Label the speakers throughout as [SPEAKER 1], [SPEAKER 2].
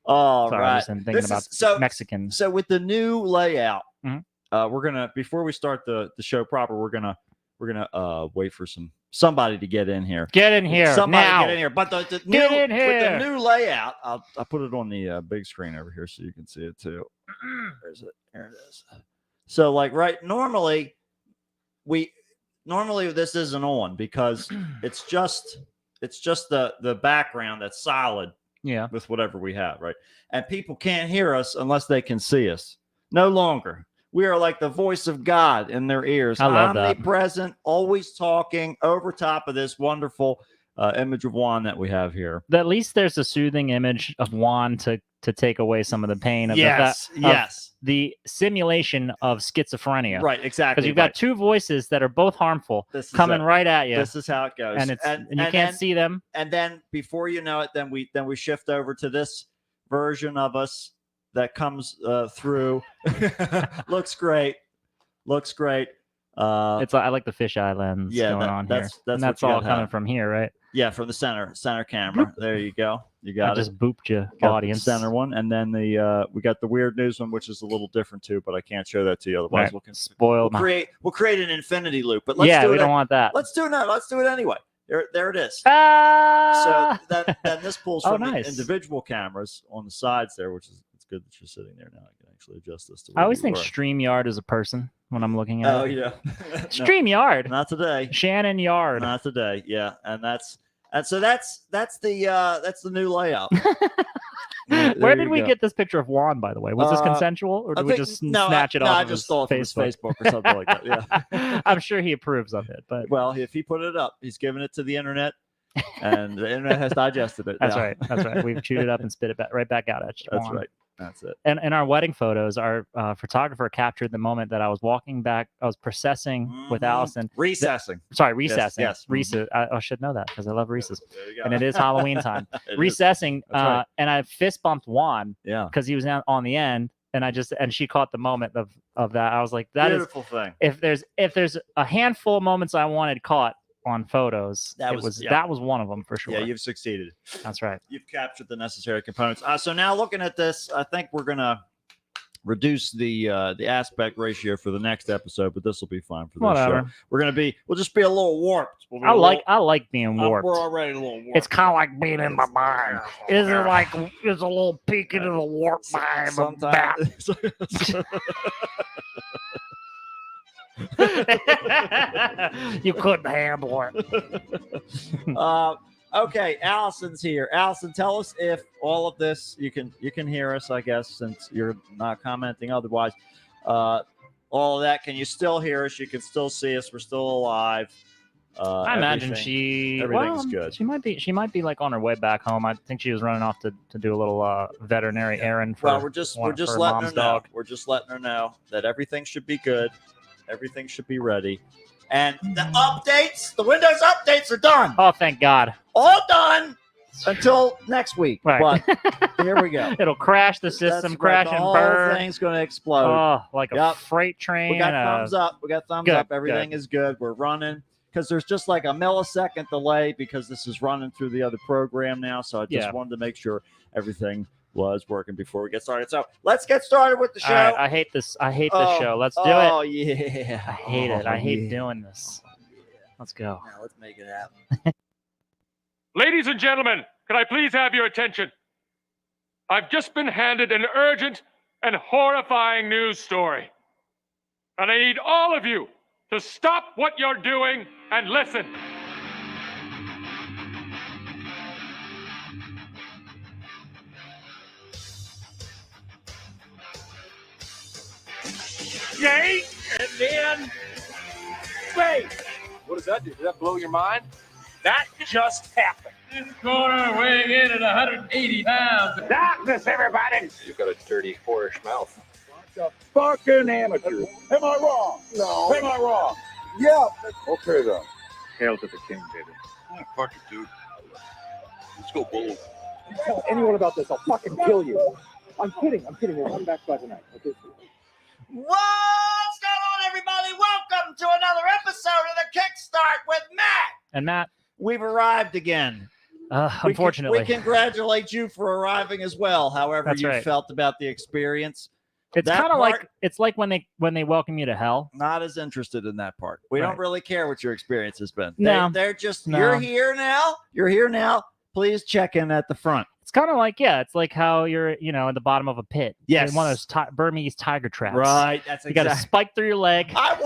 [SPEAKER 1] All
[SPEAKER 2] Sorry,
[SPEAKER 1] right.
[SPEAKER 2] I was thinking about Mexicans.
[SPEAKER 1] So with the new layout,
[SPEAKER 2] Mhm.
[SPEAKER 1] we're gonna before we start the show proper, we're gonna wait for somebody to get in here.
[SPEAKER 2] Get in here
[SPEAKER 1] Somebody
[SPEAKER 2] now.
[SPEAKER 1] get in here. But the new
[SPEAKER 2] Get in
[SPEAKER 1] with the
[SPEAKER 2] here.
[SPEAKER 1] new layout, I'll put it on the big screen over here so you can see it too. There's it. There it is. So like normally this isn't on because it's just the background that's solid.
[SPEAKER 2] Yeah.
[SPEAKER 1] With whatever we have, right? And people can't hear us unless they can see us. No longer. We are like the voice of God in their ears.
[SPEAKER 2] I love that.
[SPEAKER 1] Omnipresent, always talking over top of this wonderful image of Juan that we have here.
[SPEAKER 2] At least there's a soothing image of Juan to take away some of the pain of
[SPEAKER 1] yes,
[SPEAKER 2] the simulation of schizophrenia.
[SPEAKER 1] Right, exactly.
[SPEAKER 2] Because you've got two voices that are both harmful coming right at you.
[SPEAKER 1] This is how it goes.
[SPEAKER 2] And you can't see them.
[SPEAKER 1] And then before you know it, then we shift over to this version of us that comes through. Looks great.
[SPEAKER 2] I like the fisheye lens going on here. That's all coming from here, right?
[SPEAKER 1] Yeah, from the center camera. There you go. You got
[SPEAKER 2] I just booped you,
[SPEAKER 1] got
[SPEAKER 2] audience.
[SPEAKER 1] The center one, and then we got the weird news one, which is a little different too, but I can't show that to you otherwise.
[SPEAKER 2] Right.
[SPEAKER 1] We'll create an infinity loop, but
[SPEAKER 2] we don't want that.
[SPEAKER 1] Let's do it anyway. There it is.
[SPEAKER 2] Ah!
[SPEAKER 1] So then this pulls from
[SPEAKER 2] nice.
[SPEAKER 1] individual cameras on the sides there, which is it's good that you're sitting there now. I can actually adjust this to.
[SPEAKER 2] I always think StreamYard is a person when I'm looking at it.
[SPEAKER 1] Oh yeah,
[SPEAKER 2] StreamYard.
[SPEAKER 1] Not today.
[SPEAKER 2] Shannon Yard.
[SPEAKER 1] Not today. Yeah, so that's the new layout.
[SPEAKER 2] Where did we get this picture of Juan, by the way? Was this consensual, or did we just snatch it off?
[SPEAKER 1] I just stole it from his Facebook or something like that. Yeah,
[SPEAKER 2] I'm sure he approves of it. But
[SPEAKER 1] if he put it up, he's given it to the internet, and the internet has digested it.
[SPEAKER 2] That's right. That's right. We've chewed it up and spit it right back out at you.
[SPEAKER 1] That's right. That's it.
[SPEAKER 2] And in our wedding photos, our photographer captured the moment that I was walking back. I was processing with Allison.
[SPEAKER 1] Recessing.
[SPEAKER 2] Recessing.
[SPEAKER 1] Yes.
[SPEAKER 2] Recess. I should know that because I love Reese's. And it is Halloween time. Recessing.
[SPEAKER 1] Right.
[SPEAKER 2] And I fist bumped Juan.
[SPEAKER 1] Yeah.
[SPEAKER 2] Because he was on the end. And she caught the moment of that. I was like, that
[SPEAKER 1] beautiful thing.
[SPEAKER 2] If there's a handful of moments I wanted caught on photos, that was one of them for sure.
[SPEAKER 1] Yeah, you've succeeded.
[SPEAKER 2] That's right.
[SPEAKER 1] You've captured the necessary components. So now looking at this, I think we're gonna reduce the aspect ratio for the next episode, but this will be fine for this show. We'll just be a little warped.
[SPEAKER 2] I like being warped.
[SPEAKER 1] We're already a little warped.
[SPEAKER 2] It's kind of like being in my mind. It's a little peek into the warp mind.
[SPEAKER 1] Sometimes.
[SPEAKER 2] You couldn't handle it.
[SPEAKER 1] Okay, Allison's here. Allison, tell us if all of this you can hear us, I guess, since you're not commenting otherwise. All of that, can you still hear us? You can still see us. We're still alive.
[SPEAKER 2] I imagine
[SPEAKER 1] everything's good.
[SPEAKER 2] She might be like on her way back home. I think she was running off to do a little veterinary errand for.
[SPEAKER 1] Well, we're just letting her
[SPEAKER 2] dog.
[SPEAKER 1] know. We're just letting her know that everything should be good. Everything should be ready. And the Windows updates are done.
[SPEAKER 2] Oh, thank God.
[SPEAKER 1] All done until next week.
[SPEAKER 2] Right.
[SPEAKER 1] But here we go.
[SPEAKER 2] It'll crash the system, crash and burn.
[SPEAKER 1] The whole thing's going to explode.
[SPEAKER 2] Oh, like a freight train.
[SPEAKER 1] We got thumbs up. Everything is good. We're running. Because there's just like a millisecond delay because this is running through the other program now. So I just wanted to make sure everything was working before we get started. So let's get started with the show.
[SPEAKER 2] Right, I hate this show. Let's do it.
[SPEAKER 1] Oh, yeah.
[SPEAKER 2] I hate it. I hate doing this. Let's go.
[SPEAKER 1] Now let's make it happen.
[SPEAKER 3] Ladies and gentlemen, can I please have your attention? I've just been handed an urgent and horrifying news story. And I need all of you to stop what you're doing and listen. Yay! And then space.
[SPEAKER 4] What does that do? Did that blow your mind?
[SPEAKER 3] That just happened. This corner weighing in at 180 pounds. Darkness, everybody!
[SPEAKER 4] You've got a dirty, whorish mouth.
[SPEAKER 5] A fucking amateur. Am I wrong? No. Am I wrong? Yeah. Okay, then. Hail to the king, baby.
[SPEAKER 4] Oh, fuck it, dude. Let's go bold.
[SPEAKER 5] If you tell anyone about this, I'll fucking kill you. I'm kidding. We'll come back by tonight. Okay?
[SPEAKER 1] What's going on, everybody? Welcome to another episode of the Kickstart with Matt.
[SPEAKER 2] And Matt,
[SPEAKER 1] we've arrived again.
[SPEAKER 2] Unfortunately,
[SPEAKER 1] we congratulate you for arriving as well. However
[SPEAKER 2] That's
[SPEAKER 1] you
[SPEAKER 2] right.
[SPEAKER 1] felt about the experience.
[SPEAKER 2] it's
[SPEAKER 1] that
[SPEAKER 2] kind of
[SPEAKER 1] part-
[SPEAKER 2] like when they welcome you to hell.
[SPEAKER 1] Not as interested in that part. We don't
[SPEAKER 2] Right.
[SPEAKER 1] really care what your experience has been.
[SPEAKER 2] No.
[SPEAKER 1] They're just
[SPEAKER 2] No.
[SPEAKER 1] you're here now. You're here now. Please check in at the front.
[SPEAKER 2] It's kind of like it's like how you're at the bottom of a pit.
[SPEAKER 1] Yes.
[SPEAKER 2] One of those Burmese tiger traps.
[SPEAKER 1] Right. That's
[SPEAKER 2] You got a spike through your leg.
[SPEAKER 1] I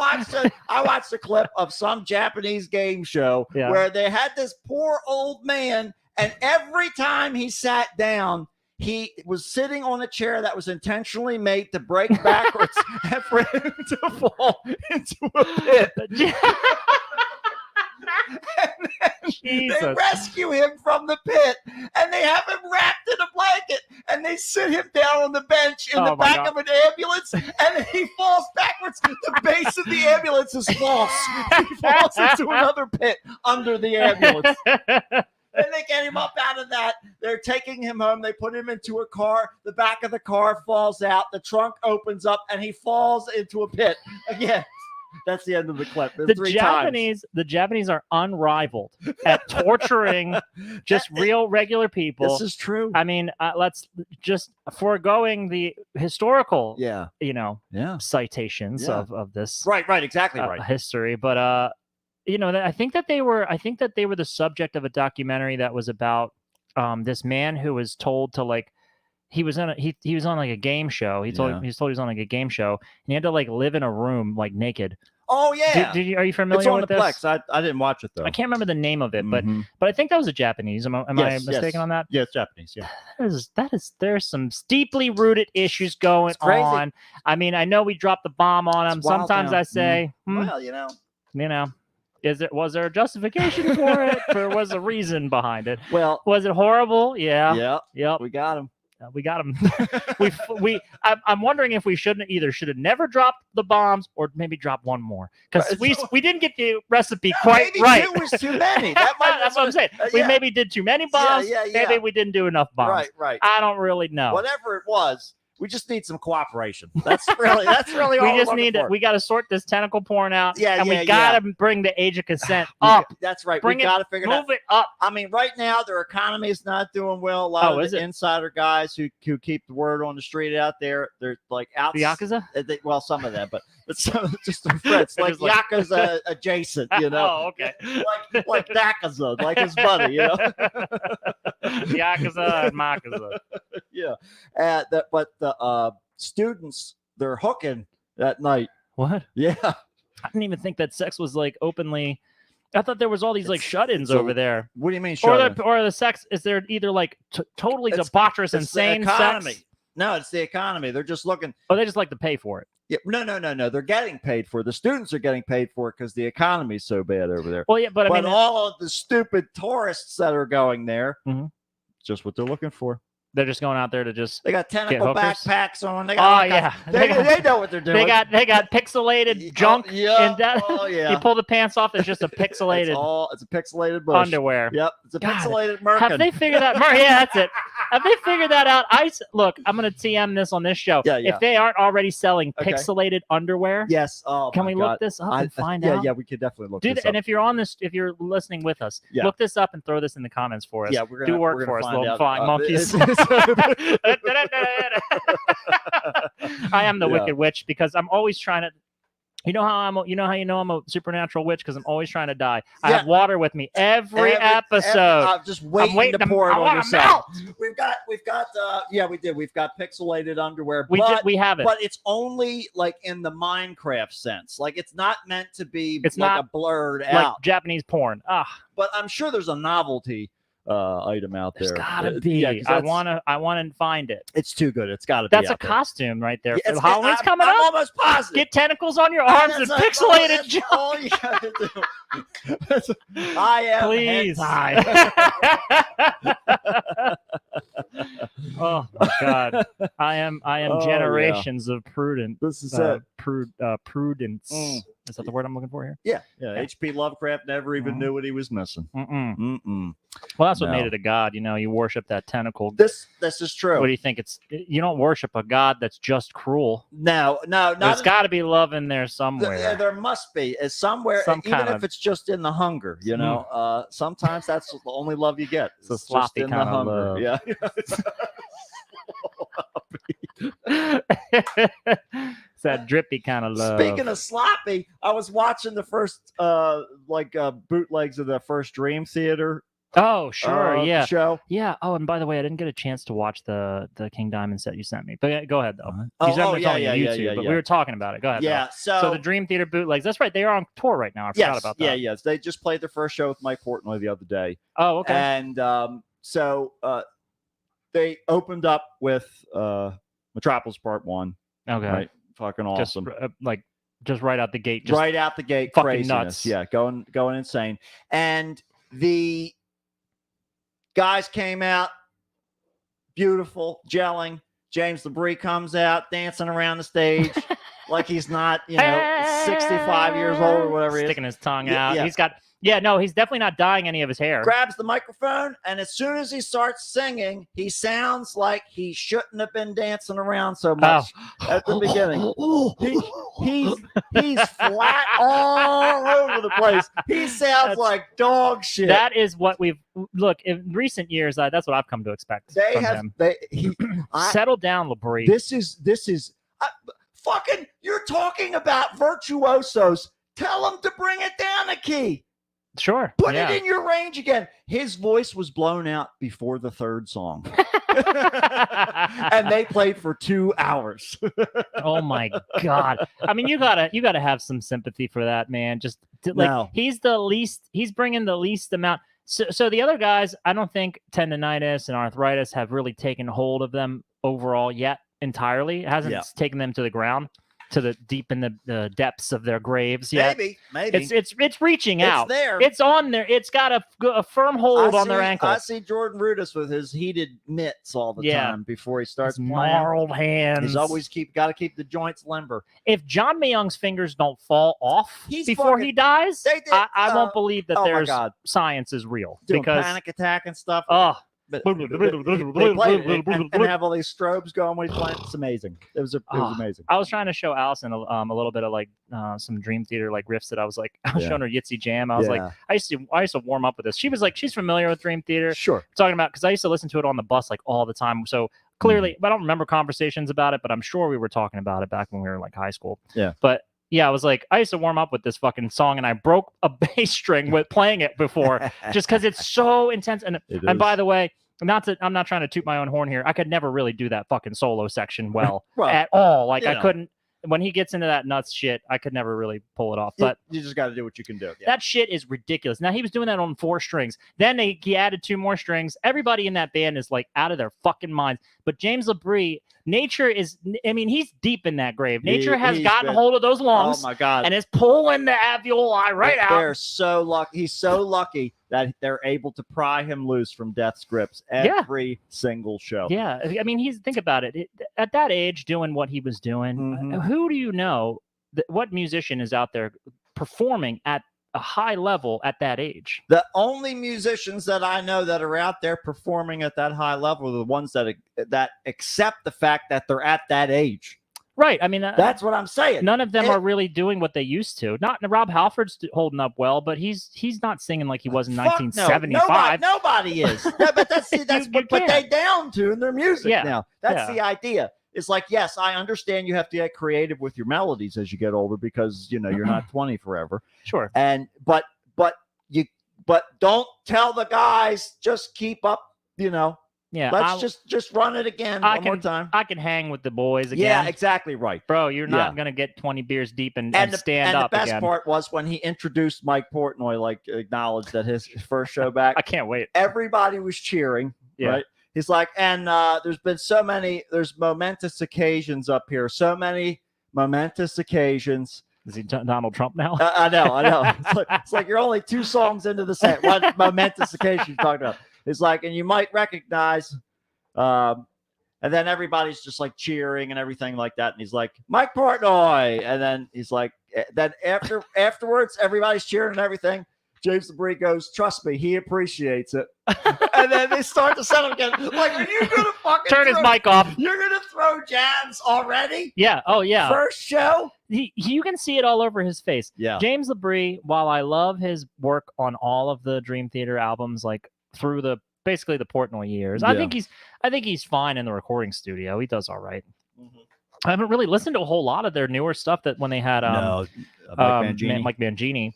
[SPEAKER 1] watched a clip of some Japanese game show
[SPEAKER 2] Yeah.
[SPEAKER 1] where they had this poor old man, and every time he sat down, he was sitting on a chair that was intentionally made to break backwards and for him to fall into a pit. They
[SPEAKER 2] Jesus.
[SPEAKER 1] rescue him from the pit, and they have him wrapped in a blanket, and they sit him down on the bench in the
[SPEAKER 2] Oh, my
[SPEAKER 1] back
[SPEAKER 2] God.
[SPEAKER 1] of an ambulance, and he falls backwards. The base of the ambulance is false. He falls into another pit under the ambulance. And they get him up out of that. They're taking him home. They put him into a car. The back of the car falls out. The trunk opens up, and he falls into a pit again. That's the end of the clip.
[SPEAKER 2] The
[SPEAKER 1] Three times.
[SPEAKER 2] Japanese are unrivaled at torturing just real regular people.
[SPEAKER 1] This is true.
[SPEAKER 2] I mean, let's just foregoing the historical,
[SPEAKER 1] Yeah.
[SPEAKER 2] citations
[SPEAKER 1] Yeah.
[SPEAKER 2] of this
[SPEAKER 1] Right. Exactly right.
[SPEAKER 2] history, but I think that they were the subject of a documentary that was about this man who was told to he was on like a game show. He was told he was on like a game show, and he had to live in a room naked.
[SPEAKER 1] Oh yeah.
[SPEAKER 2] Are you familiar
[SPEAKER 1] It's on
[SPEAKER 2] with
[SPEAKER 1] the
[SPEAKER 2] this?
[SPEAKER 1] Plex. I didn't watch it though.
[SPEAKER 2] I can't remember the name of it,
[SPEAKER 1] Mhm.
[SPEAKER 2] but I think that was a Japanese. Am I mistaken on that?
[SPEAKER 1] Yeah, it's Japanese. Yeah.
[SPEAKER 2] There's some deeply rooted issues going
[SPEAKER 1] crazy.
[SPEAKER 2] on. I mean, I know we dropped the bomb on them.
[SPEAKER 1] It's wild
[SPEAKER 2] Sometimes
[SPEAKER 1] now.
[SPEAKER 2] I say,
[SPEAKER 1] Well,
[SPEAKER 2] was there a justification for it, or was a reason behind it?
[SPEAKER 1] Well,
[SPEAKER 2] Was it horrible?
[SPEAKER 1] yeah,
[SPEAKER 2] Yep.
[SPEAKER 1] we got him.
[SPEAKER 2] We got him. I'm wondering if we should have never dropped the bombs, or maybe drop one more, because
[SPEAKER 1] Right.
[SPEAKER 2] we didn't get the recipe quite
[SPEAKER 1] Maybe
[SPEAKER 2] right.
[SPEAKER 1] 2 was too many. That's
[SPEAKER 2] That's what I'm saying. We
[SPEAKER 1] yeah.
[SPEAKER 2] maybe did too many bombs.
[SPEAKER 1] Yeah.
[SPEAKER 2] Maybe we didn't do enough bombs.
[SPEAKER 1] Right.
[SPEAKER 2] I don't really know.
[SPEAKER 1] Whatever it was, we just need some cooperation. That's really all
[SPEAKER 2] we
[SPEAKER 1] we're
[SPEAKER 2] just
[SPEAKER 1] looking
[SPEAKER 2] need
[SPEAKER 1] for.
[SPEAKER 2] we got to sort this tentacle porn out.
[SPEAKER 1] Yeah,
[SPEAKER 2] and
[SPEAKER 1] yeah,
[SPEAKER 2] we got to bring the age of consent up.
[SPEAKER 1] That's right.
[SPEAKER 2] Bring
[SPEAKER 1] We
[SPEAKER 2] it-
[SPEAKER 1] got to figure it out.
[SPEAKER 2] Move it up.
[SPEAKER 1] I mean, right now their economy is not doing well. A lot
[SPEAKER 2] Oh,
[SPEAKER 1] of
[SPEAKER 2] is
[SPEAKER 1] the
[SPEAKER 2] it?
[SPEAKER 1] insider guys who keep the word on the street out there, they're out.
[SPEAKER 2] The Yakuza?
[SPEAKER 1] Well, some of them, but some just their friends,
[SPEAKER 2] They're
[SPEAKER 1] like
[SPEAKER 2] just like-
[SPEAKER 1] Yakuza adjacent,
[SPEAKER 2] Oh, okay.
[SPEAKER 1] like Yakuza, like his buddy,
[SPEAKER 2] Yakuza and Makuza.
[SPEAKER 1] Yeah. But the students, they're hooking that night.
[SPEAKER 2] What?
[SPEAKER 1] Yeah.
[SPEAKER 2] I didn't even think that sex was openly. I thought there was all these shut-ins
[SPEAKER 1] so-
[SPEAKER 2] over there.
[SPEAKER 1] What do you mean?
[SPEAKER 2] Or
[SPEAKER 1] shut-in?
[SPEAKER 2] the sex is there either totally
[SPEAKER 1] It's-
[SPEAKER 2] debaucherous,
[SPEAKER 1] It's the
[SPEAKER 2] insane
[SPEAKER 1] economy.
[SPEAKER 2] sex?
[SPEAKER 1] No, it's the economy. They're just looking.
[SPEAKER 2] Or they just like to pay for it?
[SPEAKER 1] Yeah, no. They're getting paid for it. The students are getting paid for it because the economy's so bad over there.
[SPEAKER 2] Well, yeah, but I
[SPEAKER 1] But
[SPEAKER 2] mean,
[SPEAKER 1] all of the stupid tourists that are going there,
[SPEAKER 2] Mhm.
[SPEAKER 1] just what they're looking for.
[SPEAKER 2] they're just going out there to just.
[SPEAKER 1] They got tentacle
[SPEAKER 2] hookers?
[SPEAKER 1] backpacks on. They
[SPEAKER 2] Oh
[SPEAKER 1] got
[SPEAKER 2] yeah,
[SPEAKER 1] they know what they're doing.
[SPEAKER 2] They got pixelated junk.
[SPEAKER 1] Yeah.
[SPEAKER 2] in that.
[SPEAKER 1] Oh yeah.
[SPEAKER 2] You pull the pants off, it's just a pixelated
[SPEAKER 1] It's a pixelated bush.
[SPEAKER 2] underwear.
[SPEAKER 1] Yep. It's a
[SPEAKER 2] God,
[SPEAKER 1] pixelated merkin.
[SPEAKER 2] Have they figured that? Yeah, that's it. Have they figured that out? Look, I'm gonna TM this on this show.
[SPEAKER 1] Yeah.
[SPEAKER 2] If they aren't already selling
[SPEAKER 1] Okay.
[SPEAKER 2] pixelated underwear,
[SPEAKER 1] Yes. Oh,
[SPEAKER 2] can
[SPEAKER 1] my
[SPEAKER 2] we
[SPEAKER 1] God.
[SPEAKER 2] look this up and find out?
[SPEAKER 1] Yeah, we could definitely look
[SPEAKER 2] Do
[SPEAKER 1] this
[SPEAKER 2] that, and
[SPEAKER 1] up.
[SPEAKER 2] if you're listeing with us,
[SPEAKER 1] Yeah.
[SPEAKER 2] look this up and throw this in the comments for us.
[SPEAKER 1] Yeah, we're gonna
[SPEAKER 2] do work
[SPEAKER 1] we're
[SPEAKER 2] for
[SPEAKER 1] gonna
[SPEAKER 2] us,
[SPEAKER 1] find
[SPEAKER 2] little
[SPEAKER 1] out.
[SPEAKER 2] flying monkeys. I am the
[SPEAKER 1] Yeah.
[SPEAKER 2] wicked witch because I'm always trying to. You know how I'm a supernatural witch because I'm always trying to die. I
[SPEAKER 1] Yeah.
[SPEAKER 2] have water with me every episode.
[SPEAKER 1] I'm just waiting to pour it on yourself. We've got we did. We've got pixelated underwear.
[SPEAKER 2] We have it.
[SPEAKER 1] But it's only in the Minecraft sense. It's not meant to be
[SPEAKER 2] It's
[SPEAKER 1] like
[SPEAKER 2] not
[SPEAKER 1] a blurred
[SPEAKER 2] like
[SPEAKER 1] out.
[SPEAKER 2] Japanese porn.
[SPEAKER 1] But I'm sure there's a novelty item out
[SPEAKER 2] There's
[SPEAKER 1] there.
[SPEAKER 2] gotta be.
[SPEAKER 1] Yeah, 'cause
[SPEAKER 2] I
[SPEAKER 1] that's-
[SPEAKER 2] wanna find it.
[SPEAKER 1] It's too good. It's got to be.
[SPEAKER 2] That's a
[SPEAKER 1] out there.
[SPEAKER 2] costume right there.
[SPEAKER 1] Yeah,
[SPEAKER 2] Halloween's coming
[SPEAKER 1] I'm
[SPEAKER 2] up.
[SPEAKER 1] almost positive.
[SPEAKER 2] Get tentacles on your arms and
[SPEAKER 1] That's
[SPEAKER 2] pixelated
[SPEAKER 1] that's
[SPEAKER 2] junk.
[SPEAKER 1] all you gotta do. I am
[SPEAKER 2] Please.
[SPEAKER 1] hentai.
[SPEAKER 2] Oh my God. I am
[SPEAKER 1] Oh, yeah.
[SPEAKER 2] generations of prudent.
[SPEAKER 1] This is it.
[SPEAKER 2] Prudence.
[SPEAKER 1] Mm.
[SPEAKER 2] Is that the word I'm looking for here?
[SPEAKER 1] Yeah. H.P. Lovecraft never even knew what he was missing.
[SPEAKER 2] Well, that's what made it a god. You worship that tentacle.
[SPEAKER 1] This is true.
[SPEAKER 2] What do you think? You don't worship a god that's just cruel.
[SPEAKER 1] No.
[SPEAKER 2] There's got to be love in there somewhere.
[SPEAKER 1] There must be somewhere, even if it's just in the hunger. Sometimes that's the only love you get.
[SPEAKER 2] It's a sloppy
[SPEAKER 1] just in
[SPEAKER 2] kind
[SPEAKER 1] the
[SPEAKER 2] of
[SPEAKER 1] hunger.
[SPEAKER 2] love.
[SPEAKER 1] Yeah.
[SPEAKER 2] It's that drippy kind of love.
[SPEAKER 1] Speaking of sloppy, I was watching the first bootlegs of the first Dream Theater.
[SPEAKER 2] Oh, sure, yeah,
[SPEAKER 1] show.
[SPEAKER 2] Yeah. Oh, and by the way, I didn't get a chance to watch the King Diamond set you sent me. But go ahead though.
[SPEAKER 1] YouTube,
[SPEAKER 2] but we were talking about it. Go ahead.
[SPEAKER 1] Yeah.
[SPEAKER 2] Though. So the Dream Theater bootlegs. That's right. They are on tour right now. I forgot about that.
[SPEAKER 1] Yeah. Yes. They just played their first show with Mike Portnoy the other day.
[SPEAKER 2] Oh, okay.
[SPEAKER 1] And so they opened up with Metropolis Part 1.
[SPEAKER 2] Okay.
[SPEAKER 1] Right? Fucking awesome.
[SPEAKER 2] Just right out the gate.
[SPEAKER 1] Right out the gate.
[SPEAKER 2] Fucking
[SPEAKER 1] craziness.
[SPEAKER 2] nuts.
[SPEAKER 1] Yeah. Going insane. And the guys came out, beautiful, gelling. James LaBrie comes out, dancing around the stage like he's not, 65 years old or whatever.
[SPEAKER 2] Sticking his tongue out.
[SPEAKER 1] Yeah.
[SPEAKER 2] He's definitely not dyeing any of his hair.
[SPEAKER 1] Grabs the microphone, and as soon as he starts singing, he sounds like he shouldn't have been dancing around so much at the beginning. He's flat all over the place. He sounds like dog shit.
[SPEAKER 2] That is what look in recent years. That's what I've come to expect from him. Settle down, LaBrie.
[SPEAKER 1] This is fucking. You're talking about virtuosos. Tell them to bring it down a key.
[SPEAKER 2] Sure.
[SPEAKER 1] Put it in your range again. His voice was blown out before the third song. And they played for 2 hours.
[SPEAKER 2] Oh my God. I mean, you gotta have some sympathy for that, man. He's bringing the least amount. So the other guys, I don't think tendonitis and arthritis have really taken hold of them overall yet entirely. It hasn't taken them to the ground. To the deep in the depths of their graves.
[SPEAKER 1] Maybe
[SPEAKER 2] it's reaching out.
[SPEAKER 1] It's there.
[SPEAKER 2] It's on there. It's got a firm hold on their ankle.
[SPEAKER 1] I see Jordan Rudess with his heated mitts all the time before he starts playing.
[SPEAKER 2] Gnarled hands.
[SPEAKER 1] He's always got to keep the joints limber.
[SPEAKER 2] If John Mayung's fingers don't fall off before he dies, I won't believe that there's science is real.
[SPEAKER 1] Doing
[SPEAKER 2] because
[SPEAKER 1] panic attack and stuff.
[SPEAKER 2] But
[SPEAKER 1] they play it and have all these strobes going when he's playing. It's amazing. It was amazing.
[SPEAKER 2] I was trying to show Allison a little bit of some Dream Theater riffs that I was showing her Yitzy Jam. I was I used to warm up with this. She was she's familiar with Dream Theater.
[SPEAKER 1] Sure.
[SPEAKER 2] Talking about because I used to listen to it on the bus all the time. So clearly, I don't remember conversations about it, but I'm sure we were talking about it back when we were in high school.
[SPEAKER 1] Yeah.
[SPEAKER 2] But yeah, I was I used to warm up with this fucking song, and I broke a bass string with playing it before, just because it's so intense. And by the way, I'm not trying to toot my own horn here. I could never really do that fucking solo section well at all. I couldn't. When he gets into that nuts shit, I could never really pull it off. But
[SPEAKER 1] you just got to do what you can do. Yeah.
[SPEAKER 2] That shit is ridiculous. Now he was doing that on 4 strings. Then he added 2 more strings. Everybody in that band is out of their fucking minds. But James LaBrie, nature is. I mean, he's deep in that grave. Nature has gotten hold of those lungs.
[SPEAKER 1] Oh my God!
[SPEAKER 2] And is pulling the alveoli out.
[SPEAKER 1] They're so lucky. He's so lucky that they're able to pry him loose from Death's grips every single show.
[SPEAKER 2] Yeah, I mean, think about it. At that age, doing what he was doing, who do you know? What musician is out there performing at a high level at that age?
[SPEAKER 1] The only musicians that I know that are out there performing at that high level are the ones that accept the fact that they're at that age.
[SPEAKER 2] Right. I mean,
[SPEAKER 1] that's what I'm saying.
[SPEAKER 2] None of them are really doing what they used to. Not Rob Halford's holding up well, but he's not singing like he was in 1975.
[SPEAKER 1] No, nobody is. But that's what they down to in their music now. That's the idea. It's yes, I understand you have to get creative with your melodies as you get older because you're not 20 forever.
[SPEAKER 2] Sure.
[SPEAKER 1] And but don't tell the guys just keep up.
[SPEAKER 2] Yeah,
[SPEAKER 1] let's just run it again one more time.
[SPEAKER 2] I can hang with the boys again.
[SPEAKER 1] Yeah, exactly right.
[SPEAKER 2] Bro, you're not going to get 20 beers deep and stand up
[SPEAKER 1] again. And the best
[SPEAKER 2] part
[SPEAKER 1] part was when he introduced Mike Portnoy, acknowledged that his first show back.
[SPEAKER 2] I can't wait.
[SPEAKER 1] Everybody was cheering, right? He's there's momentous occasions up here. So many momentous occasions.
[SPEAKER 2] Is he Donald Trump now?
[SPEAKER 1] I know. It's you're only 2 songs into the set. What momentous occasion you're talking about? It's and you might recognize, and And then everybody's just like cheering and everything like that. And he's like, Mike Portnoy. And then he's like, then afterwards, everybody's cheering and everything. James LeBrie goes, trust me, he appreciates it. And then they start to settle again. Like, are you going to fucking
[SPEAKER 2] turn his mic off?
[SPEAKER 1] You're going to throw jabs already?
[SPEAKER 2] Yeah. Oh, yeah.
[SPEAKER 1] First show?
[SPEAKER 2] You can see it all over his face.
[SPEAKER 1] Yeah.
[SPEAKER 2] James LeBrie, while I love his work on all of the Dream Theater albums, like through basically the Portnoy years,
[SPEAKER 1] Yeah.
[SPEAKER 2] I think he's fine in the recording studio. He does all right.
[SPEAKER 1] Mm-hmm.
[SPEAKER 2] I haven't really listened to a whole lot of their newer stuff that when they had
[SPEAKER 1] Mike
[SPEAKER 2] Mangini.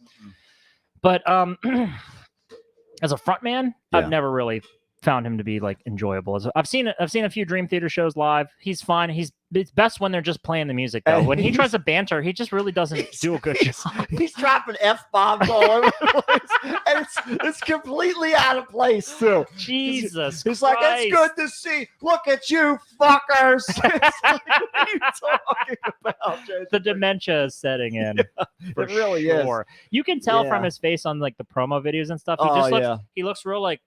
[SPEAKER 2] But as a frontman, I've never really found him to be like enjoyable. I've seen a few Dream Theater shows live. He's fine. It's best when they're just playing the music though. When he tries to banter, he just really doesn't do a good job.
[SPEAKER 1] He's dropping F-bombs all over the place. And it's completely out of place too.
[SPEAKER 2] Jesus
[SPEAKER 1] He's like, it's good to see. Look at you fuckers. It's like, what are you talking about, Jason?
[SPEAKER 2] The dementia is setting in. For
[SPEAKER 1] it really
[SPEAKER 2] sure.
[SPEAKER 1] is.
[SPEAKER 2] You can tell from his face on like the promo videos and stuff. He looks real like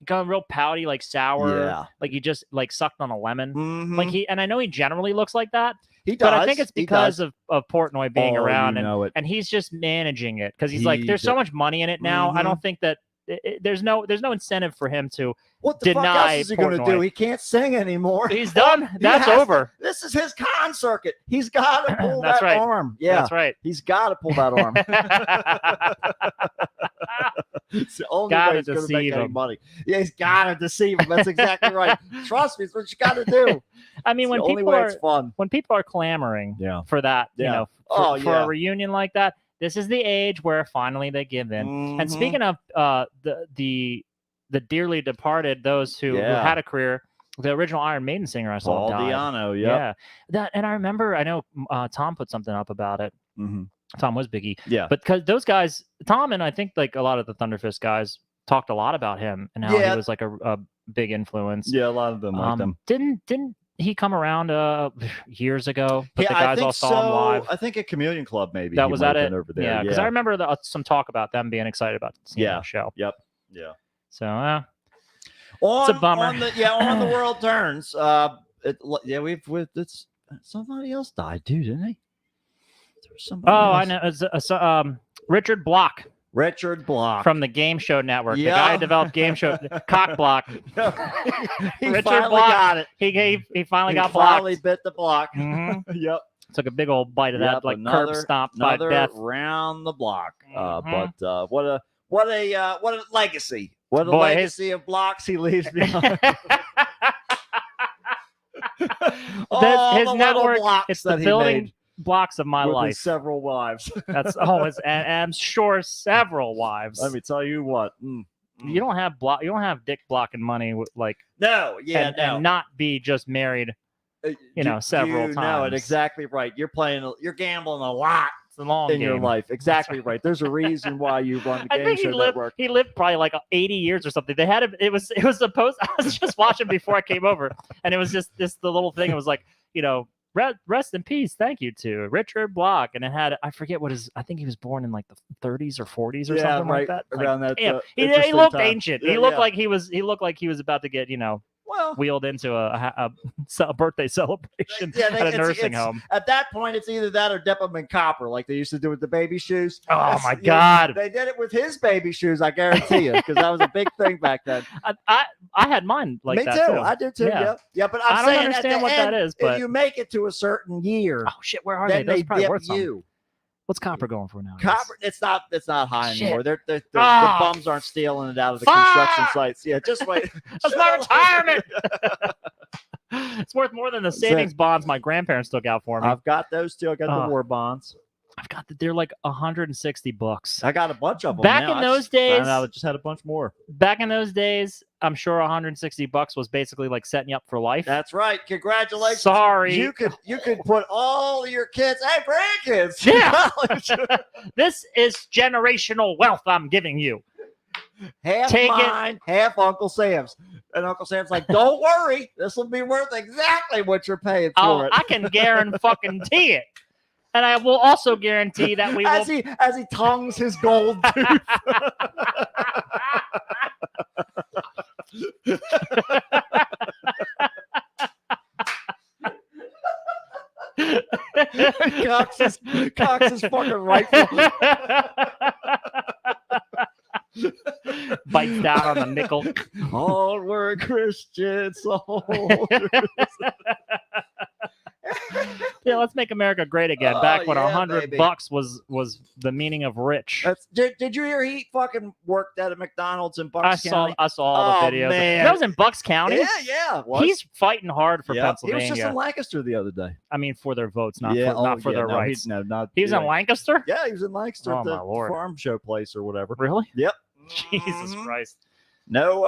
[SPEAKER 2] gone real pouty, like sour, like he just like sucked on a lemon.
[SPEAKER 1] Mm-hmm.
[SPEAKER 2] Like and I know he generally looks like that.
[SPEAKER 1] He does.
[SPEAKER 2] But I think it's because of Portnoy being around
[SPEAKER 1] and
[SPEAKER 2] he's just managing it because he's like, there's so much money in it now.
[SPEAKER 1] Mm-hmm.
[SPEAKER 2] I don't think that there's no incentive for him to
[SPEAKER 1] what the
[SPEAKER 2] deny
[SPEAKER 1] fuck else is he going to
[SPEAKER 2] Portnoy.
[SPEAKER 1] do? He can't sing anymore.
[SPEAKER 2] He's done. That's over.
[SPEAKER 1] This is his con circuit. He's got to pull
[SPEAKER 2] That's
[SPEAKER 1] that
[SPEAKER 2] right.
[SPEAKER 1] arm. Yeah,
[SPEAKER 2] that's right.
[SPEAKER 1] He's got to pull that arm. It's the only way he's going to make any money. Yeah, he's got to deceive him. That's exactly right. Trust me, it's what you got to do.
[SPEAKER 2] I mean, when people are clamoring for that, you know, for a reunion like that, this is the age where finally they give in.
[SPEAKER 1] Mm-hmm.
[SPEAKER 2] And speaking of the dearly departed, those who had a career, the original Iron Maiden singer I saw
[SPEAKER 1] Paul
[SPEAKER 2] died.
[SPEAKER 1] Di'Anno,
[SPEAKER 2] yeah. That, and I remember, I know Tom put something up about it.
[SPEAKER 1] Mm-hmm.
[SPEAKER 2] Tom was Biggie.
[SPEAKER 1] Yeah.
[SPEAKER 2] But because those guys, Tom and I think like a lot of the Thunderfist guys talked a lot about him and how he was like a big influence.
[SPEAKER 1] Yeah, a lot of them liked him.
[SPEAKER 2] Didn't he come around years ago? But the
[SPEAKER 1] I
[SPEAKER 2] guys
[SPEAKER 1] think
[SPEAKER 2] all saw him live.
[SPEAKER 1] I think at Communion Club maybe.
[SPEAKER 2] That was at it
[SPEAKER 1] over there.
[SPEAKER 2] Yeah, because I remember some talk about them being excited about seeing the show.
[SPEAKER 1] Yep. Yeah.
[SPEAKER 2] So it's a bummer.
[SPEAKER 1] On the World Turns. It's somebody else died too, didn't he?
[SPEAKER 2] I know. It's Richard Block.
[SPEAKER 1] Richard Block
[SPEAKER 2] from the Game Show Network. The guy who developed Game Show Cock Block.
[SPEAKER 1] Richard Block got it.
[SPEAKER 2] He finally got blocked.
[SPEAKER 1] Finally bit the block.
[SPEAKER 2] Mm-hmm.
[SPEAKER 1] Yep.
[SPEAKER 2] Took a big old bite of that, like curb stomp by death.
[SPEAKER 1] Round the block.
[SPEAKER 2] Mm-hmm.
[SPEAKER 1] But what a legacy. What a legacy of blocks he leaves behind.
[SPEAKER 2] His network. It's the building blocks of my life.
[SPEAKER 1] Several wives.
[SPEAKER 2] That's I'm sure several wives.
[SPEAKER 1] Let me tell you what.
[SPEAKER 2] You don't have You don't have dick blocking money like
[SPEAKER 1] and
[SPEAKER 2] not be just married. Several times.
[SPEAKER 1] No, exactly right. You're gambling a lot. In your life. Exactly right. There's a reason why you run the Game Show Network.
[SPEAKER 2] He lived probably like 80 years or something. They had it. It was supposed. I was just watching before I came over, and it was just the little thing. It was like, rest in peace. Thank you to Richard Block, and it had I forget what his. I think he was born in like the 30s or 40s or something like that.
[SPEAKER 1] Around
[SPEAKER 2] like,
[SPEAKER 1] that.
[SPEAKER 2] He looked ancient. He looked like he was about to get wheeled into a birthday celebration at a nursing home.
[SPEAKER 1] At that point, it's either that or dip them in copper, like they used to do with the baby shoes.
[SPEAKER 2] Oh my God!
[SPEAKER 1] They did it with his baby shoes, I guarantee you, because that was a big thing back then.
[SPEAKER 2] I had mine like that
[SPEAKER 1] too.
[SPEAKER 2] too.
[SPEAKER 1] I did too. Yeah. But
[SPEAKER 2] I don't understand what that is. But
[SPEAKER 1] if you make it to a certain year,
[SPEAKER 2] oh shit, where are they?
[SPEAKER 1] They
[SPEAKER 2] dip
[SPEAKER 1] you.
[SPEAKER 2] Something. What's copper going for now?
[SPEAKER 1] Copper, it's not high anymore. The bums aren't stealing it out of the construction sites. Yeah, just wait.
[SPEAKER 2] That's my retirement. It's worth more than the savings bonds my grandparents took out for me.
[SPEAKER 1] I've got those too. I got the war bonds.
[SPEAKER 2] They're like $160.
[SPEAKER 1] I got a bunch of them.
[SPEAKER 2] Back in those days,
[SPEAKER 1] I just had a bunch more.
[SPEAKER 2] Back in those days, I'm sure $160 was basically like setting you up for life.
[SPEAKER 1] That's right. Congratulations.
[SPEAKER 2] Sorry.
[SPEAKER 1] You could put all your kids, grandkids.
[SPEAKER 2] Yeah. This is generational wealth I'm giving you.
[SPEAKER 1] Half mine, half Uncle Sam's. And Uncle Sam's like, don't worry. This will be worth exactly what you're paying for it.
[SPEAKER 2] I can guarantee it. And I will also guarantee that we will...
[SPEAKER 1] As he tongues his gold tooth. Cocks his fucking rifle.
[SPEAKER 2] Bites down on the nickel.
[SPEAKER 1] Onward, Christian soldiers.
[SPEAKER 2] Yeah, let's make America great again.
[SPEAKER 1] Oh,
[SPEAKER 2] Back when
[SPEAKER 1] yeah,
[SPEAKER 2] $100
[SPEAKER 1] baby.
[SPEAKER 2] was the meaning of rich.
[SPEAKER 1] Did you hear he fucking worked at a McDonald's in Bucks County?
[SPEAKER 2] I saw all the
[SPEAKER 1] Oh,
[SPEAKER 2] videos.
[SPEAKER 1] man.
[SPEAKER 2] That was in Bucks County.
[SPEAKER 1] Yeah. it was.
[SPEAKER 2] He's fighting hard for
[SPEAKER 1] Yep. He
[SPEAKER 2] Pennsylvania.
[SPEAKER 1] was just in Lancaster the other day.
[SPEAKER 2] I mean, for their votes, not for their
[SPEAKER 1] no,
[SPEAKER 2] rights.
[SPEAKER 1] not.
[SPEAKER 2] He was in Lancaster.
[SPEAKER 1] Yeah, he was in Lancaster
[SPEAKER 2] Oh,
[SPEAKER 1] at the
[SPEAKER 2] my Lord.
[SPEAKER 1] farm show place or whatever.
[SPEAKER 2] Really?
[SPEAKER 1] Yep.
[SPEAKER 2] Jesus
[SPEAKER 1] Mhm.
[SPEAKER 2] Christ.
[SPEAKER 1] No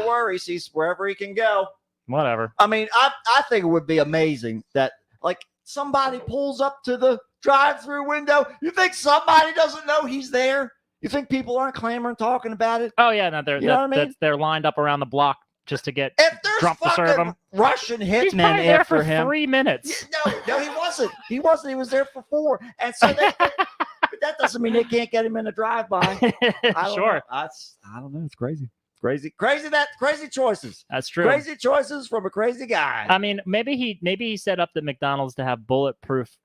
[SPEAKER 1] worries. He's wherever he can go.
[SPEAKER 2] Whatever.
[SPEAKER 1] I mean, I think it would be amazing that like somebody pulls up to the drive-through window. You think somebody doesn't know he's there? You think people aren't clamoring, talking about it?
[SPEAKER 2] Oh yeah, no, they're
[SPEAKER 1] You know what I mean?
[SPEAKER 2] they're lined up around the block just to get
[SPEAKER 1] If there's
[SPEAKER 2] Trump to serve
[SPEAKER 1] fucking
[SPEAKER 2] him.
[SPEAKER 1] Russian
[SPEAKER 2] He's
[SPEAKER 1] hitmen
[SPEAKER 2] probably there
[SPEAKER 1] after
[SPEAKER 2] for
[SPEAKER 1] him.
[SPEAKER 2] 3 minutes.
[SPEAKER 1] No, he wasn't. He wasn't. He was there for 4. And so but that doesn't mean they can't get him in a drive-by. I don't
[SPEAKER 2] Sure,
[SPEAKER 1] know. I don't know. It's crazy. Crazy choices.
[SPEAKER 2] that's true.
[SPEAKER 1] Crazy choices from a crazy guy.
[SPEAKER 2] I mean, maybe he set up the McDonald's to have bulletproof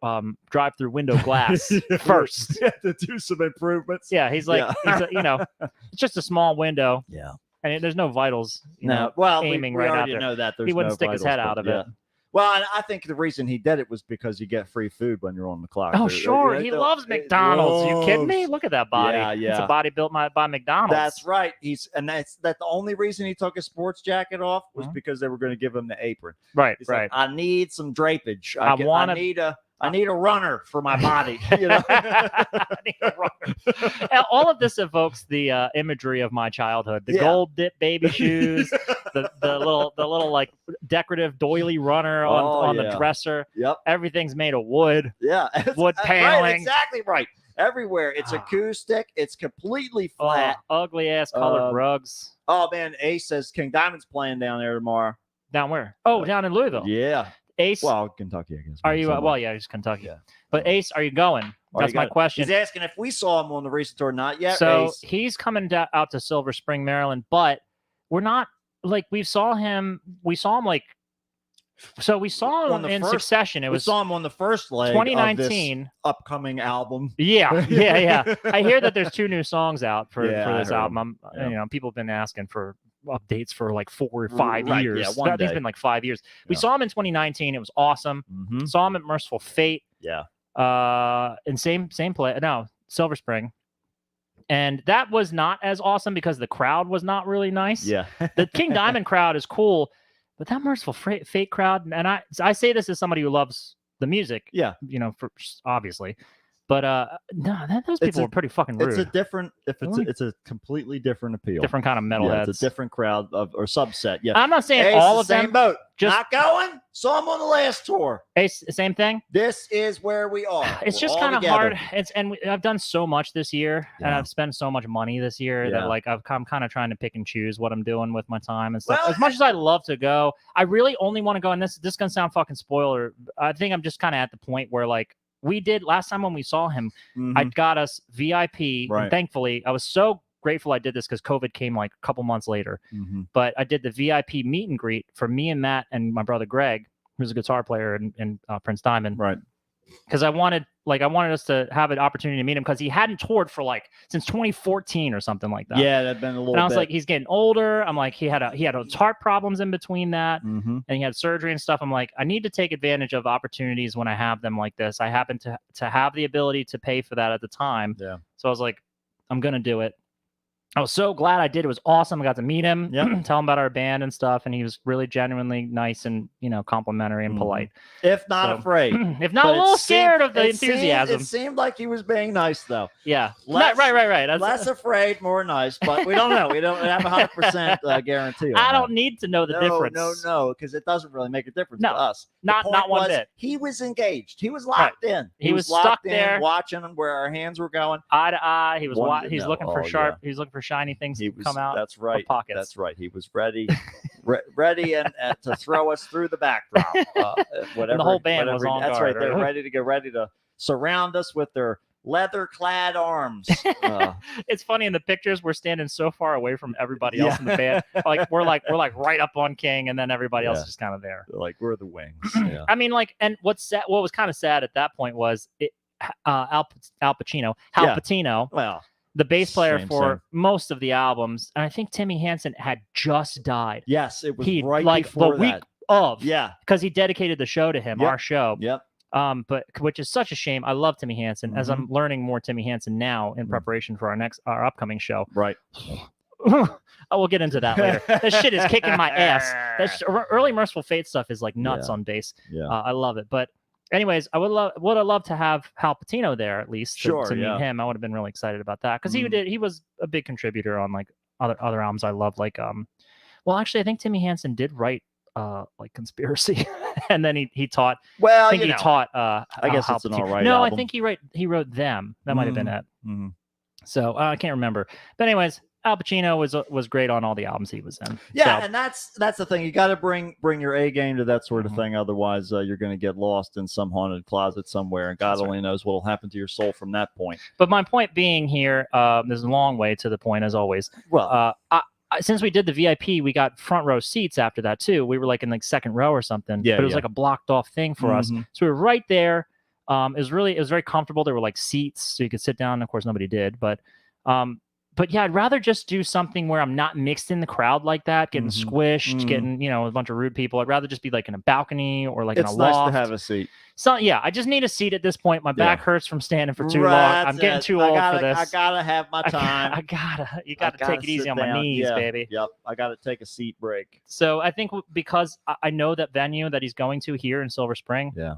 [SPEAKER 2] drive-through window glass first.
[SPEAKER 1] to do some improvements.
[SPEAKER 2] Yeah, he's like,
[SPEAKER 1] Yeah.
[SPEAKER 2] it's just a small window,
[SPEAKER 1] Yeah.
[SPEAKER 2] and there's no vitals.
[SPEAKER 1] No. Well,
[SPEAKER 2] aiming
[SPEAKER 1] we
[SPEAKER 2] right out
[SPEAKER 1] already
[SPEAKER 2] there.
[SPEAKER 1] know that. There's
[SPEAKER 2] He wouldn't
[SPEAKER 1] no
[SPEAKER 2] stick his
[SPEAKER 1] vitals,
[SPEAKER 2] head
[SPEAKER 1] but
[SPEAKER 2] out of
[SPEAKER 1] yeah.
[SPEAKER 2] it.
[SPEAKER 1] Well, and I think the reason he did it was because you get free food when you're on the clock.
[SPEAKER 2] Oh,
[SPEAKER 1] They're-
[SPEAKER 2] sure.
[SPEAKER 1] they're-
[SPEAKER 2] He
[SPEAKER 1] they're-
[SPEAKER 2] loves
[SPEAKER 1] they
[SPEAKER 2] McDonald's. You kidding me?
[SPEAKER 1] loves-
[SPEAKER 2] Look at that body.
[SPEAKER 1] Yeah,
[SPEAKER 2] It's a
[SPEAKER 1] yeah.
[SPEAKER 2] body built by McDonald's.
[SPEAKER 1] That's right. That's the only reason he took his sports jacket off was
[SPEAKER 2] Mhm.
[SPEAKER 1] because they were going to give him the apron.
[SPEAKER 2] right.
[SPEAKER 1] He's
[SPEAKER 2] Right.
[SPEAKER 1] like, I need some drapage.
[SPEAKER 2] I
[SPEAKER 1] I
[SPEAKER 2] wanna-
[SPEAKER 1] need a runner for my body. You know?
[SPEAKER 2] I need a runner. And all of this evokes the imagery of my childhood: the
[SPEAKER 1] Yeah.
[SPEAKER 2] gold dip baby shoes, the little like decorative doily runner on the
[SPEAKER 1] yeah.
[SPEAKER 2] dresser.
[SPEAKER 1] Yep.
[SPEAKER 2] Everything's made of wood.
[SPEAKER 1] Yeah.
[SPEAKER 2] Wood
[SPEAKER 1] Right,
[SPEAKER 2] paneling.
[SPEAKER 1] exactly right. Everywhere. It's
[SPEAKER 2] Ah.
[SPEAKER 1] acoustic. It's completely flat.
[SPEAKER 2] Ugly ass colored rugs.
[SPEAKER 1] Oh man, Ace says King Diamond's playing down there tomorrow.
[SPEAKER 2] Down where? Oh, down in Louisville.
[SPEAKER 1] Yeah.
[SPEAKER 2] Ace,
[SPEAKER 1] Well, Kentucky, I guess.
[SPEAKER 2] are you?
[SPEAKER 1] somewhere.
[SPEAKER 2] Well, yeah, he's Kentucky.
[SPEAKER 1] Yeah.
[SPEAKER 2] But Ace, are you going?
[SPEAKER 1] Are
[SPEAKER 2] That's
[SPEAKER 1] you
[SPEAKER 2] my
[SPEAKER 1] gonna-
[SPEAKER 2] question.
[SPEAKER 1] He's asking if we saw him on the recent tour. Not yet.
[SPEAKER 2] So
[SPEAKER 1] Ace.
[SPEAKER 2] he's coming out to Silver Spring, Maryland, but we're not like we saw him like so we saw him
[SPEAKER 1] On the
[SPEAKER 2] in
[SPEAKER 1] first-
[SPEAKER 2] succession. It
[SPEAKER 1] we
[SPEAKER 2] was
[SPEAKER 1] saw him on the first leg
[SPEAKER 2] 2019.
[SPEAKER 1] of this upcoming album.
[SPEAKER 2] Yeah. I hear that there's 2 new songs out for
[SPEAKER 1] Yeah, I
[SPEAKER 2] this
[SPEAKER 1] heard
[SPEAKER 2] album.
[SPEAKER 1] Yeah.
[SPEAKER 2] People have been asking for updates for like 4 or 5
[SPEAKER 1] Right,
[SPEAKER 2] years.
[SPEAKER 1] yeah, one
[SPEAKER 2] I think it's
[SPEAKER 1] day.
[SPEAKER 2] been like 5 years. We
[SPEAKER 1] Yeah.
[SPEAKER 2] saw him in 2019. It was awesome.
[SPEAKER 1] Mm-hmm.
[SPEAKER 2] Saw him at Merciful Fate.
[SPEAKER 1] Yeah.
[SPEAKER 2] And same play. No, Silver Spring. And that was not as awesome because the crowd was not really nice.
[SPEAKER 1] Yeah.
[SPEAKER 2] The King Diamond crowd is cool, but that Merciful Fate crowd, and I say this as somebody who loves the music.
[SPEAKER 1] Yeah.
[SPEAKER 2] For obviously, but no, those
[SPEAKER 1] It's
[SPEAKER 2] people
[SPEAKER 1] a-
[SPEAKER 2] were pretty fucking rude.
[SPEAKER 1] It's a different.
[SPEAKER 2] Really?
[SPEAKER 1] It's a completely different appeal.
[SPEAKER 2] different kind of metalheads.
[SPEAKER 1] Yeah, it's a different crowd or subset. Yeah.
[SPEAKER 2] I'm not saying
[SPEAKER 1] Ace,
[SPEAKER 2] all
[SPEAKER 1] the
[SPEAKER 2] of them.
[SPEAKER 1] same boat.
[SPEAKER 2] just-
[SPEAKER 1] Not going. Saw him on the last tour.
[SPEAKER 2] Ace, same thing.
[SPEAKER 1] This is where we are.
[SPEAKER 2] It's
[SPEAKER 1] We're
[SPEAKER 2] just
[SPEAKER 1] all
[SPEAKER 2] kind of
[SPEAKER 1] together.
[SPEAKER 2] hard. I've done so much this year, and
[SPEAKER 1] Yeah.
[SPEAKER 2] I've spent so much money this year
[SPEAKER 1] Yeah.
[SPEAKER 2] that like I'm kind of trying to pick and choose what I'm doing with my time and stuff.
[SPEAKER 1] Well,
[SPEAKER 2] As much as I love to go, I really only want to go. And this gonna sound fucking spoiler. I think I'm just kind of at the point where like we did last time when we saw him, I
[SPEAKER 1] Mhm.
[SPEAKER 2] got us VIP.
[SPEAKER 1] Right.
[SPEAKER 2] And thankfully, I was so grateful I did this because COVID came like a couple months later.
[SPEAKER 1] Mhm.
[SPEAKER 2] But I did the VIP meet and greet for me and Matt and my brother Greg, who's a guitar player in Prince Diamond.
[SPEAKER 1] Right.
[SPEAKER 2] Because I wanted us to have an opportunity to meet him because he hadn't toured for like since 2014 or something like that.
[SPEAKER 1] Yeah, that'd been a little.
[SPEAKER 2] And I was
[SPEAKER 1] bit.
[SPEAKER 2] like, he's getting older. I'm like, he had heart problems in between that,
[SPEAKER 1] Mhm.
[SPEAKER 2] and he had surgery and stuff. I'm like, I need to take advantage of opportunities when I have them like this. I happen to have the ability to pay for that at the time.
[SPEAKER 1] Yeah.
[SPEAKER 2] So I was like, I'm gonna do it. I was so glad I did. It was awesome. I got to meet him,
[SPEAKER 1] Yep.
[SPEAKER 2] tell him about our band and stuff, and he was really genuinely nice and complimentary and
[SPEAKER 1] Mhm.
[SPEAKER 2] polite.
[SPEAKER 1] If not
[SPEAKER 2] So-
[SPEAKER 1] afraid.
[SPEAKER 2] If not
[SPEAKER 1] But
[SPEAKER 2] a
[SPEAKER 1] it
[SPEAKER 2] little
[SPEAKER 1] seemed-
[SPEAKER 2] scared of the
[SPEAKER 1] it seemed-
[SPEAKER 2] enthusiasm.
[SPEAKER 1] It seemed like he was being nice, though.
[SPEAKER 2] Yeah.
[SPEAKER 1] Less-
[SPEAKER 2] Right. That's,
[SPEAKER 1] Less afraid, more nice. But we don't know. We don't have 100% guarantee. on
[SPEAKER 2] I
[SPEAKER 1] that.
[SPEAKER 2] don't need to know the
[SPEAKER 1] No,
[SPEAKER 2] difference.
[SPEAKER 1] No, because it doesn't really make a difference
[SPEAKER 2] No,
[SPEAKER 1] to us. The
[SPEAKER 2] not
[SPEAKER 1] point
[SPEAKER 2] one
[SPEAKER 1] was
[SPEAKER 2] bit.
[SPEAKER 1] He was engaged. He was locked in.
[SPEAKER 2] He was
[SPEAKER 1] locked
[SPEAKER 2] stuck
[SPEAKER 1] in,
[SPEAKER 2] there.
[SPEAKER 1] watching where our hands were going.
[SPEAKER 2] Eye to eye. He was
[SPEAKER 1] Wanted to
[SPEAKER 2] he's
[SPEAKER 1] know.
[SPEAKER 2] looking for
[SPEAKER 1] Oh,
[SPEAKER 2] sharp.
[SPEAKER 1] yeah.
[SPEAKER 2] He's looking for shiny things
[SPEAKER 1] He
[SPEAKER 2] to
[SPEAKER 1] was.
[SPEAKER 2] come out.
[SPEAKER 1] That's right.
[SPEAKER 2] pockets.
[SPEAKER 1] That's right. He was ready, ready, and to throw us through the backdrop. Whatever.
[SPEAKER 2] whole band was
[SPEAKER 1] whatever-
[SPEAKER 2] on
[SPEAKER 1] That's
[SPEAKER 2] guard,
[SPEAKER 1] right. They're
[SPEAKER 2] right?
[SPEAKER 1] ready to surround us with their leather-clad arms.
[SPEAKER 2] It's funny in the pictures we're standing so far away from everybody else in the band. We're like right up on King, and then everybody else is just kind of there.
[SPEAKER 1] Like we're the wings. Yeah.
[SPEAKER 2] I mean, like, and what was kind of sad at that point was Al Pacino.
[SPEAKER 1] Well,
[SPEAKER 2] the bass player
[SPEAKER 1] same.
[SPEAKER 2] most of the albums, and I think Timmy Hansen had just died.
[SPEAKER 1] Yes, it was
[SPEAKER 2] right
[SPEAKER 1] before
[SPEAKER 2] the week
[SPEAKER 1] that.
[SPEAKER 2] of.
[SPEAKER 1] Yeah,
[SPEAKER 2] because he dedicated the show to him, our show.
[SPEAKER 1] Yep.
[SPEAKER 2] But which is such a shame. I love Timmy Hansen. As I'm learning more Timmy Hansen now in preparation for our upcoming show.
[SPEAKER 1] Right.
[SPEAKER 2] We'll get into that later. That shit is kicking my ass. Early Merciful Fate stuff is like nuts on bass.
[SPEAKER 1] Yeah.
[SPEAKER 2] I love it. But anyways, I would have loved to have Hal Patino there at least to meet him. I would have been really excited about that because he was a big contributor on like other albums I love. Like well, actually, I think Timmy Hansen did write like Conspiracy, and then he taught. Well, I think he taught. I guess it's an all right. No, album. I think he wrote Them. That might have been it. Mm-hmm. So I can't remember. But anyways, Al Pacino was great on all the albums he was in.
[SPEAKER 1] Yeah, so, and that's the thing. You got to bring your A game to that sort of thing. Otherwise, you're going to get lost in some haunted closet somewhere, and God only knows what will happen to your soul from that point.
[SPEAKER 2] But my point being here, there's a long way to the point, as always. Well, since we did the VIP, we got front row seats after that too. We were like in like second row or something. Yeah, but it was like a blocked off thing for us. So we were right there. It was very comfortable. There were like seats so you could sit down. Of course, nobody did, but yeah, I'd rather just do something where I'm not mixed in the crowd like that, getting squished, getting, a bunch of rude people. I'd rather just be like in a balcony or like in a loft.
[SPEAKER 1] It's nice to have a seat.
[SPEAKER 2] So yeah, I just need a seat at this point. My back hurts from standing for too long. I'm getting too old for this.
[SPEAKER 1] I gotta have my time.
[SPEAKER 2] You gotta take it easy on my knees, baby.
[SPEAKER 1] Yep. I gotta take a seat break.
[SPEAKER 2] So I think because I know that venue that he's going to here in Silver Spring.
[SPEAKER 1] Yeah.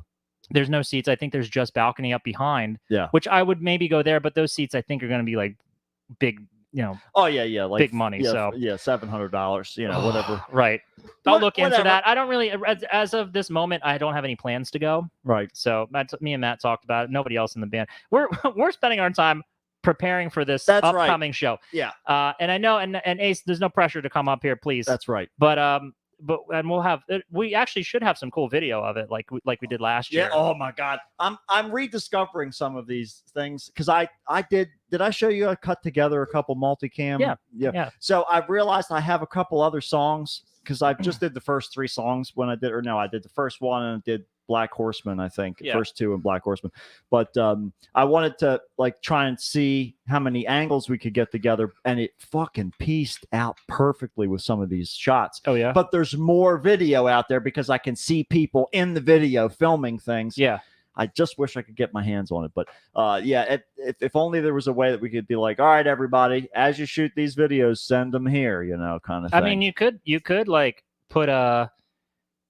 [SPEAKER 2] There's no seats. I think there's just balcony up behind.
[SPEAKER 1] Yeah.
[SPEAKER 2] Which I would maybe go there, but those seats I think are going to be like big,
[SPEAKER 1] Oh yeah, like
[SPEAKER 2] big money.
[SPEAKER 1] Yeah,
[SPEAKER 2] so
[SPEAKER 1] $700, whatever.
[SPEAKER 2] Right. I'll look into that. I don't really, as of this moment, I don't have any plans to go.
[SPEAKER 1] Right.
[SPEAKER 2] So me and Matt talked about it. Nobody else in the band. We're spending our time preparing for this upcoming show.
[SPEAKER 1] Yeah.
[SPEAKER 2] And I know, and Ace, there's no pressure to come up here, please.
[SPEAKER 1] That's right.
[SPEAKER 2] But we actually should have some cool video of it, like we did last year.
[SPEAKER 1] Yeah. Oh my God, I'm rediscovering some of these things because I did I show you I cut together a couple multicam? Yeah. So I realized I have a couple other songs because I just did the first 3 songs when I did the first one and I did Black Horseman, I think. First 2 in Black Horseman. But I wanted to like try and see how many angles we could get together, and it fucking pieced out perfectly with some of these shots.
[SPEAKER 2] Oh yeah.
[SPEAKER 1] But there's more video out there because I can see people in the video filming things.
[SPEAKER 2] Yeah.
[SPEAKER 1] I just wish I could get my hands on it. But if only there was a way that we could be like, all right, everybody, as you shoot these videos, send them here, kind of thing.
[SPEAKER 2] I mean, you could like put a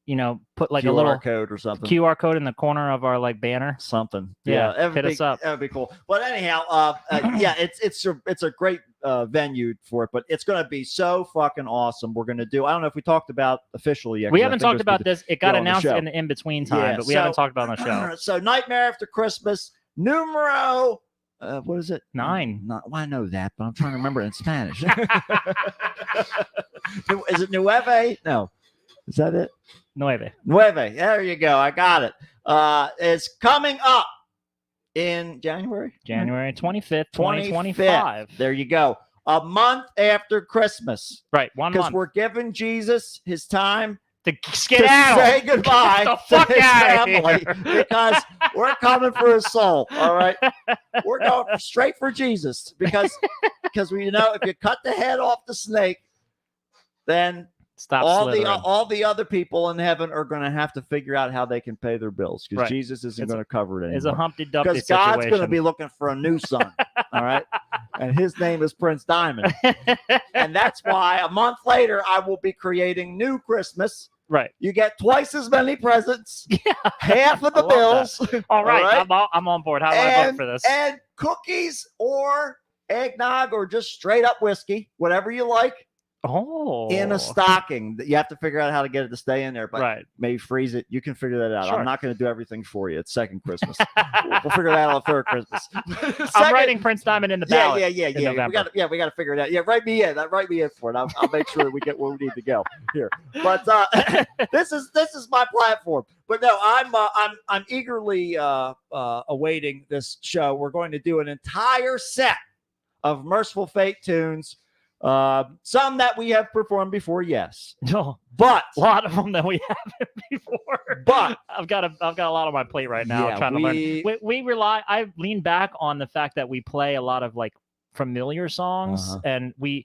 [SPEAKER 2] like
[SPEAKER 1] QR
[SPEAKER 2] a little
[SPEAKER 1] code or something.
[SPEAKER 2] QR code in the corner of our like banner.
[SPEAKER 1] Something.
[SPEAKER 2] Yeah. Hit us up.
[SPEAKER 1] That would be cool. But anyhow, it's a great venue for it, but it's going to be so fucking awesome. We're going to do, I don't know if we talked about officially yet.
[SPEAKER 2] We haven't talked about this. It got announced in the in-between time, but we haven't talked about it on the show.
[SPEAKER 1] So Nightmare After Christmas, numero, what is it?
[SPEAKER 2] 9.
[SPEAKER 1] Well, I know that, but I'm trying to remember it in Spanish. Is it Nueve? No. Is that it?
[SPEAKER 2] Nueve.
[SPEAKER 1] There you go. I got it. It's coming up in January
[SPEAKER 2] 25th, 2025.
[SPEAKER 1] There you go. A month after Christmas.
[SPEAKER 2] Right. 1 month.
[SPEAKER 1] Because we're giving Jesus his time
[SPEAKER 2] to say
[SPEAKER 1] goodbye
[SPEAKER 2] the fuck
[SPEAKER 1] to his
[SPEAKER 2] out
[SPEAKER 1] family because we're coming for his soul. All right. We're going straight for Jesus because we if you cut the head off the snake, then all the other people in heaven are going to have to figure out how they can pay their bills because Jesus isn't going to cover it anymore.
[SPEAKER 2] It's a Humpty Dumpty situation.
[SPEAKER 1] Because God's going to be looking for a new son. All right. And his name is Prince Diamond. And that's why a month later, I will be creating New Christmas.
[SPEAKER 2] Right.
[SPEAKER 1] You get twice as many presents. Yeah. Half of the bills.
[SPEAKER 2] All right. I'm on board. How do I vote for this?
[SPEAKER 1] And cookies or eggnog or just straight up whiskey, whatever you like. in a stocking. You have to figure out how to get it to stay in there, but maybe freeze it. You can figure that out.
[SPEAKER 2] Sure.
[SPEAKER 1] I'm not going to do everything for you. It's second Christmas. We'll figure that out on third Christmas.
[SPEAKER 2] I'm writing Prince Diamond in the ballot.
[SPEAKER 1] Yeah. We got to figure it out. Yeah, write me in. Write me in for it. I'll make sure that we get where we need to go here. But this is my platform. But no, I'm eagerly awaiting this show. We're going to do an entire set of Merciful Fate tunes. Some that we have performed before, yes.
[SPEAKER 2] No,
[SPEAKER 1] but
[SPEAKER 2] a lot of them that we haven't before. But I've got a lot on my plate right now.
[SPEAKER 1] Yeah,
[SPEAKER 2] trying to learn. We rely. I lean back on the fact that we play a lot of like familiar songs, and we've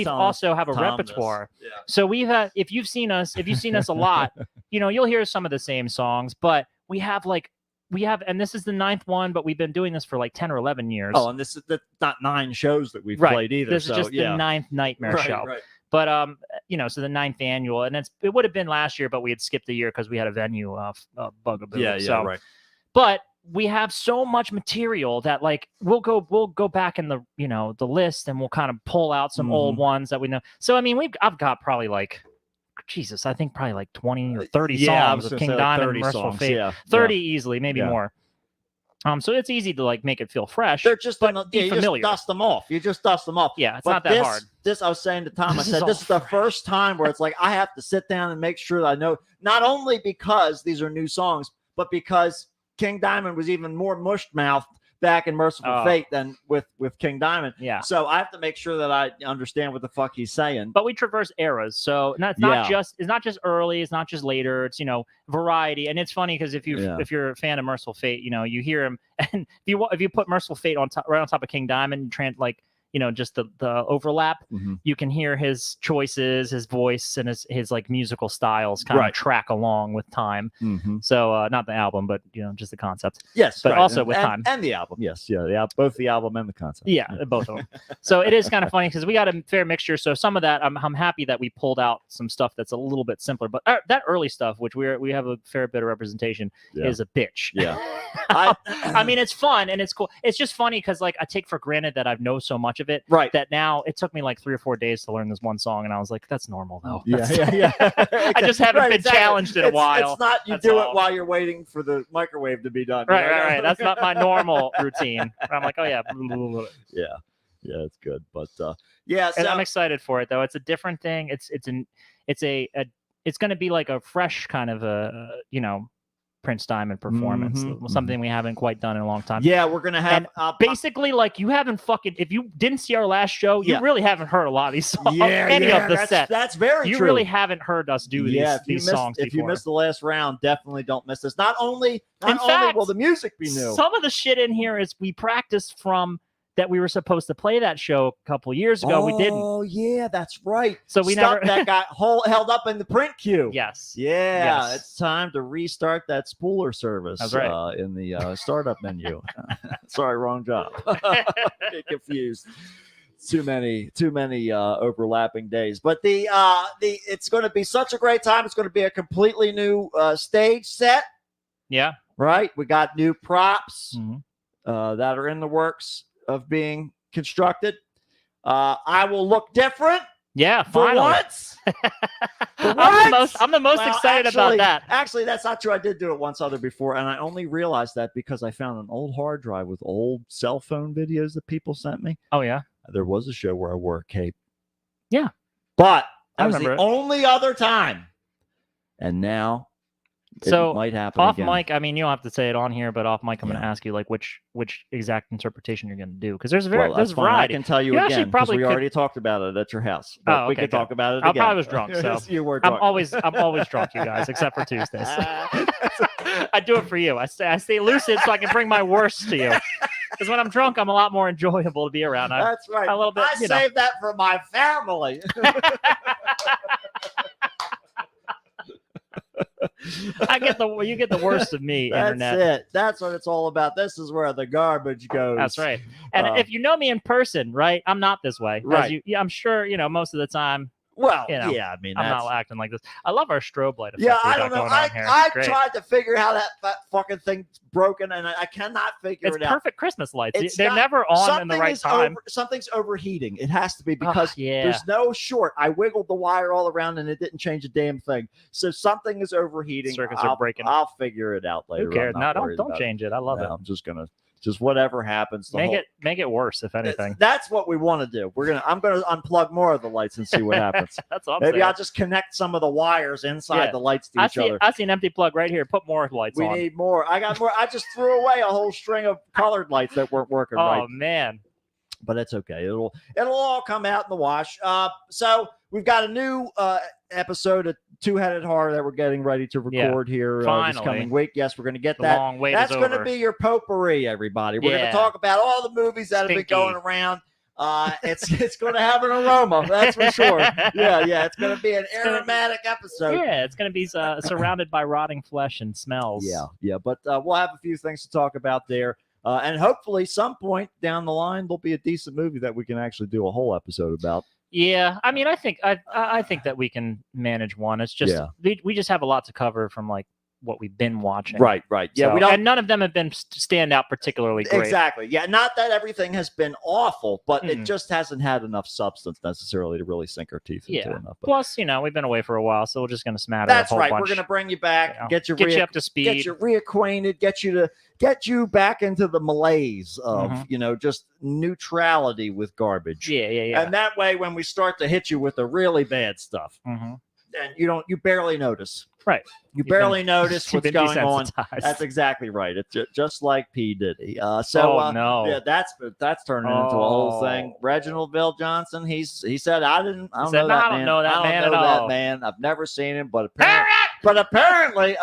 [SPEAKER 2] also have a repertoire.
[SPEAKER 1] Yeah.
[SPEAKER 2] So we've had. If you've seen us a lot, you'll hear some of the same songs, but we have, and this is the 9th one, but we've been doing this for like 10 or 11 years.
[SPEAKER 1] Oh, and this is not 9 shows that we've played either.
[SPEAKER 2] This is just the 9th Nightmare show.
[SPEAKER 1] Right.
[SPEAKER 2] But so the 9th annual, and it would have been last year, but we had skipped the year because we had a venue bugaboo.
[SPEAKER 1] Yeah, right.
[SPEAKER 2] But we have so much material that like we'll go back in the the list, and we'll kind of pull out some old ones that we know. So I mean, I've got probably like, Jesus, I think probably like 20 or 30 songs of King Diamond and Merciful Fate. 30 easily, maybe more. So it's easy to like make it feel fresh.
[SPEAKER 1] They're just
[SPEAKER 2] familiar.
[SPEAKER 1] You just dust them off. Yeah,
[SPEAKER 2] it's not that hard.
[SPEAKER 1] This I was saying to Tom, I said this is the first time where it's like I have to sit down and make sure that I know, not only because these are new songs, but because King Diamond was even more mushed-mouthed back in Merciful Fate than with King Diamond.
[SPEAKER 2] Yeah.
[SPEAKER 1] So I have to make sure that I understand what the fuck he's saying.
[SPEAKER 2] But we traverse eras, so it's not just early, it's not just later. It's variety, and it's funny because if you're a fan of Merciful Fate, you hear him, and if you put Merciful Fate right on top of King Diamond, just the overlap, you can hear his choices, his voice, and his like musical styles kind of track along with time. So not the album, but just the concept.
[SPEAKER 1] Yes,
[SPEAKER 2] but also with time
[SPEAKER 1] and the album. Yes, both the album and the concept.
[SPEAKER 2] Yeah, both of them. So it is kind of funny because we got a fair mixture. So some of that, I'm happy that we pulled out some stuff that's a little bit simpler. But that early stuff, which we have a fair bit of representation, is a bitch.
[SPEAKER 1] Yeah,
[SPEAKER 2] I mean, it's fun and it's cool. It's just funny because like I take for granted that I've known so much of it, that now it took me like 3 or 4 days to learn this one song, and I was like, that's normal though.
[SPEAKER 1] Yeah.
[SPEAKER 2] I just haven't been challenged in a while.
[SPEAKER 1] It's not you do it while you're waiting for the microwave to be done.
[SPEAKER 2] Right. That's not my normal routine. I'm like, oh yeah.
[SPEAKER 1] Yeah, it's good. But
[SPEAKER 2] and I'm excited for it though. It's a different thing. It's going to be like a fresh kind of a Prince Diamond performance, something we haven't quite done in a long time.
[SPEAKER 1] Yeah, we're gonna have
[SPEAKER 2] basically like you haven't if you didn't see our last show, you really haven't heard a lot of these songs. Any of the set.
[SPEAKER 1] That's very
[SPEAKER 2] true. You really haven't heard us do these songs before.
[SPEAKER 1] If you missed the last round, definitely don't miss this. Not only will the music be new,
[SPEAKER 2] some of the shit in here is we practiced from that we were supposed to play that show a couple years ago. We didn't.
[SPEAKER 1] Oh yeah, that's right.
[SPEAKER 2] So we never
[SPEAKER 1] that got held up in the print queue.
[SPEAKER 2] Yes.
[SPEAKER 1] Yeah. Yes. It's time to restart that spooler service.
[SPEAKER 2] That's right.
[SPEAKER 1] In the startup menu. Sorry, wrong job. Get confused. Too many overlapping days. But it's going to be such a great time. It's going to be a completely new stage set.
[SPEAKER 2] Yeah.
[SPEAKER 1] Right. We got new props that are in the works of being constructed. I will look different.
[SPEAKER 2] Yeah,
[SPEAKER 1] for once.
[SPEAKER 2] I'm the most excited about that.
[SPEAKER 1] Actually, that's not true. I did do it once before, and I only realized that because I found an old hard drive with old cell phone videos that people sent me.
[SPEAKER 2] Oh yeah,
[SPEAKER 1] there was a show where I wore a cape.
[SPEAKER 2] Yeah,
[SPEAKER 1] but that was the only other time, and now.
[SPEAKER 2] So
[SPEAKER 1] might happen
[SPEAKER 2] off
[SPEAKER 1] again.
[SPEAKER 2] mic, I mean, you don't have to say it on here, but off mic, I'm going to ask you like which exact interpretation you're going to do because there's variety.
[SPEAKER 1] I can tell you again because we already talked about it at your house. But we could talk about it again.
[SPEAKER 2] I probably was drunk, so
[SPEAKER 1] you were drunk.
[SPEAKER 2] I'm always drunk, you guys, except for Tuesdays. I do it for you. I stay lucid so I can bring my worst to you. Because when I'm drunk, I'm a lot more enjoyable to be around.
[SPEAKER 1] That's right.
[SPEAKER 2] A little bit.
[SPEAKER 1] I save that for my family.
[SPEAKER 2] You get the worst of me.
[SPEAKER 1] That's
[SPEAKER 2] internet.
[SPEAKER 1] It. That's what it's all about. This is where the garbage goes.
[SPEAKER 2] That's right. And if you know me in person, right, I'm not this way.
[SPEAKER 1] Right.
[SPEAKER 2] I'm sure most of the time.
[SPEAKER 1] Well,
[SPEAKER 2] You know,
[SPEAKER 1] yeah, I mean,
[SPEAKER 2] I'm
[SPEAKER 1] that's,
[SPEAKER 2] not acting like this. I love our strobe light.
[SPEAKER 1] yeah,
[SPEAKER 2] effect we
[SPEAKER 1] I
[SPEAKER 2] got
[SPEAKER 1] don't know.
[SPEAKER 2] going on here.
[SPEAKER 1] I
[SPEAKER 2] Great.
[SPEAKER 1] tried to figure how that fucking thing's broken, and I cannot figure
[SPEAKER 2] It's
[SPEAKER 1] it out.
[SPEAKER 2] perfect Christmas lights.
[SPEAKER 1] It's
[SPEAKER 2] They're
[SPEAKER 1] not-
[SPEAKER 2] never on in the right time.
[SPEAKER 1] Something's overheating. It has to be
[SPEAKER 2] Ugh,
[SPEAKER 1] because
[SPEAKER 2] yeah.
[SPEAKER 1] there's no short. I wiggled the wire all around and it didn't change a damn thing. So something is overheating.
[SPEAKER 2] Circuits are breaking.
[SPEAKER 1] I'll figure it out later.
[SPEAKER 2] Who cares?
[SPEAKER 1] I'm
[SPEAKER 2] No,
[SPEAKER 1] not
[SPEAKER 2] don't
[SPEAKER 1] worried about
[SPEAKER 2] change it. I love
[SPEAKER 1] No,
[SPEAKER 2] it.
[SPEAKER 1] I'm just gonna whatever happens. The whole,
[SPEAKER 2] Make it worse, if anything.
[SPEAKER 1] That's what we want to do. I'm gonna unplug more of the lights and see what happens.
[SPEAKER 2] That's all I'm
[SPEAKER 1] Maybe
[SPEAKER 2] saying.
[SPEAKER 1] I'll just connect some of the wires inside
[SPEAKER 2] Yeah.
[SPEAKER 1] the lights to each other.
[SPEAKER 2] I see an empty plug right here. Put more lights
[SPEAKER 1] We
[SPEAKER 2] on.
[SPEAKER 1] need more. I got more. I just threw away a whole string of colored lights that weren't working
[SPEAKER 2] Oh
[SPEAKER 1] right.
[SPEAKER 2] man.
[SPEAKER 1] But it's okay. It'll all come out in the wash. So we've got a new episode of Two-Headed Horror that we're getting ready to record here this
[SPEAKER 2] Finally.
[SPEAKER 1] coming week. Yes, we're going to get
[SPEAKER 2] The
[SPEAKER 1] that.
[SPEAKER 2] long wait
[SPEAKER 1] That's
[SPEAKER 2] is
[SPEAKER 1] going to
[SPEAKER 2] over.
[SPEAKER 1] be your potpourri, everybody. We're going
[SPEAKER 2] Yeah.
[SPEAKER 1] to talk about all the movies that have been
[SPEAKER 2] Stinky.
[SPEAKER 1] going around. It's going to have an aroma, that's for sure. Yeah. It's going to be an
[SPEAKER 2] gonna-
[SPEAKER 1] aromatic episode.
[SPEAKER 2] Yeah, it's going to be surrounded by rotting flesh and smells.
[SPEAKER 1] Yeah. But we'll have a few things to talk about there. And hopefully, some point down the line, there'll be a decent movie that we can actually do a whole episode about.
[SPEAKER 2] Yeah, I mean, I think that we can manage one. It's just we just have a lot to cover from like what we've been watching.
[SPEAKER 1] Right. Yeah,
[SPEAKER 2] So-
[SPEAKER 1] we don't.
[SPEAKER 2] and none of them have been stand out particularly great.
[SPEAKER 1] Exactly. Yeah. Not that everything has been awful, but it
[SPEAKER 2] Mhm.
[SPEAKER 1] just hasn't had enough substance necessarily to really sink our teeth into
[SPEAKER 2] Yeah.
[SPEAKER 1] enough. But
[SPEAKER 2] Plus, we've been away for a while, so we're just going to smatter
[SPEAKER 1] that's
[SPEAKER 2] a whole
[SPEAKER 1] right.
[SPEAKER 2] bunch.
[SPEAKER 1] We're going to bring you back,
[SPEAKER 2] you know,
[SPEAKER 1] get you
[SPEAKER 2] up to speed.
[SPEAKER 1] get you reacquainted, get you back into the malaise of just neutrality with garbage.
[SPEAKER 2] Yeah.
[SPEAKER 1] And that way, when we start to hit you with the really bad stuff,
[SPEAKER 2] Mhm.
[SPEAKER 1] and you barely notice.
[SPEAKER 2] Right.
[SPEAKER 1] You barely notice
[SPEAKER 2] You've
[SPEAKER 1] what's
[SPEAKER 2] been
[SPEAKER 1] going on.
[SPEAKER 2] desensitized.
[SPEAKER 1] That's exactly right. It's just like P. Diddy.
[SPEAKER 2] No.
[SPEAKER 1] Yeah, that's turning into a whole thing. Reginald Johnson. He said I don't know
[SPEAKER 2] said,
[SPEAKER 1] that
[SPEAKER 2] I don't
[SPEAKER 1] man.
[SPEAKER 2] know that
[SPEAKER 1] I don't
[SPEAKER 2] man
[SPEAKER 1] know
[SPEAKER 2] at
[SPEAKER 1] that
[SPEAKER 2] all."
[SPEAKER 1] man. I've never seen him, but apparently,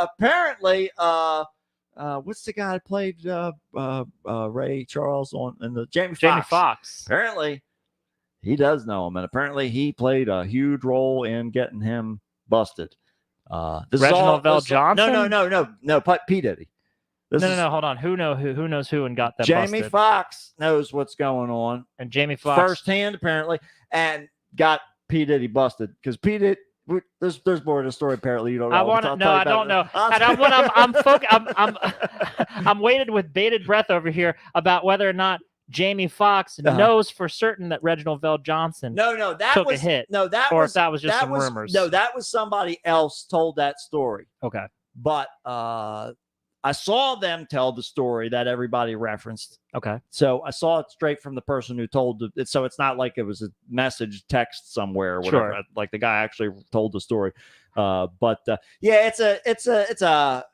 [SPEAKER 1] what's the guy that played Ray Charles in the Jamie
[SPEAKER 2] Foxx.
[SPEAKER 1] Apparently, he does know him, and apparently he played a huge role in getting him busted. This
[SPEAKER 2] Reginald Johnson?
[SPEAKER 1] No, P. Diddy.
[SPEAKER 2] No. Hold on. Who knows who and got them
[SPEAKER 1] Jamie
[SPEAKER 2] busted?
[SPEAKER 1] Foxx knows what's going on
[SPEAKER 2] And Jamie Foxx.
[SPEAKER 1] firsthand, apparently, and got P. Diddy busted because P. Diddy. There's more to the story. Apparently, you don't know.
[SPEAKER 2] I want to. No, I don't know. And I'm waited with bated breath over here about whether or not Jamie Foxx knows for certain that Reginald Johnson
[SPEAKER 1] No, that
[SPEAKER 2] took
[SPEAKER 1] was
[SPEAKER 2] a hit.
[SPEAKER 1] No, that
[SPEAKER 2] or
[SPEAKER 1] was
[SPEAKER 2] if that was just some rumors.
[SPEAKER 1] No, that was somebody else told that story.
[SPEAKER 2] Okay.
[SPEAKER 1] But I saw them tell the story that everybody referenced.
[SPEAKER 2] Okay.
[SPEAKER 1] So I saw it straight from the person who told it. So it's not like it was a message text somewhere or whatever.
[SPEAKER 2] Sure.
[SPEAKER 1] Like the guy actually told the story. But it's a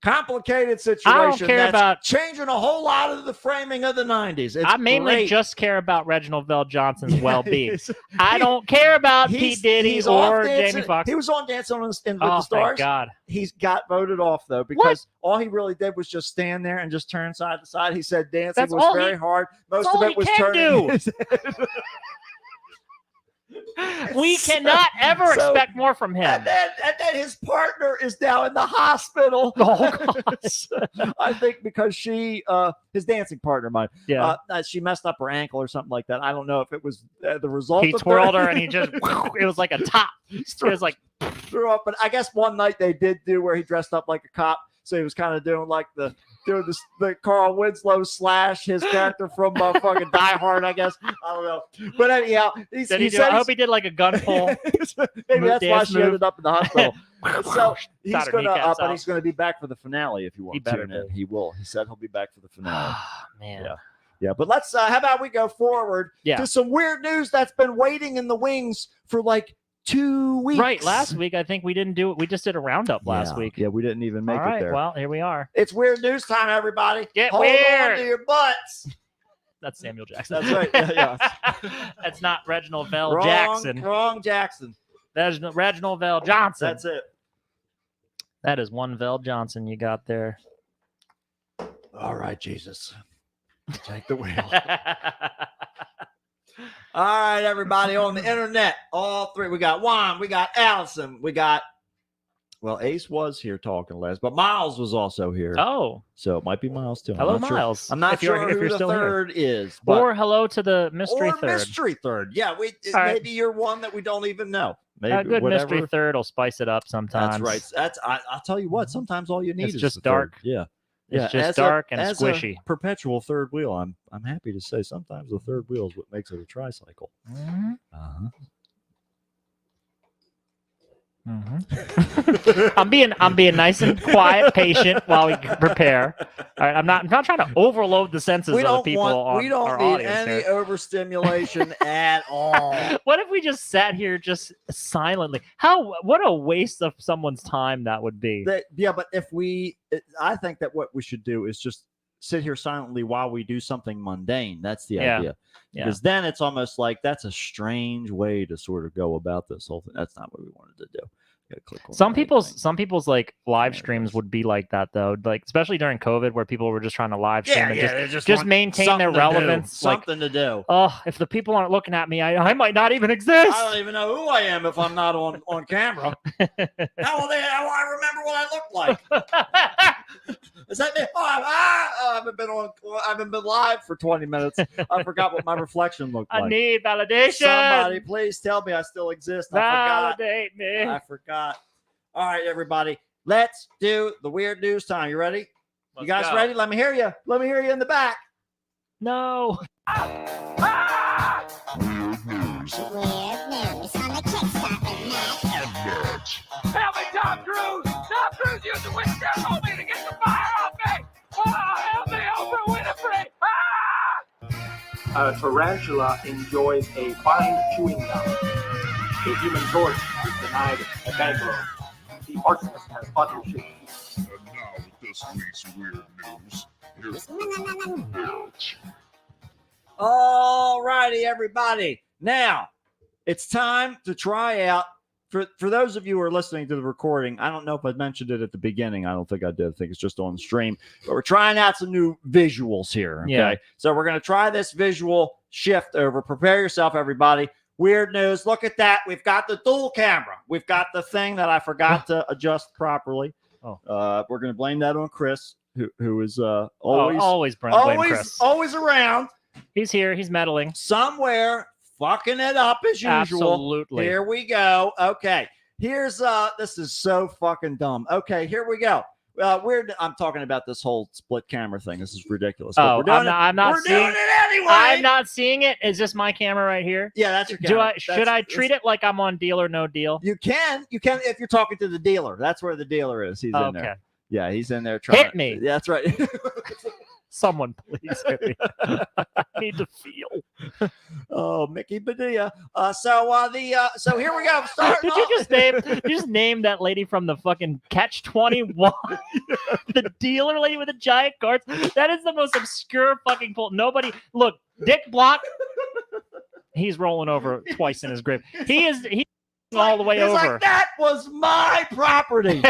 [SPEAKER 1] complicated situation.
[SPEAKER 2] I don't care
[SPEAKER 1] that's
[SPEAKER 2] about
[SPEAKER 1] changing a whole lot of the framing of the 90s. It's
[SPEAKER 2] I mainly
[SPEAKER 1] great.
[SPEAKER 2] just care about Reginald Johnson's well-being. I don't care about Pete Diddy
[SPEAKER 1] he's
[SPEAKER 2] or
[SPEAKER 1] off dancing.
[SPEAKER 2] Jamie Foxx.
[SPEAKER 1] He was on Dancing with the
[SPEAKER 2] Oh,
[SPEAKER 1] Stars.
[SPEAKER 2] thank God.
[SPEAKER 1] He's got voted off though because all he really did was just stand there and just turn side to side. He said dancing
[SPEAKER 2] That's
[SPEAKER 1] was
[SPEAKER 2] all
[SPEAKER 1] very
[SPEAKER 2] he-
[SPEAKER 1] hard. Most
[SPEAKER 2] that's
[SPEAKER 1] of
[SPEAKER 2] all
[SPEAKER 1] it was
[SPEAKER 2] he can
[SPEAKER 1] turning.
[SPEAKER 2] do.
[SPEAKER 1] his head.
[SPEAKER 2] We cannot ever
[SPEAKER 1] So-
[SPEAKER 2] expect more from him.
[SPEAKER 1] And then his partner is now in the hospital.
[SPEAKER 2] Oh, God.
[SPEAKER 1] I think because his dancing partner,
[SPEAKER 2] Yeah.
[SPEAKER 1] she messed up her ankle or something like that. I don't know if it was the result.
[SPEAKER 2] He
[SPEAKER 1] of
[SPEAKER 2] twirled her and he just, it was like a top. It was like,
[SPEAKER 1] threw up. But I guess one night they did do where he dressed up like a cop, so he was kind of doing like the Carl Winslow / his character from fucking Die Hard, I guess. I don't know. But anyhow, he said
[SPEAKER 2] I hope he did like a gun pull.
[SPEAKER 1] maybe that's why
[SPEAKER 2] dance
[SPEAKER 1] she
[SPEAKER 2] move.
[SPEAKER 1] ended up in the hospital. So he's
[SPEAKER 2] Got her
[SPEAKER 1] gonna
[SPEAKER 2] kneecaps
[SPEAKER 1] but
[SPEAKER 2] out.
[SPEAKER 1] he's gonna be back for the finale if you want
[SPEAKER 2] He
[SPEAKER 1] to
[SPEAKER 2] better
[SPEAKER 1] tune in.
[SPEAKER 2] be.
[SPEAKER 1] He will. He said he'll be back for the finale.
[SPEAKER 2] Man.
[SPEAKER 1] Yeah, but let's how about we go forward to some weird news that's been waiting in the wings for like 2 weeks.
[SPEAKER 2] Right. Last week, I think we didn't do it. We just did a roundup last week.
[SPEAKER 1] Yeah, we didn't even make
[SPEAKER 2] All right,
[SPEAKER 1] it there.
[SPEAKER 2] well, here we are.
[SPEAKER 1] It's weird news time, everybody.
[SPEAKER 2] Get
[SPEAKER 1] Hold
[SPEAKER 2] weird.
[SPEAKER 1] on to your butts.
[SPEAKER 2] That's Samuel Jackson.
[SPEAKER 1] That's right. Yeah.
[SPEAKER 2] That's not Reginald
[SPEAKER 1] Wrong,
[SPEAKER 2] Jackson.
[SPEAKER 1] Wrong Jackson.
[SPEAKER 2] That's Reginald Johnson.
[SPEAKER 1] That's it.
[SPEAKER 2] That is one Johnson you got there.
[SPEAKER 1] All right, Jesus. Take the wheel. All right, everybody on the internet. All three. We got Juan. We got Allison. We got Well, Ace was here talking last, but Miles was also here.
[SPEAKER 2] Oh,
[SPEAKER 1] So it might be Miles too.
[SPEAKER 2] hello,
[SPEAKER 1] I'm not sure.
[SPEAKER 2] Miles.
[SPEAKER 1] I'm not
[SPEAKER 2] If you're-
[SPEAKER 1] sure
[SPEAKER 2] if
[SPEAKER 1] who
[SPEAKER 2] you're
[SPEAKER 1] the
[SPEAKER 2] still here.
[SPEAKER 1] third is. But,
[SPEAKER 2] or hello to the mystery
[SPEAKER 1] or
[SPEAKER 2] third.
[SPEAKER 1] mystery third. Yeah,
[SPEAKER 2] All right.
[SPEAKER 1] maybe you're one that we don't even know. Maybe
[SPEAKER 2] A good
[SPEAKER 1] whatever.
[SPEAKER 2] mystery third will spice it up sometimes.
[SPEAKER 1] That's right. I'll tell you what. Sometimes all you need
[SPEAKER 2] It's
[SPEAKER 1] is
[SPEAKER 2] just
[SPEAKER 1] the third.
[SPEAKER 2] dark.
[SPEAKER 1] Yeah.
[SPEAKER 2] It's just
[SPEAKER 1] as
[SPEAKER 2] dark and
[SPEAKER 1] as
[SPEAKER 2] squishy.
[SPEAKER 1] A perpetual third wheel. I'm happy to say sometimes the third wheel is what makes it a tricycle.
[SPEAKER 2] Mhm.
[SPEAKER 1] Uh-huh.
[SPEAKER 2] Mhm. I'm being nice and quiet, patient while we prepare. All right, I'm not trying to overload the senses of the people on
[SPEAKER 1] we don't
[SPEAKER 2] our
[SPEAKER 1] need
[SPEAKER 2] audience
[SPEAKER 1] any
[SPEAKER 2] here.
[SPEAKER 1] overstimulation at all.
[SPEAKER 2] What if we just sat here just silently? What a waste of someone's time that would be.
[SPEAKER 1] Yeah, but I think that what we should do is just sit here silently while we do something mundane. That's the idea.
[SPEAKER 2] Yeah.
[SPEAKER 1] Because then it's almost like that's a strange way to sort of go about this whole thing. That's not what we wanted to do. Gotta click on
[SPEAKER 2] Some
[SPEAKER 1] the right
[SPEAKER 2] people's
[SPEAKER 1] thing.
[SPEAKER 2] like live
[SPEAKER 1] There it
[SPEAKER 2] streams
[SPEAKER 1] is.
[SPEAKER 2] would be like that though, like especially during COVID where people were just trying to live stream and
[SPEAKER 1] they
[SPEAKER 2] just
[SPEAKER 1] want
[SPEAKER 2] maintain their
[SPEAKER 1] something to do,
[SPEAKER 2] relevance. Like,
[SPEAKER 1] something to do.
[SPEAKER 2] oh, if the people aren't looking at me, I might not even exist.
[SPEAKER 1] I don't even know who I am if I'm not on camera. How will I remember what I look like? Is that me? I haven't been live for 20 minutes. I forgot what my reflection looked
[SPEAKER 2] I
[SPEAKER 1] like.
[SPEAKER 2] need validation.
[SPEAKER 1] Somebody, please tell me I still exist. I
[SPEAKER 2] Validate me.
[SPEAKER 1] forgot. All right, everybody. Let's do the weird news time. You ready? You guys
[SPEAKER 2] go.
[SPEAKER 1] ready? Let me hear you. Let me hear you in the back.
[SPEAKER 2] No.
[SPEAKER 6] Weird news on the Kickstarter, Matt.
[SPEAKER 3] Help me, Tom Cruise! Tom Cruise used the witch to help me to get the fire off me! Oh, help me, Oprah Winfrey!
[SPEAKER 7] A tarantula enjoys a fine chewing gum. The human torch is denied a bank loan. The arsonist has partnership.
[SPEAKER 5] And now with this week's weird news, here's
[SPEAKER 1] All righty, everybody. Now, it's time to try out. For those of you who are listening to the recording, I don't know if I mentioned it at the beginning. I don't think I did. I think it's just on the stream. But we're trying out some new visuals here. Okay.
[SPEAKER 2] Yeah.
[SPEAKER 1] So we're going to try this visual shift over. Prepare yourself, everybody. Weird news. Look at that. We've got the dual camera. We've got the thing that I forgot to adjust properly.
[SPEAKER 2] Oh.
[SPEAKER 1] We're going to blame that on Chris, who is always
[SPEAKER 2] always blame Chris.
[SPEAKER 1] always around.
[SPEAKER 2] He's here. He's meddling.
[SPEAKER 1] Somewhere fucking it up as usual.
[SPEAKER 2] Absolutely.
[SPEAKER 1] Here we go. Okay. Here's this is so fucking dumb. Okay, here we go. I'm talking about this whole split camera thing. This is ridiculous. But
[SPEAKER 2] Oh,
[SPEAKER 1] we're doing
[SPEAKER 2] I'm not
[SPEAKER 1] we're
[SPEAKER 2] seeing
[SPEAKER 1] doing it anyway.
[SPEAKER 2] I'm not seeing it. Is this my camera right here?
[SPEAKER 1] Yeah, that's your camera.
[SPEAKER 2] Should I treat it like I'm on Deal or No Deal?
[SPEAKER 1] You can if you're talking to the dealer. That's where the dealer is. He's in
[SPEAKER 2] Okay.
[SPEAKER 1] there. Yeah, he's in there trying.
[SPEAKER 2] Hit me.
[SPEAKER 1] Yeah, that's right.
[SPEAKER 2] Someone please hit me. I need to feel.
[SPEAKER 1] Oh, Mickey Padilla. So here we go. Starting
[SPEAKER 2] Did you
[SPEAKER 1] off-
[SPEAKER 2] just name that lady from the fucking Catch 21? The dealer lady with the giant cards? That is the most obscure fucking pull. Nobody look, Dick Block. He's rolling over twice in his grave. He's all the way
[SPEAKER 1] He's
[SPEAKER 2] over.
[SPEAKER 1] like, that was my property.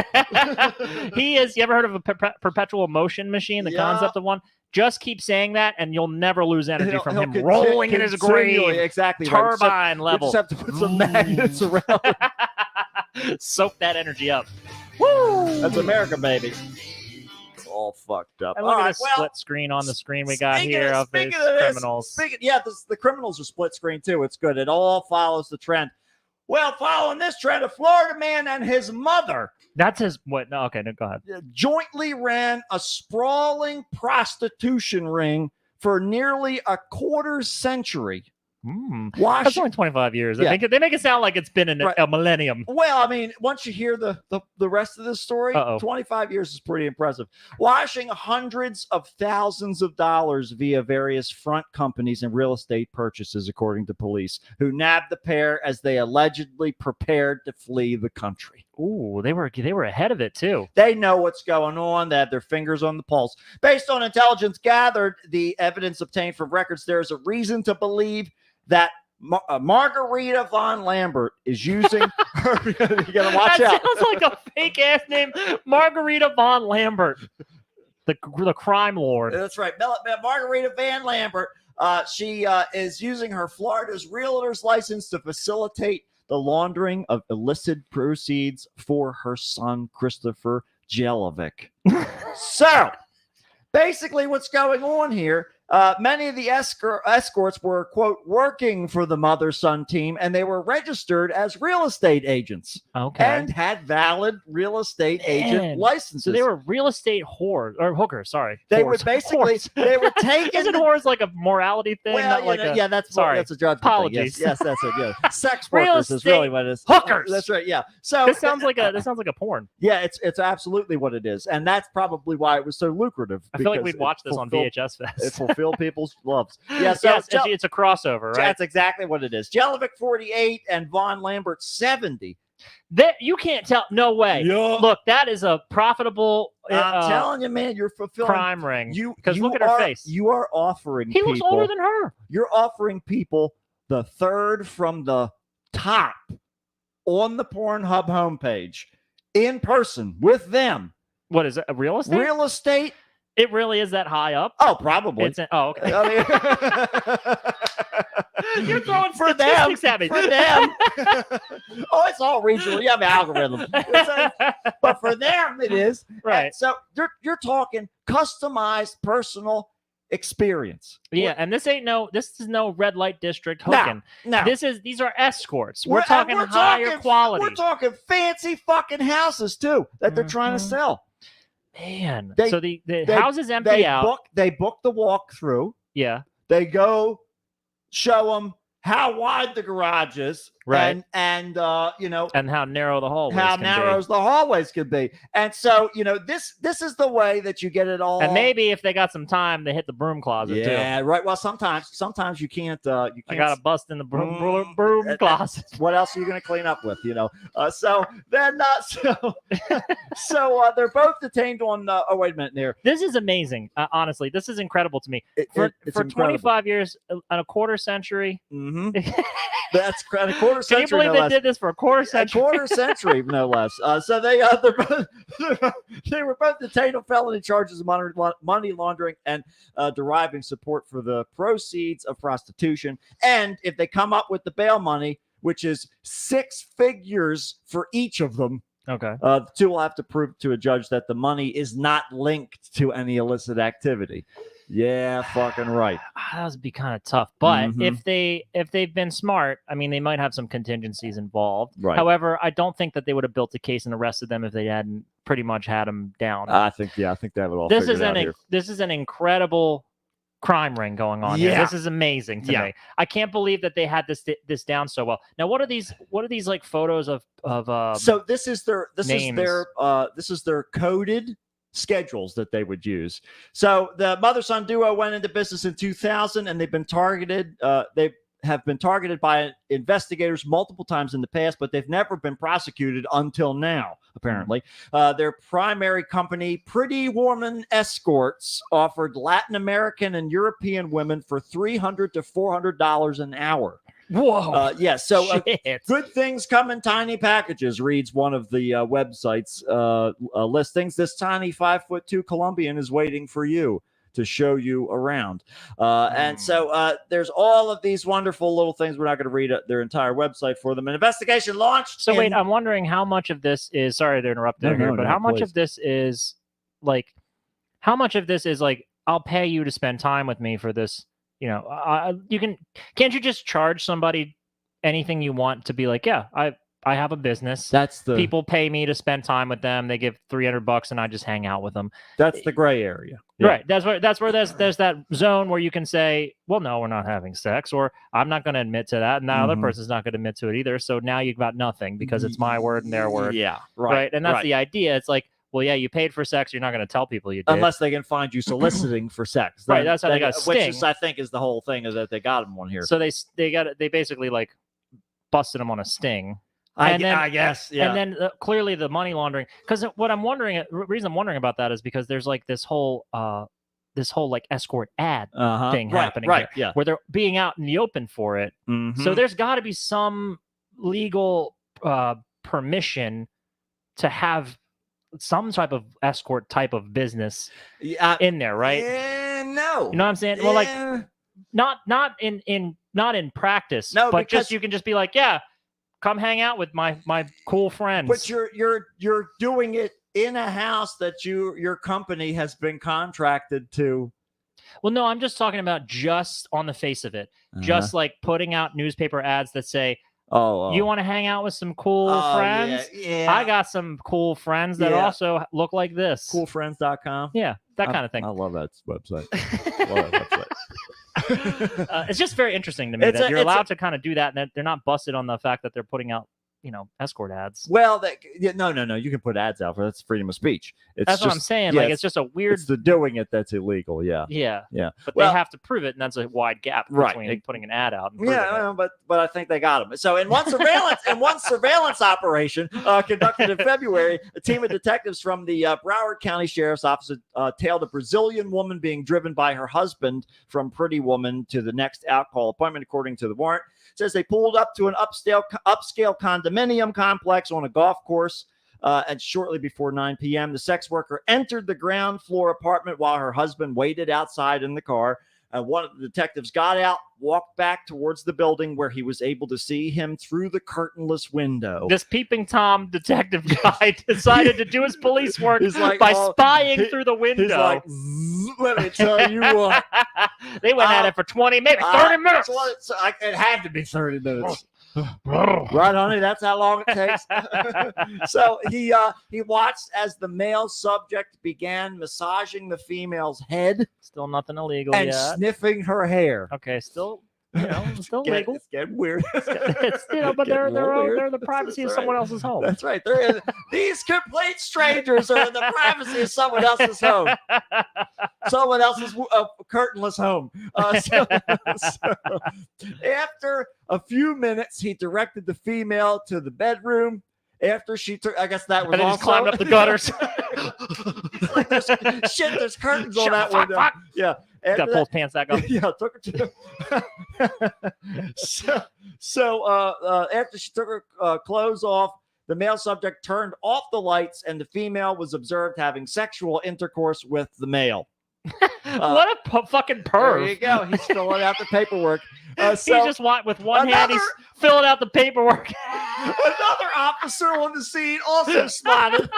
[SPEAKER 2] He is. You ever heard of a perpetual motion machine? The
[SPEAKER 1] Yeah.
[SPEAKER 2] concept of one. Just keep saying that, and you'll never lose energy
[SPEAKER 1] He'll-
[SPEAKER 2] from
[SPEAKER 1] he'll
[SPEAKER 2] him
[SPEAKER 1] conti-
[SPEAKER 2] rolling in his
[SPEAKER 1] continually-
[SPEAKER 2] grave.
[SPEAKER 1] Exactly. right.
[SPEAKER 2] Turbine
[SPEAKER 1] We
[SPEAKER 2] level.
[SPEAKER 1] just have to put some magnets around it.
[SPEAKER 2] Soak that energy up.
[SPEAKER 1] That's America, baby. It's all fucked up.
[SPEAKER 2] And
[SPEAKER 1] All
[SPEAKER 2] look at
[SPEAKER 1] right,
[SPEAKER 2] this
[SPEAKER 1] well,
[SPEAKER 2] split screen on the screen we got
[SPEAKER 1] speaking
[SPEAKER 2] here of
[SPEAKER 1] speaking
[SPEAKER 2] these
[SPEAKER 1] this,
[SPEAKER 2] criminals.
[SPEAKER 1] the criminals are split screen too. It's good. It all follows the trend. Well, following this trend, a Florida man and his mother
[SPEAKER 2] That's his what? No, okay, no, go ahead.
[SPEAKER 1] jointly ran a sprawling prostitution ring for nearly a quarter century.
[SPEAKER 2] That's
[SPEAKER 1] Washington.
[SPEAKER 2] only 25 years.
[SPEAKER 1] Yeah.
[SPEAKER 2] They make it sound like it's been
[SPEAKER 1] Right.
[SPEAKER 2] a millennium.
[SPEAKER 1] Well, I mean, once you hear the rest of the story,
[SPEAKER 2] Uh-oh.
[SPEAKER 1] 25 years is pretty impressive. Washing hundreds of thousands of dollars via various front companies and real estate purchases, according to police, who nabbed the pair as they allegedly prepared to flee the country.
[SPEAKER 2] Ooh, they were ahead of it too.
[SPEAKER 1] They know what's going on. They have their fingers on the pulse. Based on intelligence gathered, the evidence obtained from records, there is a reason to believe that Margarita von Lambert is using her. You gotta watch
[SPEAKER 2] that
[SPEAKER 1] out.
[SPEAKER 2] sounds like a fake ass name, Margarita von Lambert, the crime lord.
[SPEAKER 1] That's right. Margarita Van Lambert. She is using her Florida's realtor's license to facilitate the laundering of illicit proceeds for her son, Christopher Jelinek. So, basically, what's going on here, many of the escorts were, quote, working for the mother-son team, and they were registered as real estate agents.
[SPEAKER 2] Okay.
[SPEAKER 1] And had valid real estate agent licenses.
[SPEAKER 2] So they were real estate whores, or hookers, sorry.
[SPEAKER 1] They
[SPEAKER 2] whores.
[SPEAKER 1] were basically,
[SPEAKER 2] Whores.
[SPEAKER 1] they were taking...
[SPEAKER 2] Isn't whores like a morality thing?
[SPEAKER 1] Well,
[SPEAKER 2] Not like a,
[SPEAKER 1] yeah, that's a judgment
[SPEAKER 2] Apologies.
[SPEAKER 1] thing. Yes, that's it. Yeah, sex
[SPEAKER 2] Real
[SPEAKER 1] workers is really what it is.
[SPEAKER 2] hookers.
[SPEAKER 1] That's right. Yeah. So
[SPEAKER 2] This sounds like a porn.
[SPEAKER 1] yeah, it's absolutely what it is, and that's probably why it was so lucrative.
[SPEAKER 2] I feel like
[SPEAKER 1] because
[SPEAKER 2] we'd watch this on VHS Fest.
[SPEAKER 1] It fulfilled people's loves. Yeah, so
[SPEAKER 2] yes, it's a crossover, right?
[SPEAKER 1] That's exactly what it is. Jelinek 48 and Von Lambert 70.
[SPEAKER 2] That you can't tell. No way.
[SPEAKER 1] Yeah.
[SPEAKER 2] Look, that is a profitable.
[SPEAKER 1] I'm telling you, man, you're fulfilling
[SPEAKER 2] crime ring.
[SPEAKER 1] Because
[SPEAKER 2] look at her face.
[SPEAKER 1] You are offering.
[SPEAKER 2] He looks
[SPEAKER 1] people,
[SPEAKER 2] older than her.
[SPEAKER 1] You're offering people the third from the top on the Pornhub homepage in person with them.
[SPEAKER 2] What is it? A real estate?
[SPEAKER 1] Real estate.
[SPEAKER 2] It really is that high up?
[SPEAKER 1] Oh, probably.
[SPEAKER 2] Okay.
[SPEAKER 1] I mean,
[SPEAKER 2] You're throwing
[SPEAKER 1] for them.
[SPEAKER 2] statistics at me.
[SPEAKER 1] For them. Oh, it's all regional. You have algorithm. But for them, it is.
[SPEAKER 2] Right.
[SPEAKER 1] And so you're talking customized personal experience.
[SPEAKER 2] Yeah, and this is no red light district hooking.
[SPEAKER 1] No.
[SPEAKER 2] These are escorts. We're talking higher quality.
[SPEAKER 1] We're talking fancy fucking houses too that they're trying to sell.
[SPEAKER 2] Man.
[SPEAKER 1] They-
[SPEAKER 2] so the houses empty
[SPEAKER 1] They
[SPEAKER 2] out.
[SPEAKER 1] They book the walkthrough.
[SPEAKER 2] Yeah.
[SPEAKER 1] They go show them how wide the garage is,
[SPEAKER 2] Right.
[SPEAKER 1] And you know,
[SPEAKER 2] And how narrow the hallways
[SPEAKER 1] how
[SPEAKER 2] can
[SPEAKER 1] narrow the hallways could be. And so, you know, this is the way that you get it all.
[SPEAKER 2] be. And maybe if they got some time, they hit the broom closet too.
[SPEAKER 1] yeah, right. Well, sometimes you can't. You can't.
[SPEAKER 2] I got to bust in the broom
[SPEAKER 1] and-
[SPEAKER 2] closet.
[SPEAKER 1] What else are you going to clean up with? You know. So they're both detained on. Oh, wait a minute there.
[SPEAKER 2] This is amazing. Honestly, this is incredible to me.
[SPEAKER 1] It's
[SPEAKER 2] For
[SPEAKER 1] incredible.
[SPEAKER 2] 25 years and a quarter century.
[SPEAKER 1] Mm-hmm. That's a quarter
[SPEAKER 2] Can you
[SPEAKER 1] century.
[SPEAKER 2] believe
[SPEAKER 1] no
[SPEAKER 2] they
[SPEAKER 1] less.
[SPEAKER 2] did this for a quarter
[SPEAKER 1] A
[SPEAKER 2] century?
[SPEAKER 1] quarter century, no less. So they were both detained on felony charges of money laundering and deriving support for the proceeds of prostitution. And if they come up with the bail money, which is 6 figures for each of them,
[SPEAKER 2] Okay.
[SPEAKER 1] the two will have to prove to a judge that the money is not linked to any illicit activity. Yeah, fucking right.
[SPEAKER 2] That would be kind of tough. But
[SPEAKER 1] Mhm.
[SPEAKER 2] if they've been smart, I mean, they might have some contingencies involved.
[SPEAKER 1] Right.
[SPEAKER 2] However, I don't think that they would have built a case and arrested them if they hadn't pretty much had them down.
[SPEAKER 1] I think that would all.
[SPEAKER 2] this is
[SPEAKER 1] figured out here.
[SPEAKER 2] this is an incredible crime ring going on here.
[SPEAKER 1] Yeah.
[SPEAKER 2] This is amazing to
[SPEAKER 1] Yeah.
[SPEAKER 2] me. I can't believe that they had this down so well. Now, what are these like photos of
[SPEAKER 1] So this is their
[SPEAKER 2] names.
[SPEAKER 1] this is their coded schedules that they would use. So the mother-son duo went into business in 2000, and they've been targeted. They have been targeted by investigators multiple times in the past, but they've never been prosecuted until now. Apparently, their primary company, Pretty Woman Escorts, offered Latin American and European women for $300 to $400 an hour.
[SPEAKER 2] Whoa.
[SPEAKER 1] Yeah. So
[SPEAKER 2] shit.
[SPEAKER 1] good things come in tiny packages, reads one of the website's listings. This tiny 5'2" Colombian is waiting for you to show you around. And so there's all of these wonderful little things. We're not going to read their entire website for them. An investigation launched.
[SPEAKER 2] So wait, I'm wondering how much of this is, sorry to interrupt there,
[SPEAKER 1] No,
[SPEAKER 2] but
[SPEAKER 1] no,
[SPEAKER 2] how much
[SPEAKER 1] please.
[SPEAKER 2] of this is like, I'll pay you to spend time with me for this, you know, can't you just charge somebody anything you want to be like, yeah, I have a business.
[SPEAKER 1] That's the
[SPEAKER 2] People pay me to spend time with them. They give $300 and I just hang out with them.
[SPEAKER 1] That's the gray area. Yeah.
[SPEAKER 2] Right. That's where there's that zone where you can say, well, no, we're not having sex, or I'm not going to admit to that. And the other
[SPEAKER 1] Mhm.
[SPEAKER 2] person's not going to admit to it either. So now you've got nothing because it's my word and their word.
[SPEAKER 1] Yeah.
[SPEAKER 2] Right. And that's the idea. It's like, well, yeah, you paid for sex. You're not going to tell people you did.
[SPEAKER 1] Unless they can find you soliciting for sex.
[SPEAKER 2] Right, that's how they got
[SPEAKER 1] Which
[SPEAKER 2] sting.
[SPEAKER 1] is, I think, is the whole thing, is that they got him one here.
[SPEAKER 2] So they basically like busted him on a sting.
[SPEAKER 1] I
[SPEAKER 2] and then-
[SPEAKER 1] guess. Yeah.
[SPEAKER 2] And then clearly the money laundering, because what I'm wondering, reason I'm wondering about that is because there's like this whole like escort ad thing happening
[SPEAKER 1] Right.
[SPEAKER 2] here, where they're being out in the open for it.
[SPEAKER 1] Yeah.
[SPEAKER 2] So there's got to be some legal permission to have some type of escort type of business in there, right?
[SPEAKER 1] Yeah, no.
[SPEAKER 2] You know what I'm saying? Well, like
[SPEAKER 1] Yeah.
[SPEAKER 2] not in practice,
[SPEAKER 1] No,
[SPEAKER 2] but
[SPEAKER 1] because-
[SPEAKER 2] just you can just be like, yeah, come hang out with my cool friends.
[SPEAKER 1] But you're doing it in a house that your company has been contracted to.
[SPEAKER 2] Well, no, I'm just talking about just on the face of it, just like putting out newspaper ads that say, you want to hang out with some cool friends?
[SPEAKER 1] Yeah.
[SPEAKER 2] I got some cool friends that also look like this.
[SPEAKER 1] Coolfriends.com.
[SPEAKER 2] Yeah, that kind of thing.
[SPEAKER 1] I love that website. Love that website.
[SPEAKER 2] It's just very interesting to me that you're allowed to kind of do that, and they're not busted on the fact that they're putting out, escort ads.
[SPEAKER 1] Well, no. You can put ads out for that's freedom of speech.
[SPEAKER 2] That's what I'm saying.
[SPEAKER 1] Yeah,
[SPEAKER 2] like, it's just a weird.
[SPEAKER 1] It's the doing it that's illegal. Yeah.
[SPEAKER 2] Yeah.
[SPEAKER 1] But
[SPEAKER 2] they have to prove it, and that's a wide gap between putting an ad out. And
[SPEAKER 1] but I think they got them. So in one surveillance operation conducted in February, a team of detectives from the Broward County Sheriff's Office tailed a Brazilian woman being driven by her husband from Pretty Woman to the next out-call appointment, according to the warrant. It says they pulled up to an upscale condominium complex on a golf course. And shortly before 9 p.m., the sex worker entered the ground floor apartment while her husband waited outside in the car. One of the detectives got out, walked back towards the building where he was able to see him through the curtainless window.
[SPEAKER 2] This peeping Tom detective guy decided to do his police work by spying through the window.
[SPEAKER 1] He's like, let me tell you what.
[SPEAKER 2] They went at it for 20 minutes, 30 minutes.
[SPEAKER 1] It had to be 30 minutes. Right, honey, that's how long it takes. So he watched as the male subject began massaging the female's head.
[SPEAKER 2] Still nothing illegal
[SPEAKER 1] and
[SPEAKER 2] yet.
[SPEAKER 1] Sniffing her hair.
[SPEAKER 2] Okay, still legal.
[SPEAKER 1] It's getting weird.
[SPEAKER 2] It's but they're the privacy of someone else's home.
[SPEAKER 1] That's right. These complete strangers are in the privacy of someone else's home. Someone else's curtainless home. So after a few minutes, he directed the female to the bedroom. After she took, I guess that was
[SPEAKER 2] and
[SPEAKER 1] also
[SPEAKER 2] just climbed up the gutters.
[SPEAKER 1] Like there's curtains on that window.
[SPEAKER 2] Fuck.
[SPEAKER 1] Yeah.
[SPEAKER 2] Got to pull his pants back up.
[SPEAKER 1] Yeah, took her to. So after she took her clothes off, the male subject turned off the lights, and the female was observed having sexual intercourse with the male.
[SPEAKER 2] What a fucking perv!
[SPEAKER 1] There you go. He's filling out the paperwork.
[SPEAKER 2] He just with one hand, he's filling out the paperwork.
[SPEAKER 1] Another officer on the scene also spotted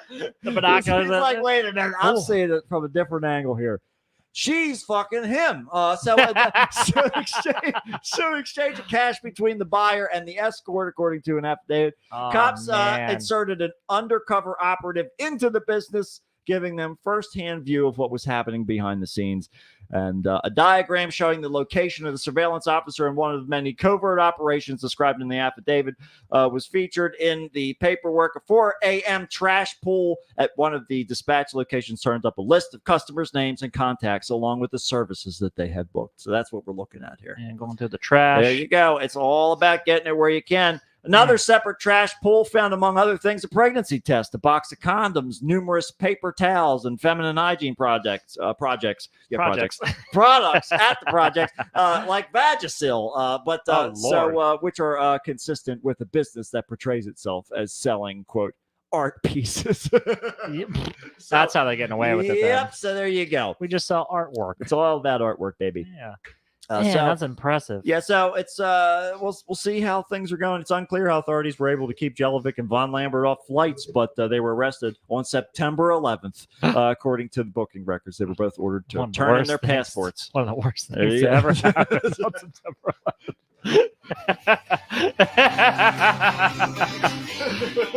[SPEAKER 2] the binoculars.
[SPEAKER 1] He's like, wait a minute, I'm seeing it from a different angle here. She's fucking him. So exchange of cash between the buyer and the escort, according to an affidavit. Cops inserted an undercover operative into the business, giving them firsthand view of what was happening behind the scenes. And a diagram showing the location of the surveillance officer in one of the many covert operations described in the affidavit was featured in the paperwork. A 4 a.m. trash pull at one of the dispatch locations turned up a list of customers' names and contacts along with the services that they had booked. So that's what we're looking at here.
[SPEAKER 2] And going through the trash.
[SPEAKER 1] There you go. It's all about getting it where you can. Another separate trash pull found, among other things, a pregnancy test, a box of condoms, numerous paper towels, and feminine hygiene products at the project, like Vagisil, which are consistent with a business that portrays itself as selling, quote, art pieces.
[SPEAKER 2] That's how they're getting away with it.
[SPEAKER 1] Yep. So there you go.
[SPEAKER 2] We just sell artwork.
[SPEAKER 1] It's all about artwork, baby.
[SPEAKER 2] Yeah.
[SPEAKER 1] So
[SPEAKER 2] that's impressive.
[SPEAKER 1] Yeah, so it's we'll see how things are going. It's unclear how authorities were able to keep Jelinek and Von Lambert off flights, but they were arrested on September 11th, according to the booking records. They were both ordered to turn in their passports.
[SPEAKER 2] One of the worst things to ever happen on September 11th.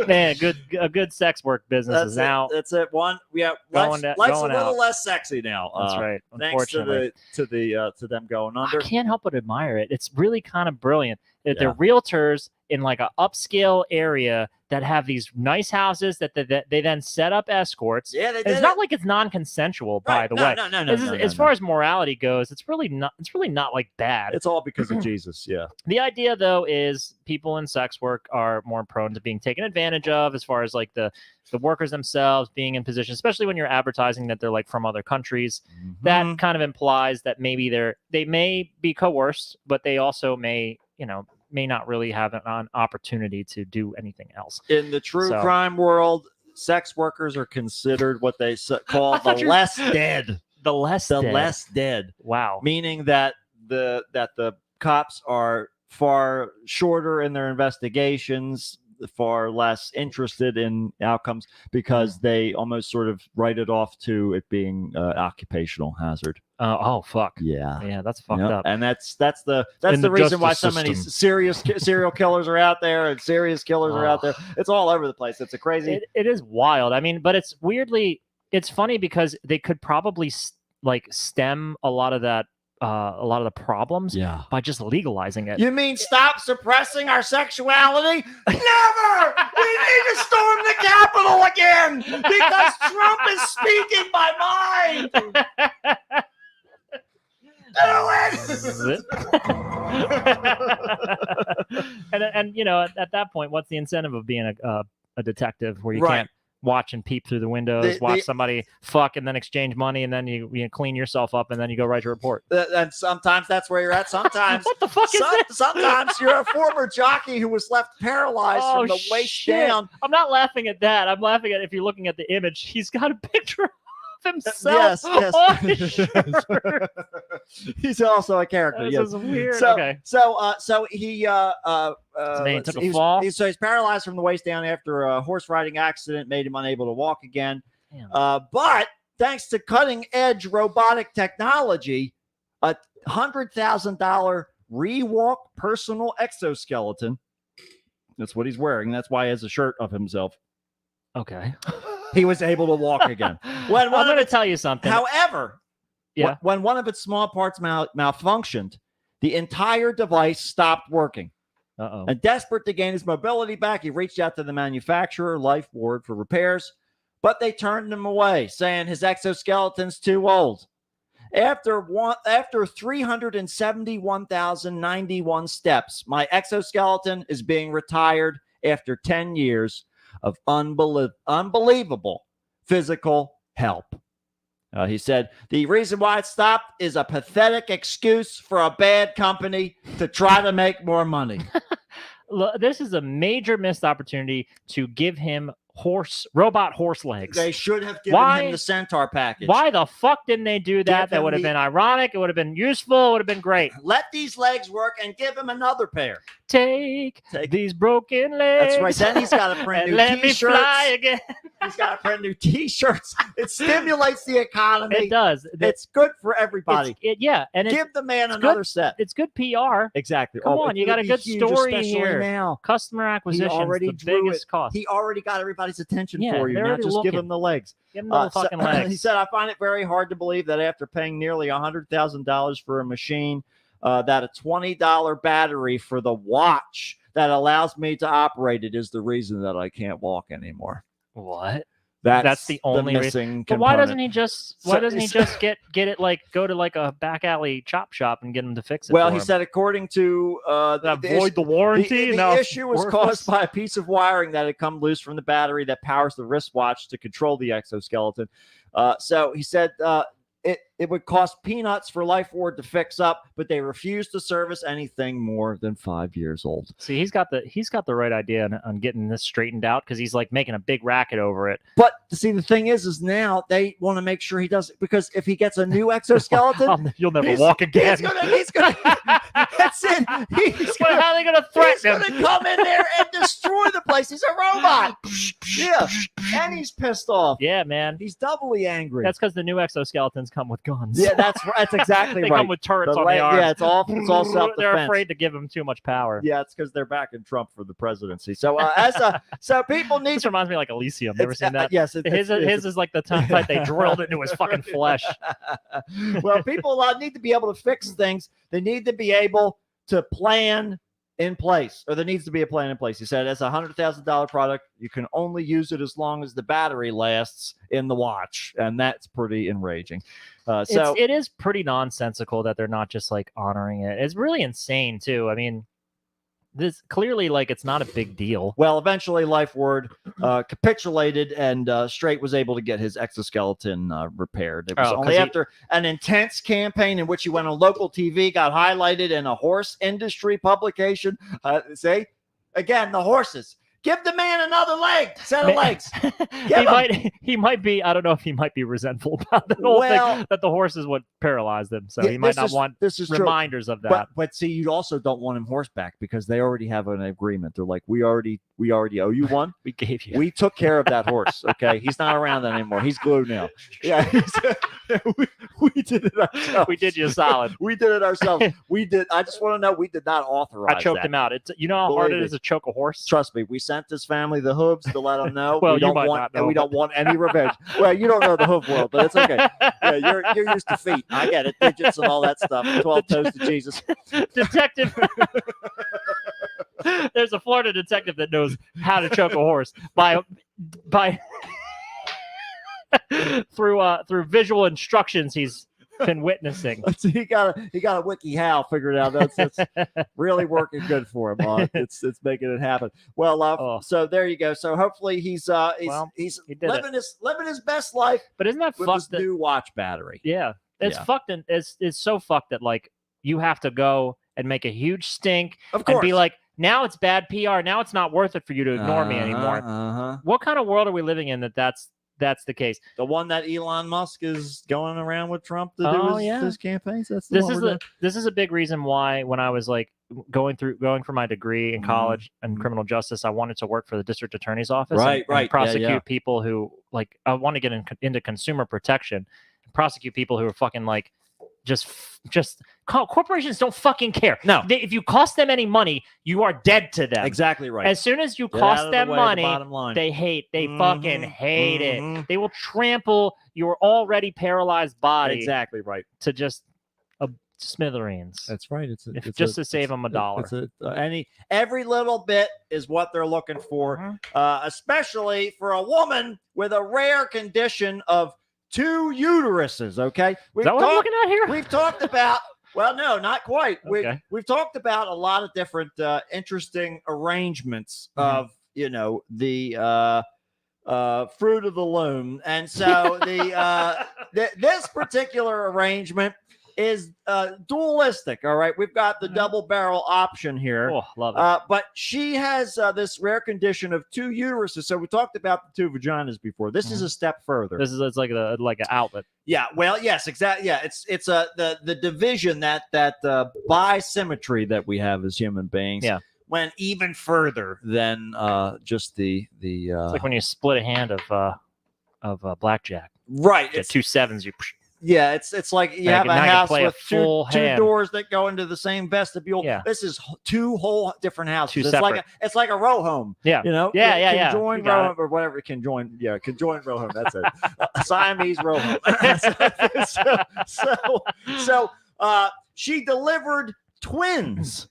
[SPEAKER 2] Man, a good sex work business is now.
[SPEAKER 1] That's it. Life's a little less sexy now.
[SPEAKER 2] That's right. Unfortunately,
[SPEAKER 1] thanks to them going under.
[SPEAKER 2] I can't help but admire it. It's really kind of brilliant. They're realtors in like an upscale area that have these nice houses that they then set up escorts.
[SPEAKER 1] Yeah, they did.
[SPEAKER 2] It's not like it's non-consensual, by the way.
[SPEAKER 1] No.
[SPEAKER 2] As far as morality goes, it's really not like bad.
[SPEAKER 1] It's all because of Jesus. Yeah.
[SPEAKER 2] The idea, though, is people in sex work are more prone to being taken advantage of, as far as like the workers themselves being in position, especially when you're advertising that they're like from other countries. Mm-hmm. That kind of implies that maybe they may be coerced, but they also may not really have an opportunity to do anything else.
[SPEAKER 1] In the true crime world, sex workers are considered what they call the less dead.
[SPEAKER 2] The less dead.
[SPEAKER 1] Wow. Meaning that the cops are far shorter in their investigations, far less interested in outcomes because they almost sort of write it off to it being occupational hazard.
[SPEAKER 2] Oh fuck.
[SPEAKER 1] Yeah,
[SPEAKER 2] That's fucked
[SPEAKER 1] Yep.
[SPEAKER 2] up.
[SPEAKER 1] And that's the
[SPEAKER 2] In the
[SPEAKER 1] reason why
[SPEAKER 2] justice
[SPEAKER 1] so many
[SPEAKER 2] system.
[SPEAKER 1] serious serial killers are out there and serious killers are out there. It's all over the place. It's a crazy.
[SPEAKER 2] It is wild. I mean, but it's funny because they could probably stem a lot of that, a lot of the problems
[SPEAKER 1] Yeah.
[SPEAKER 2] by just legalizing it.
[SPEAKER 1] You mean stop suppressing our sexuality? Never! We need to storm the Capitol again because Trump is speaking my mind. Do it!
[SPEAKER 2] and at that point, what's the incentive of being a detective where you
[SPEAKER 1] Right.
[SPEAKER 2] can't watch and peep through the windows, watch
[SPEAKER 1] The-
[SPEAKER 2] somebody fuck and then exchange money, and then you clean yourself up, and then you go write your report?
[SPEAKER 1] And sometimes that's where you're at. Sometimes,
[SPEAKER 2] What the fuck is this?
[SPEAKER 1] sometimes you're a former jockey who was left paralyzed
[SPEAKER 2] Oh,
[SPEAKER 1] from the waist
[SPEAKER 2] shit.
[SPEAKER 1] down.
[SPEAKER 2] I'm not laughing at that. I'm laughing at if you're looking at the image. He's got a picture of himself
[SPEAKER 1] Yes.
[SPEAKER 2] on his shirt.
[SPEAKER 1] He's also a character.
[SPEAKER 2] This
[SPEAKER 1] yes.
[SPEAKER 2] is weird.
[SPEAKER 1] So,
[SPEAKER 2] Okay.
[SPEAKER 1] so he
[SPEAKER 2] So then he
[SPEAKER 1] let's
[SPEAKER 2] took
[SPEAKER 1] see,
[SPEAKER 2] a fall?
[SPEAKER 1] so he's paralyzed from the waist down after a horse riding accident made him unable to walk again.
[SPEAKER 2] Damn.
[SPEAKER 1] But thanks to cutting edge robotic technology, a $100,000 Rewalk personal exoskeleton. That's what he's wearing. That's why he has a shirt of himself.
[SPEAKER 2] Okay.
[SPEAKER 1] He was able to walk again. When
[SPEAKER 2] I'm
[SPEAKER 1] one of
[SPEAKER 2] going to
[SPEAKER 1] its-
[SPEAKER 2] tell you something.
[SPEAKER 1] However,
[SPEAKER 2] Yeah.
[SPEAKER 1] when one of its small parts malfunctioned, the entire device stopped working.
[SPEAKER 2] Uh-oh.
[SPEAKER 1] And desperate to gain his mobility back, he reached out to the manufacturer, Life Ward, for repairs, but they turned him away, saying his exoskeleton's too old. After 371,091 steps, my exoskeleton is being retired after 10 years of unbelievable physical help. He said, the reason why it stopped is a pathetic excuse for a bad company to try to make more money.
[SPEAKER 2] Look, this is a major missed opportunity to give him robot horse legs.
[SPEAKER 1] They should have given him the Centaur package.
[SPEAKER 2] Why the fuck didn't they do that?
[SPEAKER 1] Give
[SPEAKER 2] That
[SPEAKER 1] him
[SPEAKER 2] would have
[SPEAKER 1] the-
[SPEAKER 2] been ironic. It would have been useful. It would have been great.
[SPEAKER 1] Let these legs work and give him another pair.
[SPEAKER 2] Take
[SPEAKER 1] Take-
[SPEAKER 2] these broken legs.
[SPEAKER 1] That's right. Then he's got to print
[SPEAKER 2] and
[SPEAKER 1] new
[SPEAKER 2] let me
[SPEAKER 1] T-shirts.
[SPEAKER 2] fly again.
[SPEAKER 1] He's got to print new T-shirts. It stimulates the economy.
[SPEAKER 2] It does.
[SPEAKER 1] It's good for everybody.
[SPEAKER 2] And
[SPEAKER 1] Give the man
[SPEAKER 2] it's
[SPEAKER 1] another
[SPEAKER 2] good.
[SPEAKER 1] set.
[SPEAKER 2] It's good PR.
[SPEAKER 1] Exactly.
[SPEAKER 2] Come on,
[SPEAKER 1] it's
[SPEAKER 2] you got a
[SPEAKER 1] gonna
[SPEAKER 2] good
[SPEAKER 1] be huge,
[SPEAKER 2] story
[SPEAKER 1] especially
[SPEAKER 2] here.
[SPEAKER 1] now.
[SPEAKER 2] Customer acquisition
[SPEAKER 1] already
[SPEAKER 2] the
[SPEAKER 1] drew
[SPEAKER 2] biggest
[SPEAKER 1] it.
[SPEAKER 2] cost.
[SPEAKER 1] He already got everybody's attention
[SPEAKER 2] Yeah,
[SPEAKER 1] for you.
[SPEAKER 2] they're
[SPEAKER 1] Now
[SPEAKER 2] already
[SPEAKER 1] just give
[SPEAKER 2] looking.
[SPEAKER 1] him the legs.
[SPEAKER 2] Give him the
[SPEAKER 1] So-
[SPEAKER 2] fucking legs.
[SPEAKER 1] He said, I find it very hard to believe that after paying nearly $100,000 for a machine, that a $20 battery for the watch that allows me to operate it is the reason that I can't walk anymore.
[SPEAKER 2] What?
[SPEAKER 1] That's
[SPEAKER 2] the only
[SPEAKER 1] missing
[SPEAKER 2] But why doesn't
[SPEAKER 1] component.
[SPEAKER 2] he just
[SPEAKER 1] So-
[SPEAKER 2] get it go to like a back alley chop shop and get him to fix it?
[SPEAKER 1] Well,
[SPEAKER 2] for
[SPEAKER 1] he
[SPEAKER 2] him?
[SPEAKER 1] said, according to
[SPEAKER 2] that
[SPEAKER 1] the
[SPEAKER 2] void
[SPEAKER 1] issue-
[SPEAKER 2] the warranty.
[SPEAKER 1] the
[SPEAKER 2] now it's
[SPEAKER 1] issue was
[SPEAKER 2] worthless?
[SPEAKER 1] caused by a piece of wiring that had come loose from the battery that powers the wristwatch to control the exoskeleton. So he said it would cost peanuts for Life Ward to fix up, but they refused to service anything more than 5 years old.
[SPEAKER 2] See, he's got the right idea on getting this straightened out because he's like making a big racket over it.
[SPEAKER 1] But see, the thing is now they want to make sure he does it because if he gets a new exoskeleton,
[SPEAKER 2] You'll never
[SPEAKER 1] he's-
[SPEAKER 2] walk again.
[SPEAKER 1] He's gonna. That's it. He's
[SPEAKER 2] Well,
[SPEAKER 1] gonna.
[SPEAKER 2] how are they gonna
[SPEAKER 1] He's
[SPEAKER 2] threaten
[SPEAKER 1] going
[SPEAKER 2] him?
[SPEAKER 1] to come in there and destroy the place. He's a robot. Yeah. And he's pissed off.
[SPEAKER 2] Yeah, man.
[SPEAKER 1] He's doubly angry.
[SPEAKER 2] That's because the new exoskeletons come with guns.
[SPEAKER 1] yeah, that's exactly
[SPEAKER 2] they
[SPEAKER 1] right.
[SPEAKER 2] come with turrets on
[SPEAKER 1] leg-
[SPEAKER 2] the arms.
[SPEAKER 1] yeah, it's all self-defense.
[SPEAKER 2] They're afraid to give him too much power.
[SPEAKER 1] Yeah, it's because they're backing Trump for the presidency. So so people need
[SPEAKER 2] This
[SPEAKER 1] to.
[SPEAKER 2] reminds me like Elysium. Never
[SPEAKER 1] It's-
[SPEAKER 2] seen that?
[SPEAKER 1] Yes,
[SPEAKER 2] His is like the type they drilled into his fucking flesh.
[SPEAKER 1] Well, people need to be able to fix things. They need to be able to plan in place, or there needs to be a plan in place. He said, as a $100,000 product, you can only use it as long as the battery lasts in the watch, and that's pretty enraging. So
[SPEAKER 2] It is pretty nonsensical that they're not just like honoring it. It's really insane too. I mean, this clearly like it's not a big deal.
[SPEAKER 1] well, eventually, Life Ward capitulated, and Straight was able to get his exoskeleton repaired. It was
[SPEAKER 2] Oh, 'cause
[SPEAKER 1] only
[SPEAKER 2] he-
[SPEAKER 1] after an intense campaign in which he went on local TV, got highlighted in a horse industry publication. See, again, the horses. Give the man another leg, set of legs.
[SPEAKER 2] He might be. I don't know if he might be resentful about the whole thing that the horse is what paralyzed him, so he might not want reminders of that.
[SPEAKER 1] But see, you also don't want him horseback because they already have an agreement. They're like, we already owe you one.
[SPEAKER 2] We gave you.
[SPEAKER 1] We took care of that horse. Okay, he's not around anymore. He's glued now. Yeah, we did it ourselves.
[SPEAKER 2] We did you a solid.
[SPEAKER 1] We did it ourselves. We did. I just want to know we did not authorize.
[SPEAKER 2] I choked him out. It's you know how hard it is to choke a horse.
[SPEAKER 1] Trust me, we sent this family the hooves to let them know.
[SPEAKER 2] Well,
[SPEAKER 1] we don't want any revenge. Well, you don't know the hoof world, but it's okay. Yeah, you're used to feet. I get it, digits and all that stuff. 12 toes to Jesus.
[SPEAKER 2] Detective. There's a Florida detective that knows how to choke a horse by through visual instructions he's been witnessing.
[SPEAKER 1] He got a wiki how figured out. That's really working good for him. It's making it happen. Well, so there you go. So hopefully he's living his best life.
[SPEAKER 2] But isn't that
[SPEAKER 1] with
[SPEAKER 2] fucked?
[SPEAKER 1] His new watch battery.
[SPEAKER 2] Yeah, it's fucked, and it's so fucked that like you have to go and make a huge stink
[SPEAKER 1] of course.
[SPEAKER 2] And be like, now it's bad PR. Now it's not worth it for you to ignore me anymore. What kind of world are we living in that's the case?
[SPEAKER 1] The one that Elon Musk is going around with Trump to do his campaigns. This
[SPEAKER 2] is a big reason why when I was like going for my degree in college in criminal justice, I wanted to work for the district attorney's office and prosecute people who like I want to get into consumer protection and prosecute people who are fucking like just corporations don't fucking care.
[SPEAKER 1] No,
[SPEAKER 2] if you cost them any money, you are dead to them.
[SPEAKER 1] Exactly right.
[SPEAKER 2] As soon as you cost them money, they fucking hate it. They will trample your already paralyzed body.
[SPEAKER 1] Exactly right.
[SPEAKER 2] To just smithereens.
[SPEAKER 1] That's right. It's
[SPEAKER 2] just to save them $1.
[SPEAKER 1] Every little bit is what they're looking for, especially for a woman with a rare condition of 2 uteruses. Okay,
[SPEAKER 2] is that what I'm looking at here?
[SPEAKER 1] We've talked about. Well, no, not quite. We've talked about a lot of different interesting arrangements of the fruit of the loom, and so this particular arrangement is dualistic. All right, we've got the double barrel option here.
[SPEAKER 2] Oh, love it.
[SPEAKER 1] But she has this rare condition of 2 uteruses. So we talked about the 2 vaginas before. This is a step further.
[SPEAKER 2] It's like an outlet.
[SPEAKER 1] Yeah. Well, yes, exactly. Yeah, it's the division that bisymmetry that we have as human beings.
[SPEAKER 2] Yeah.
[SPEAKER 1] Went even further than just the.
[SPEAKER 2] It's like when you split a hand of blackjack.
[SPEAKER 1] Right.
[SPEAKER 2] It's 2 sevens.
[SPEAKER 1] Yeah, it's like you have a house with two
[SPEAKER 2] hand.
[SPEAKER 1] doors that go into the same vestibule.
[SPEAKER 2] Yeah.
[SPEAKER 1] This is 2 whole different houses.
[SPEAKER 2] It's
[SPEAKER 1] like a row home.
[SPEAKER 2] Yeah.
[SPEAKER 1] Yeah. Conjoined row home or whatever. Conjoined row home. That's it. Siamese row home. So she delivered twins,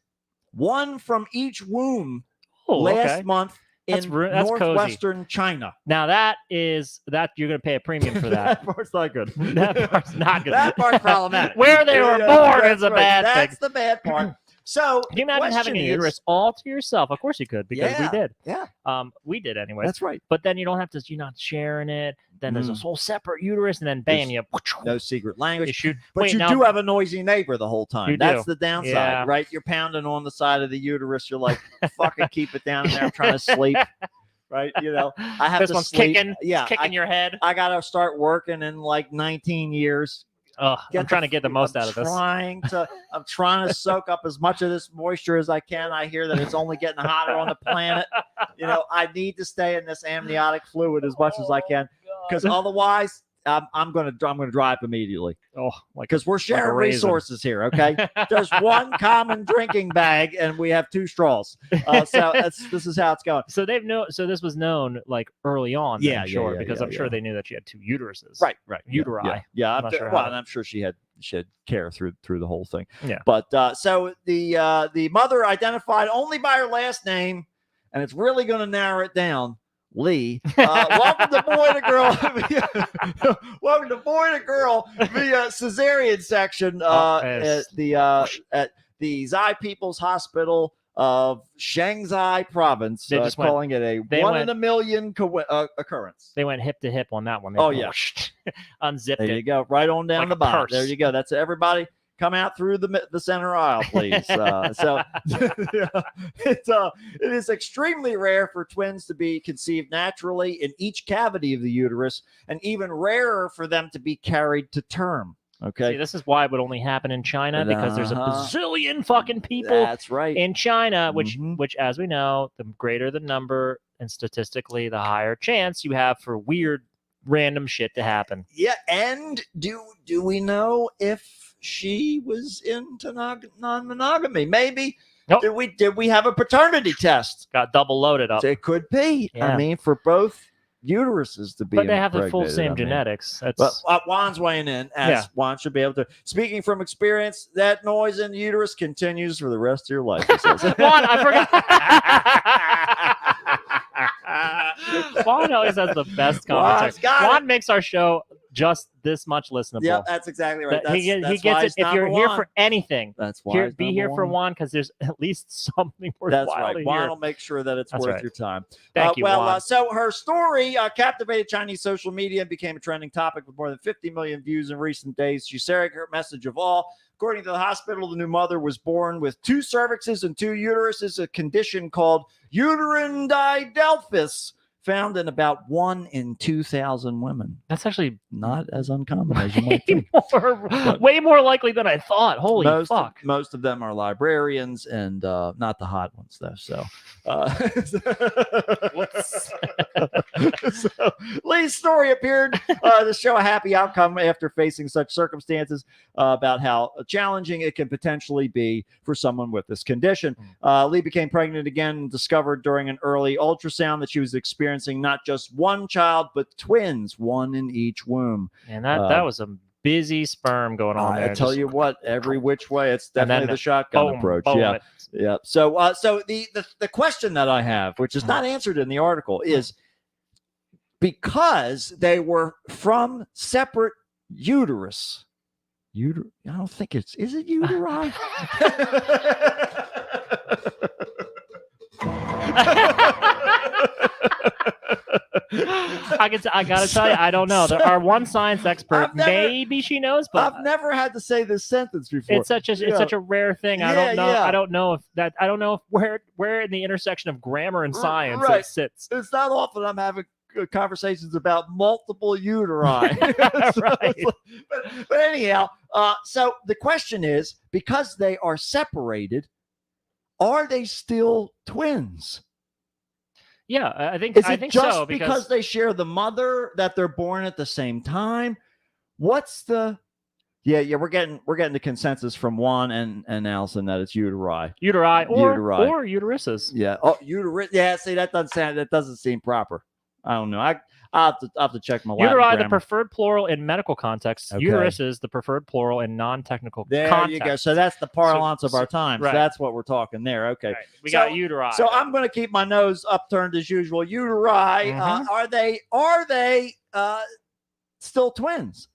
[SPEAKER 1] one from each womb last month. That's northwestern
[SPEAKER 2] cozy.
[SPEAKER 1] China.
[SPEAKER 2] Now that you're going to pay a premium for that.
[SPEAKER 1] That part's not good.
[SPEAKER 2] That part's not good.
[SPEAKER 1] That part's problematic.
[SPEAKER 2] Where they were born is a bad thing.
[SPEAKER 1] That's the bad part. So
[SPEAKER 2] can you imagine having a uterus all to yourself? Of course you could, because we did.
[SPEAKER 1] Yeah.
[SPEAKER 2] We did anyway.
[SPEAKER 1] That's right.
[SPEAKER 2] But then you don't have to. You're not sharing it. Then there's a whole separate uterus, and then bam, you
[SPEAKER 1] no secret language.
[SPEAKER 2] You shoot.
[SPEAKER 1] But you do have a noisy neighbor the whole time. That's the downside,
[SPEAKER 2] right?
[SPEAKER 1] You're pounding on the side of the uterus. You're like, fucking keep it down in there. I'm trying to sleep. Right, I have
[SPEAKER 2] this
[SPEAKER 1] to
[SPEAKER 2] one's
[SPEAKER 1] sleep.
[SPEAKER 2] Kicking,
[SPEAKER 1] yeah,
[SPEAKER 2] kicking your head.
[SPEAKER 1] I gotta start working in like 19 years.
[SPEAKER 2] I'm trying to get the most out of this.
[SPEAKER 1] I'm trying to soak up as much of this moisture as I can. I hear that it's only getting hotter on the planet. I need to stay in this amniotic fluid as much as I can, because otherwise, I'm gonna drive immediately. Because we're sharing resources here. Okay, there's one common drinking bag, and we have 2 straws. So this is how it's going.
[SPEAKER 2] So So this was known like early on. Because I'm sure they knew that she had 2 uteruses.
[SPEAKER 1] Right.
[SPEAKER 2] Uteri.
[SPEAKER 1] Yeah. I'm sure she had care through the whole thing. Yeah. But so the mother identified only by her last name, and it's really going to narrow it down. Lee, welcome to Boy to Girl. Welcome to Boy to Girl via cesarean section at the Zai People's Hospital of Shanxi Province.
[SPEAKER 2] They just
[SPEAKER 1] calling it a 1 in a million occurrence.
[SPEAKER 2] They went hip to hip on that one.
[SPEAKER 1] They
[SPEAKER 2] unzipped it.
[SPEAKER 1] There you go, right on down
[SPEAKER 2] like
[SPEAKER 1] the bottom.
[SPEAKER 2] purse.
[SPEAKER 1] There you go. That's everybody. come out through the center aisle, please. So it is extremely rare for twins to be conceived naturally in each cavity of the uterus, and even rarer for them to be carried to term. Okay.
[SPEAKER 2] See, this is why it would only happen in China, because there's a bazillion fucking people
[SPEAKER 1] That's right.
[SPEAKER 2] in China, which as we know, the greater the number and statistically the higher chance you have for weird random shit to happen.
[SPEAKER 1] Yeah, and do we know if she was into non-monogamy? Maybe.
[SPEAKER 2] Nope.
[SPEAKER 1] Did we have a paternity test?
[SPEAKER 2] Got double loaded up.
[SPEAKER 1] It could be.
[SPEAKER 2] Yeah.
[SPEAKER 1] I mean, for both uteruses to be,
[SPEAKER 2] but they have the full
[SPEAKER 1] impregnated,
[SPEAKER 2] same genetics. That's
[SPEAKER 1] But Juan's weighing in, as Juan should be able to. Speaking from experience, that noise in the uterus continues for the rest of your life. He says.
[SPEAKER 2] Juan, I forgot. Juan always has the best commentary. Juan makes our show just this much listenable.
[SPEAKER 1] Yeah, that's exactly right.
[SPEAKER 2] He gets it. If you're here for anything,
[SPEAKER 1] that's why
[SPEAKER 2] be here for Juan, because there's at least something worthwhile.
[SPEAKER 1] That's right. Juan will make sure that it's worth your time.
[SPEAKER 2] Thank you, Juan.
[SPEAKER 1] So her story captivated Chinese social media and became a trending topic with more than 50 million views in recent days. She shared her message of all. According to the hospital, the new mother was born with 2 cervixes and 2 uteruses, a condition called uterine didelphys, found in about 1 in 2,000 women.
[SPEAKER 2] That's actually
[SPEAKER 1] not as uncommon as you might think.
[SPEAKER 2] Way more likely than I thought. Holy fuck.
[SPEAKER 1] Most of them are librarians, and not the hot ones, though. So, so Lee's story appeared to show a happy outcome after facing such circumstances, about how challenging it can potentially be for someone with this condition. Lee became pregnant again and discovered during an early ultrasound that she was experiencing not just one child, but twins, 1 in each womb.
[SPEAKER 2] And that was a busy sperm going on there.
[SPEAKER 1] I tell you what, every which way, it's definitely the shotgun approach.
[SPEAKER 2] Boom.
[SPEAKER 1] Yeah. So, so the question that I have, which is not answered in the article, is because they were from separate uterus. I don't think is it uteri?
[SPEAKER 2] I gotta tell you, I don't know. There are one science expert. Maybe she knows, but
[SPEAKER 1] I've never had to say this sentence before.
[SPEAKER 2] It's such a rare thing. I don't know. I don't know if where in the intersection of grammar and science it sits.
[SPEAKER 1] It's not often I'm having conversations about multiple uteri.
[SPEAKER 2] Right.
[SPEAKER 1] But anyhow, so the question is, because they are separated, are they still twins?
[SPEAKER 2] Yeah, I think
[SPEAKER 1] just
[SPEAKER 2] so.
[SPEAKER 1] Because they share the mother that they're born at the same time. What's the? Yeah, we're getting the consensus from Juan and Allison that it's uteri
[SPEAKER 2] or uteruses.
[SPEAKER 1] Yeah. Oh, uterus. Yeah. See, that doesn't seem proper. I don't know. I'll have to check my Latin
[SPEAKER 2] uteri,
[SPEAKER 1] grammar.
[SPEAKER 2] the preferred plural in medical context. Okay. Uterus is the preferred plural in non-technical
[SPEAKER 1] there
[SPEAKER 2] context.
[SPEAKER 1] You go. So that's the parlance of our time.
[SPEAKER 2] Right.
[SPEAKER 1] So that's what we're talking there. Okay.
[SPEAKER 2] Right. We got uteri.
[SPEAKER 1] So I'm going to keep my nose upturned as usual. Uteri. Are they still twins?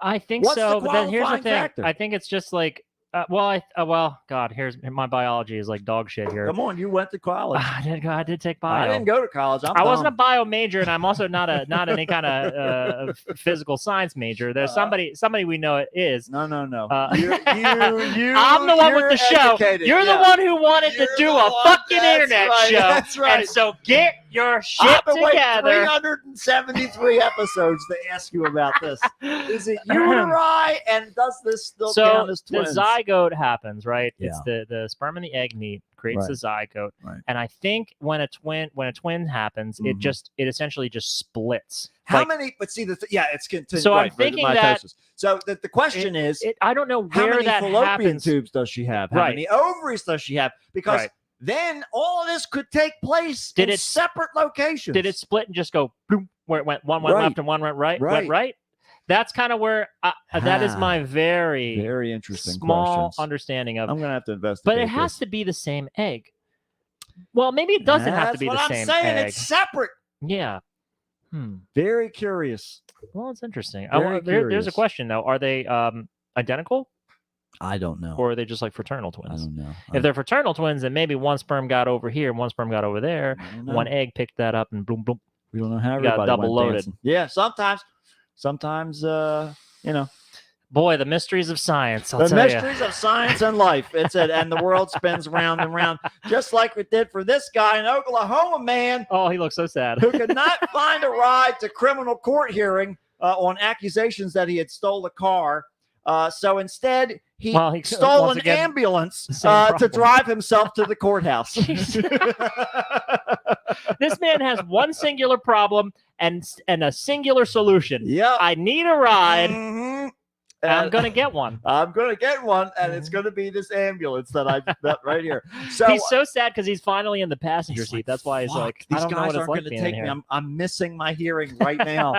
[SPEAKER 2] I think
[SPEAKER 1] What's
[SPEAKER 2] so.
[SPEAKER 1] The
[SPEAKER 2] but then here's the thing.
[SPEAKER 1] factor?
[SPEAKER 2] I think it's just like God, here's my biology is like dog shit here.
[SPEAKER 1] Come on, you went to college.
[SPEAKER 2] I did take bio.
[SPEAKER 1] I didn't go to college.
[SPEAKER 2] I wasn't a bio major, and I'm also not any kind of physical science major. There's somebody we know it is.
[SPEAKER 1] No.
[SPEAKER 2] You I'm the one with the show. You're the one who wanted to do a fucking internet show.
[SPEAKER 1] That's right.
[SPEAKER 2] And so get your shit together.
[SPEAKER 1] 373 episodes to ask you about this. Is it uteri, and does this still count as twins?
[SPEAKER 2] The zygote happens, right?
[SPEAKER 1] Yeah.
[SPEAKER 2] It's the sperm and the egg meet, creates the zygote.
[SPEAKER 1] Right.
[SPEAKER 2] And I think when a twin happens, it essentially just splits.
[SPEAKER 1] How many? But see, it's continued.
[SPEAKER 2] So I'm thinking that.
[SPEAKER 1] So the question is,
[SPEAKER 2] I don't know
[SPEAKER 1] how
[SPEAKER 2] where
[SPEAKER 1] many
[SPEAKER 2] that
[SPEAKER 1] fallopian
[SPEAKER 2] happens.
[SPEAKER 1] tubes does she have? How many ovaries does she have? Because then all of this could take place in separate locations.
[SPEAKER 2] Did it split and just go boom, where it went? One went left and one went right. Went right. That's kind of where that is my very
[SPEAKER 1] interesting
[SPEAKER 2] small understanding of.
[SPEAKER 1] I'm gonna have to investigate.
[SPEAKER 2] But it has to be the same egg. Well, maybe it doesn't have to be the same egg.
[SPEAKER 1] That's what I'm saying. It's separate.
[SPEAKER 2] Yeah.
[SPEAKER 1] Very curious.
[SPEAKER 2] Well, it's interesting.
[SPEAKER 1] There's
[SPEAKER 2] a question though. Are they identical?
[SPEAKER 1] I don't know.
[SPEAKER 2] Or are they just like fraternal twins?
[SPEAKER 1] I don't know.
[SPEAKER 2] If they're fraternal twins, then maybe one sperm got over here and one sperm got over there. One egg picked that up and boom, boom.
[SPEAKER 1] We don't know how
[SPEAKER 2] everybody
[SPEAKER 1] got double loaded. Dancing. Yeah, sometimes,
[SPEAKER 2] Boy, the mysteries of science. I'll
[SPEAKER 1] The
[SPEAKER 2] tell
[SPEAKER 1] mysteries of science and life. It's it, and the world spins round and round, just like it did for this guy in Oklahoma, man,
[SPEAKER 2] Oh, he looks so sad.
[SPEAKER 1] who could not find a ride to criminal court hearing on accusations that he had stole a car. So instead, he
[SPEAKER 2] Well, he-
[SPEAKER 1] stole
[SPEAKER 2] once
[SPEAKER 1] an
[SPEAKER 2] again,
[SPEAKER 1] ambulance
[SPEAKER 2] same
[SPEAKER 1] to
[SPEAKER 2] problem.
[SPEAKER 1] drive himself to the courthouse.
[SPEAKER 2] This man has one singular problem and a singular solution.
[SPEAKER 1] Yep.
[SPEAKER 2] I need a ride.
[SPEAKER 1] Mhm.
[SPEAKER 2] And I'm
[SPEAKER 1] And
[SPEAKER 2] going to get one.
[SPEAKER 1] I'm gonna get one, and it's gonna be this ambulance that that right here. So
[SPEAKER 2] He's so sad because he's finally in the passenger
[SPEAKER 1] he's
[SPEAKER 2] seat.
[SPEAKER 1] like,
[SPEAKER 2] That's why he's
[SPEAKER 1] "Fuck,
[SPEAKER 2] like, I
[SPEAKER 1] these
[SPEAKER 2] don't know
[SPEAKER 1] guys
[SPEAKER 2] what it's
[SPEAKER 1] aren't
[SPEAKER 2] like
[SPEAKER 1] gonna
[SPEAKER 2] being in
[SPEAKER 1] take me.
[SPEAKER 2] here.
[SPEAKER 1] I'm missing my hearing right now.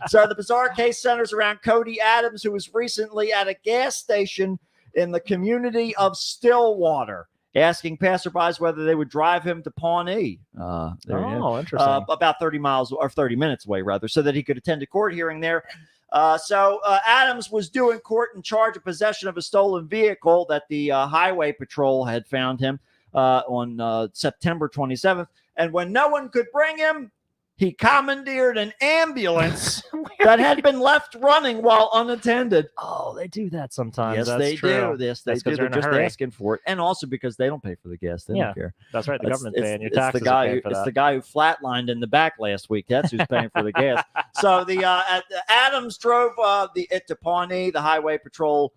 [SPEAKER 1] So the bizarre case centers around Cody Adams, who was recently at a gas station in the community of Stillwater, asking passerbys whether they would drive him to Pawnee. There you go.
[SPEAKER 2] Oh, interesting.
[SPEAKER 1] About 30 miles or 30 minutes away, rather, so that he could attend a court hearing there. So Adams was due in court in charge of possession of a stolen vehicle that the Highway Patrol had found him on September 27th. And when no one could bring him, he commandeered an ambulance that had been left running while unattended.
[SPEAKER 2] Oh, they do that sometimes.
[SPEAKER 1] Yes,
[SPEAKER 2] That's
[SPEAKER 1] they
[SPEAKER 2] true.
[SPEAKER 1] do. Yes, they
[SPEAKER 2] That's
[SPEAKER 1] do.
[SPEAKER 2] 'cause
[SPEAKER 1] They're
[SPEAKER 2] they're in a
[SPEAKER 1] just
[SPEAKER 2] hurry.
[SPEAKER 1] asking for it. And also because they don't pay for the gas. They
[SPEAKER 2] Yeah.
[SPEAKER 1] don't care.
[SPEAKER 2] That's right. The government's paying. Your
[SPEAKER 1] It's
[SPEAKER 2] taxes
[SPEAKER 1] the guy.
[SPEAKER 2] are paying for
[SPEAKER 1] It's
[SPEAKER 2] that.
[SPEAKER 1] the guy who flatlined in the back last week. That's who's paying for the gas. So the Adams drove it to Pawnee. The Highway Patrol.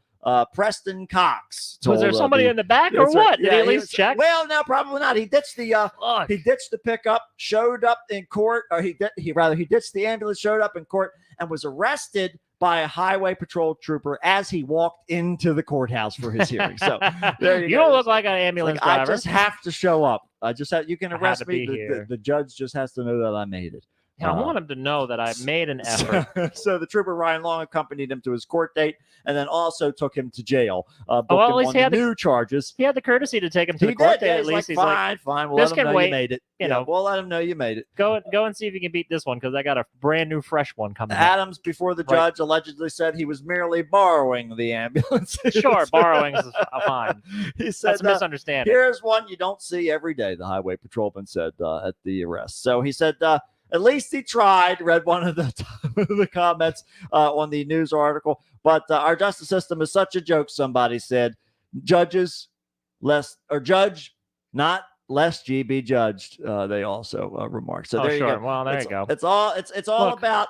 [SPEAKER 1] Preston Cox.
[SPEAKER 2] Was there
[SPEAKER 1] told,
[SPEAKER 2] somebody
[SPEAKER 1] the-
[SPEAKER 2] in the back or
[SPEAKER 1] That's right.
[SPEAKER 2] what? Did he at
[SPEAKER 1] he
[SPEAKER 2] least
[SPEAKER 1] was-
[SPEAKER 2] check?
[SPEAKER 1] Well, no, probably not. He ditched the pickup, showed up in court, or he ditched the ambulance, showed up in court, and was arrested by a Highway Patrol trooper as he walked into the courthouse for his hearing. So there you
[SPEAKER 2] You
[SPEAKER 1] go.
[SPEAKER 2] don't look like an
[SPEAKER 1] It's
[SPEAKER 2] ambulance
[SPEAKER 1] like, I
[SPEAKER 2] driver.
[SPEAKER 1] just have to show up. You can
[SPEAKER 2] I had
[SPEAKER 1] arrest
[SPEAKER 2] to
[SPEAKER 1] me.
[SPEAKER 2] be here.
[SPEAKER 1] The judge just has to know that I made it.
[SPEAKER 2] I want him to know that I made an effort.
[SPEAKER 1] So the trooper Ryan Long accompanied him to his court date and then also took him to jail. Booked
[SPEAKER 2] well, at
[SPEAKER 1] him
[SPEAKER 2] least
[SPEAKER 1] on
[SPEAKER 2] he had
[SPEAKER 1] the
[SPEAKER 2] the-
[SPEAKER 1] new charges.
[SPEAKER 2] He had the courtesy to take him to
[SPEAKER 1] He
[SPEAKER 2] the court
[SPEAKER 1] did.
[SPEAKER 2] date.
[SPEAKER 1] Yeah,
[SPEAKER 2] At
[SPEAKER 1] he's
[SPEAKER 2] least
[SPEAKER 1] like,
[SPEAKER 2] he's like,
[SPEAKER 1] fine. We'll
[SPEAKER 2] this
[SPEAKER 1] let him
[SPEAKER 2] can
[SPEAKER 1] know
[SPEAKER 2] wait,
[SPEAKER 1] you made it.
[SPEAKER 2] you know.
[SPEAKER 1] We'll let him know you made it.
[SPEAKER 2] go and see if you can beat this one because I got a brand new fresh one coming. up.
[SPEAKER 1] Adams, before the
[SPEAKER 2] Right.
[SPEAKER 1] judge, allegedly said he was merely borrowing the ambulance.
[SPEAKER 2] Sure, borrowing is fine.
[SPEAKER 1] He said,
[SPEAKER 2] That's a misunderstanding.
[SPEAKER 1] here's one you don't see every day, the highway patrolman said at the arrest. So he said, at least he tried, read one of the comments on the news article. But our justice system is such a joke, somebody said. Judge, not lest ye be judged, they also remarked. So
[SPEAKER 2] Oh,
[SPEAKER 1] there you
[SPEAKER 2] sure.
[SPEAKER 1] go.
[SPEAKER 2] Well, there you go.
[SPEAKER 1] It's all
[SPEAKER 2] Look,
[SPEAKER 1] about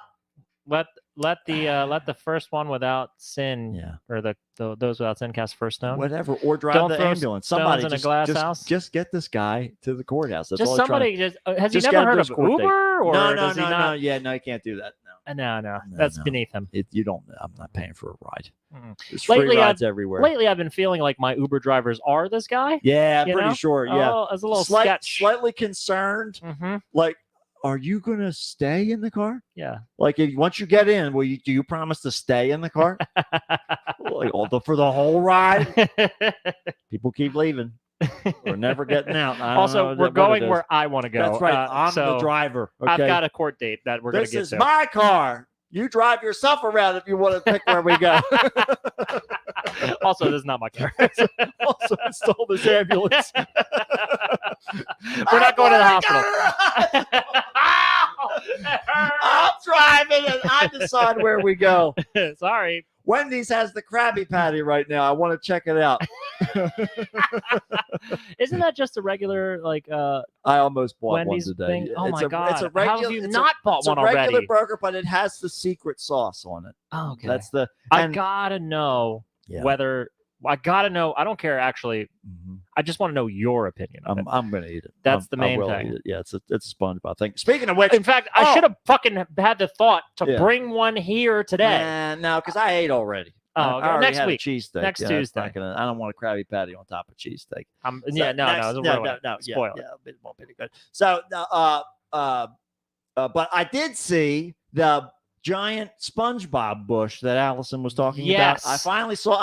[SPEAKER 2] Let the first one without sin or those without sin cast first stone.
[SPEAKER 1] whatever, or drive
[SPEAKER 2] Don't
[SPEAKER 1] the
[SPEAKER 2] throw
[SPEAKER 1] ambulance.
[SPEAKER 2] stones
[SPEAKER 1] Somebody
[SPEAKER 2] in a
[SPEAKER 1] just,
[SPEAKER 2] glass
[SPEAKER 1] just,
[SPEAKER 2] house.
[SPEAKER 1] just get this guy to the courthouse. That's
[SPEAKER 2] Just
[SPEAKER 1] all they're trying
[SPEAKER 2] somebody just has
[SPEAKER 1] just
[SPEAKER 2] he
[SPEAKER 1] gotta
[SPEAKER 2] never
[SPEAKER 1] do
[SPEAKER 2] heard
[SPEAKER 1] his
[SPEAKER 2] of
[SPEAKER 1] court date.
[SPEAKER 2] Uber or
[SPEAKER 1] No,
[SPEAKER 2] does he
[SPEAKER 1] no,
[SPEAKER 2] not?
[SPEAKER 1] yeah, no, you can't do that. No.
[SPEAKER 2] No, that's
[SPEAKER 1] no.
[SPEAKER 2] beneath him.
[SPEAKER 1] You don't. I'm not paying for a ride.
[SPEAKER 2] Mm.
[SPEAKER 1] There's
[SPEAKER 2] Lately,
[SPEAKER 1] free rides everywhere.
[SPEAKER 2] Lately, I've been feeling like my Uber drivers are this guy.
[SPEAKER 1] Yeah,
[SPEAKER 2] you
[SPEAKER 1] pretty
[SPEAKER 2] know?
[SPEAKER 1] sure. Yeah,
[SPEAKER 2] Oh, it's a little sketch.
[SPEAKER 1] slightly concerned.
[SPEAKER 2] Mm-hmm.
[SPEAKER 1] Like, are you gonna stay in the car?
[SPEAKER 2] Yeah.
[SPEAKER 1] Like, once you get in, do you promise to stay in the car? Like, for the whole ride? People keep leaving. We're never getting out. I don't
[SPEAKER 2] Also,
[SPEAKER 1] know
[SPEAKER 2] we're
[SPEAKER 1] what it
[SPEAKER 2] going
[SPEAKER 1] is.
[SPEAKER 2] where I want to go.
[SPEAKER 1] That's right. I'm
[SPEAKER 2] so
[SPEAKER 1] the driver. Okay?
[SPEAKER 2] I've got a court date that we're going to
[SPEAKER 1] This
[SPEAKER 2] get
[SPEAKER 1] is
[SPEAKER 2] to.
[SPEAKER 1] my car. You drive yourself around if you want to pick where we go.
[SPEAKER 2] Also, this is not my car.
[SPEAKER 1] Also install this ambulance.
[SPEAKER 2] We're not going to the hospital.
[SPEAKER 1] I'm driving and I decide where we go.
[SPEAKER 2] Sorry.
[SPEAKER 1] Wendy's has the Krabby Patty right now. I want to check it out.
[SPEAKER 2] Isn't that just a regular
[SPEAKER 1] I almost bought
[SPEAKER 2] Wendy's
[SPEAKER 1] one today.
[SPEAKER 2] thing? Oh
[SPEAKER 1] It's
[SPEAKER 2] my
[SPEAKER 1] a
[SPEAKER 2] god!
[SPEAKER 1] regular,
[SPEAKER 2] How have you
[SPEAKER 1] it's
[SPEAKER 2] not bought
[SPEAKER 1] it's
[SPEAKER 2] one
[SPEAKER 1] a regular
[SPEAKER 2] already?
[SPEAKER 1] burger, but it has the secret sauce on it.
[SPEAKER 2] Oh, okay.
[SPEAKER 1] That's the.
[SPEAKER 2] I
[SPEAKER 1] and-
[SPEAKER 2] gotta know
[SPEAKER 1] Yeah.
[SPEAKER 2] whether I gotta know. I don't care actually.
[SPEAKER 1] Mhm.
[SPEAKER 2] I just want to know your opinion. Of it.
[SPEAKER 1] I'm gonna eat it.
[SPEAKER 2] That's the
[SPEAKER 1] I
[SPEAKER 2] main
[SPEAKER 1] will
[SPEAKER 2] thing.
[SPEAKER 1] eat it. Yeah, it's a SpongeBob thing. Speaking of which,
[SPEAKER 2] In fact, I
[SPEAKER 1] Oh.
[SPEAKER 2] should have fucking had the thought to
[SPEAKER 1] Yeah.
[SPEAKER 2] bring one here today.
[SPEAKER 1] no, because I ate already.
[SPEAKER 2] Oh,
[SPEAKER 1] I
[SPEAKER 2] okay.
[SPEAKER 1] already
[SPEAKER 2] Next
[SPEAKER 1] had
[SPEAKER 2] week.
[SPEAKER 1] a cheesesteak.
[SPEAKER 2] Next
[SPEAKER 1] Yeah, it's
[SPEAKER 2] Tuesday.
[SPEAKER 1] not gonna- I don't want a Krabby Patty on top of cheesesteak.
[SPEAKER 2] Yeah, no,
[SPEAKER 1] next-
[SPEAKER 2] no,
[SPEAKER 1] no,
[SPEAKER 2] spoil
[SPEAKER 1] yeah,
[SPEAKER 2] it.
[SPEAKER 1] it won't be good. So, but I did see the giant SpongeBob bush that Allison was talking
[SPEAKER 2] Yes.
[SPEAKER 1] about. I finally saw.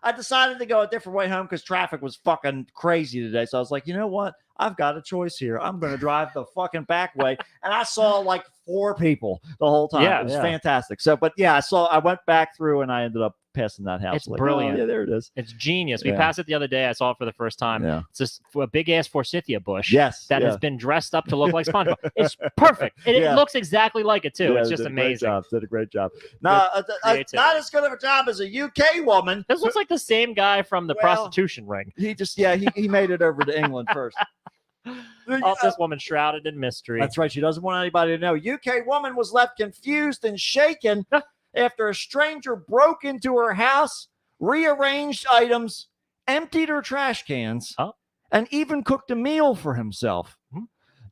[SPEAKER 1] I decided to go a different way home because traffic was fucking crazy today. So I was like, you know what? I've got a choice here. I'm going to drive the fucking back way, and I saw like 4 people the whole time.
[SPEAKER 2] Yeah,
[SPEAKER 1] It was
[SPEAKER 2] yeah.
[SPEAKER 1] fantastic. So, but yeah, I went back through, and I ended up passing that house.
[SPEAKER 2] It's brilliant.
[SPEAKER 1] Oh, yeah, there it is.
[SPEAKER 2] It's genius. We
[SPEAKER 1] Yeah.
[SPEAKER 2] passed it the other day. I saw it for the first time.
[SPEAKER 1] Yeah.
[SPEAKER 2] It's just a big ass forsythia bush.
[SPEAKER 1] Yes.
[SPEAKER 2] That
[SPEAKER 1] yeah.
[SPEAKER 2] has been dressed up to look like SpongeBob. It's perfect.
[SPEAKER 1] Yeah.
[SPEAKER 2] It looks exactly like it too.
[SPEAKER 1] Yeah,
[SPEAKER 2] It's just
[SPEAKER 1] did a great
[SPEAKER 2] amazing.
[SPEAKER 1] job, did a great job. No,
[SPEAKER 2] creativity.
[SPEAKER 1] not as good of a job as a UK woman.
[SPEAKER 2] This looks like the same guy from the
[SPEAKER 1] Well,
[SPEAKER 2] prostitution ring.
[SPEAKER 1] He just, he made it over to England first.
[SPEAKER 2] Oh, this woman shrouded in mystery.
[SPEAKER 1] That's right. She doesn't want anybody to know. UK woman was left confused and shaken after a stranger broke into her house, rearranged items, emptied her trash cans, and even cooked a meal for himself.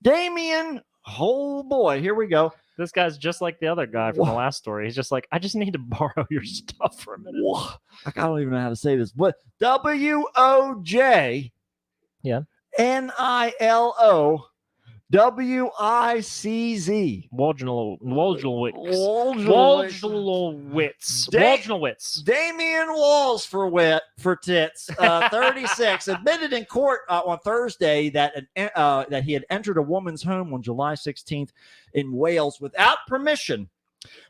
[SPEAKER 1] Damien, oh boy, here we go.
[SPEAKER 2] This guy's just like the other guy from the last story. He's just like, I just need to borrow your stuff for a minute.
[SPEAKER 1] I don't even know how to say this, but WOJ.
[SPEAKER 2] Yeah.
[SPEAKER 1] NILO WICZ.
[SPEAKER 2] Wojnowitz.
[SPEAKER 1] Damian Walls for tits, 36, admitted in court on Thursday that he had entered a woman's home on July 16th in Wales without permission